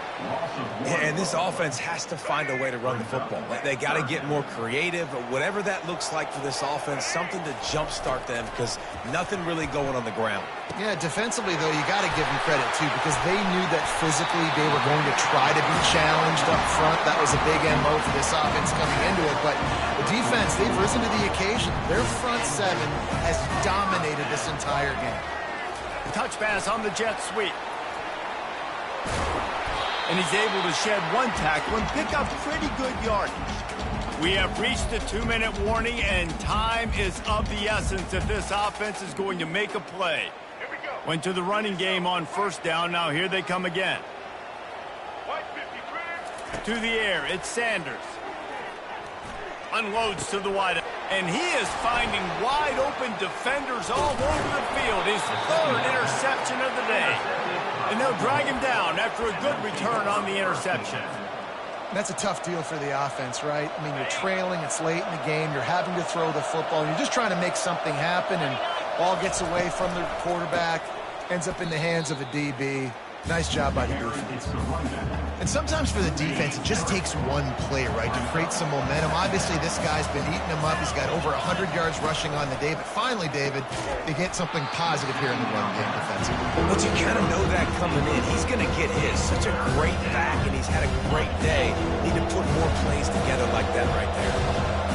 And this offense has to find a way to run the football. They got to get more creative, whatever that looks like for this offense, something to jumpstart them because nothing really going on the ground. Yeah, defensively, though, you got to give them credit, too, because they knew that physically they were going to try to be challenged up front. That was a big MO for this offense coming into it. But the defense, they've risen to the occasion. Their front seven has dominated this entire game. Touch pass on the jet sweep. And he's able to shed one tackle and pick up pretty good yardage. We have reached the 2-minute warning, and time is of the essence if this offense is going to make a play. Went to the running game on first down. Now here they come again. To the air, it's Sanders. Unloads to the wide. And he is finding wide-open defenders all over the field. His third interception of the day. And they'll drag him down after a good return on the interception. That's a tough deal for the offense, right? I mean, you're trailing, it's late in the game, you're having to throw the football, and you're just trying to make something happen, and ball gets away from the quarterback, ends up in the hands of a DB. Nice job by the defense. And sometimes for the defense, it just takes one play, right, to create some momentum. Obviously, this guy's been eating them up. He's got over 100 yards rushing on the day. But finally, David, they get something positive here in the run game defensively. But you kind of know that coming in. He's going to get his. Such a great back, and he's had a great day. Need to put more plays together like that right there.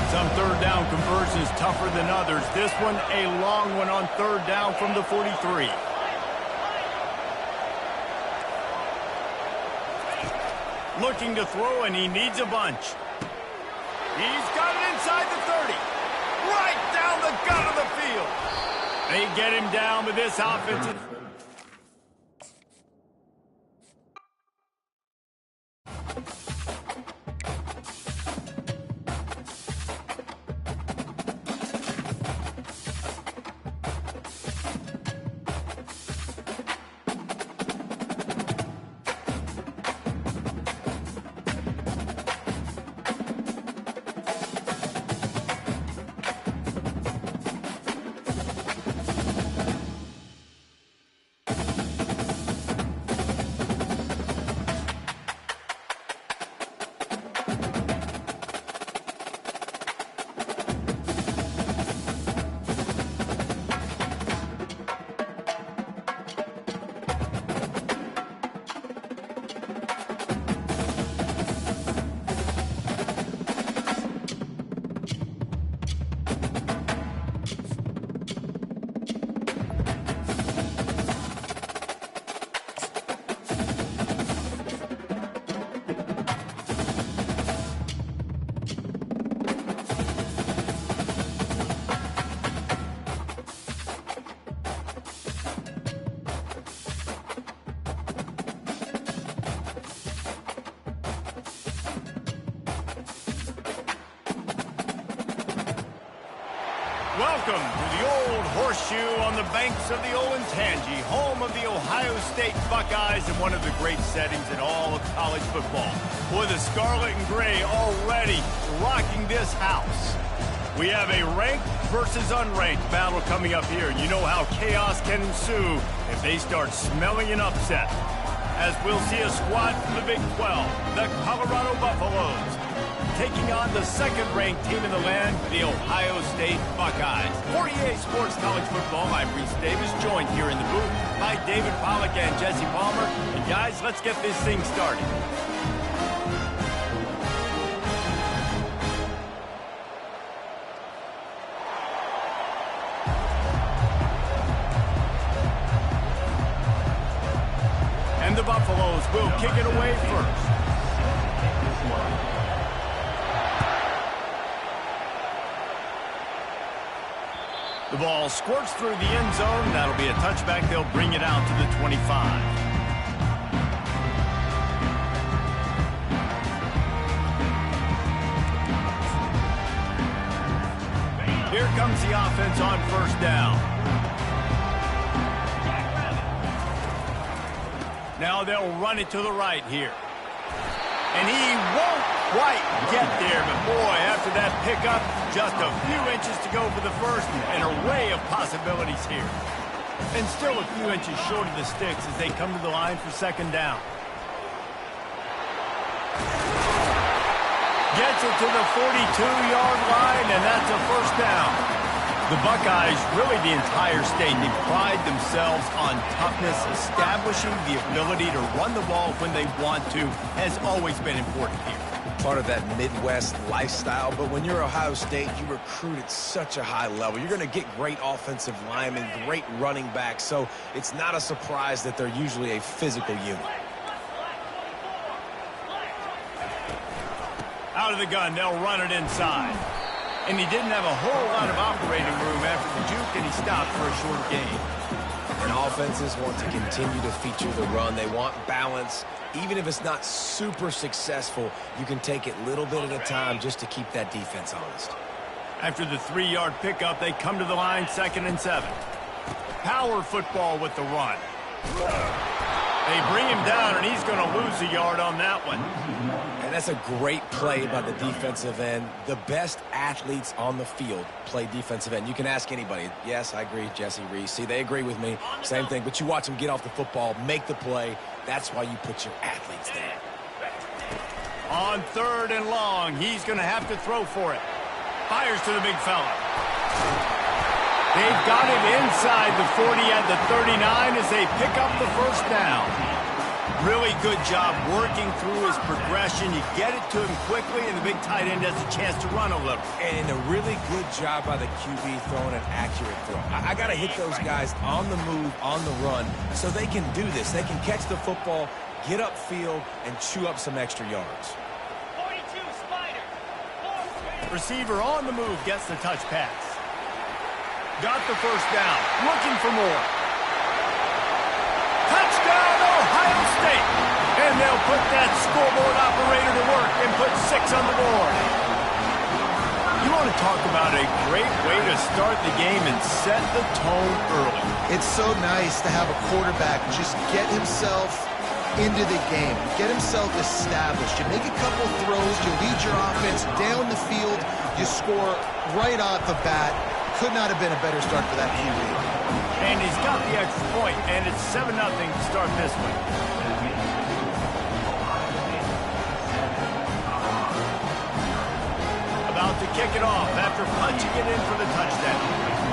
Some third down conversions tougher than others. This one, a long one on third down from the 43. Looking to throw, and he needs a bunch. He's got it inside the 30. Right down the gut of the field. They get him down with this offensive. Welcome to the Old Horseshoe on the banks of the Olentangy, home of the Ohio State Buckeyes and one of the great settings in all of college football. Boy, the scarlet and gray already rocking this house. We have a ranked versus unranked battle coming up here. You know how chaos can ensue if they start smelling an upset. As we'll see a squad from the Big 12, the Colorado Buffaloes, taking on the second-ranked team in the land, the Ohio State Buckeyes. For EA Sports College Football, I'm Reese Davis, joined here in the booth by David Pollack and Jesse Palmer. And guys, let's get this thing started. And the Buffaloes will kick it away first. The ball squirts through the end zone. That'll be a touchback. They'll bring it out to the 25. Here comes the offense on first down. Now they'll run it to the right here. And he won't quite get there, but boy, after that pickup, just a few inches to go for the first, and an array of possibilities here. And still a few inches short of the sticks as they come to the line for second down. Gets it to the 42-yard line, and that's a first down. The Buckeyes, really the entire state, they pride themselves on toughness. Establishing the ability to run the ball when they want to has always been important here. Part of that Midwest lifestyle, but when you're Ohio State, you recruit at such a high level. You're going to get great offensive linemen, great running backs, so it's not a surprise that they're usually a physical unit. Out of the gun, they'll run it inside. And he didn't have a whole lot of operating room after the juke, and he stopped for a short gain. And offenses want to continue to feature the run. They want balance. Even if it's not super successful, you can take it little bit at a time just to keep that defense honest. After the 3-yard pickup, they come to the line, 2nd and 7. Power football with the run. They bring him down, and he's going to lose a yard on that one. And that's a great play by the defensive end. The best athletes on the field play defensive end. You can ask anybody. Yes, I agree, Jesse, Reese. See, they agree with me. Same thing. But you watch them get off the football, make the play. That's why you put your athletes there. On 3rd and long, he's going to have to throw for it. Fires to the big fella. They've got it inside the 40 at the 39 as they pick up the first down. Really good job working through his progression. You get it to him quickly, and the big tight end has a chance to run a little. And a really good job by the QB throwing an accurate throw. I got to hit those guys on the move, on the run, so they can do this. They can catch the football, get upfield, and chew up some extra yards. 42, Spider. Receiver on the move, gets the touch pass. Got the first down, looking for more. Touchdown, Ohio State! And they'll put that scoreboard operator to work and put 6 on the board. You want to talk about a great way to start the game and set the tone early. It's so nice to have a quarterback just get himself into the game, get himself established. You make a couple throws, you lead your offense down the field, you score right off the bat. Could not have been a better start for that QB. And he's got the extra point, and it's 7-0 to start this one. About to kick it off after punching it in for the touchdown.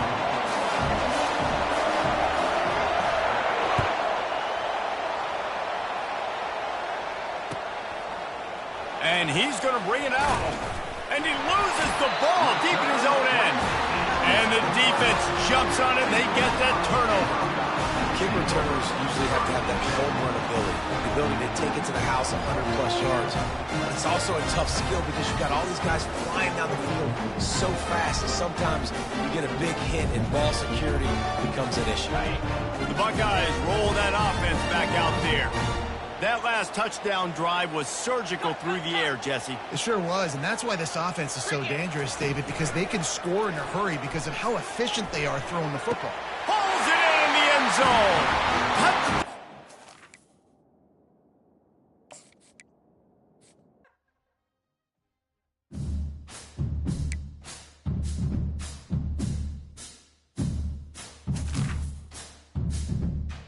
And he's going to bring it out. And he loses the ball deep in his own end. And the defense jumps on it, and they get that turnover. Kick returners usually have to have that home run ability, the ability to take it to the house 100-plus yards. But it's also a tough skill because you've got all these guys flying down the field so fast that sometimes you get a big hit and ball security becomes an issue. The Buckeyes roll that offense back out there. That last touchdown drive was surgical through the air, Jesse. It sure was, and that's why this offense is so dangerous, David, because they can score in a hurry because of how efficient they are throwing the football. Pulls it in the end zone.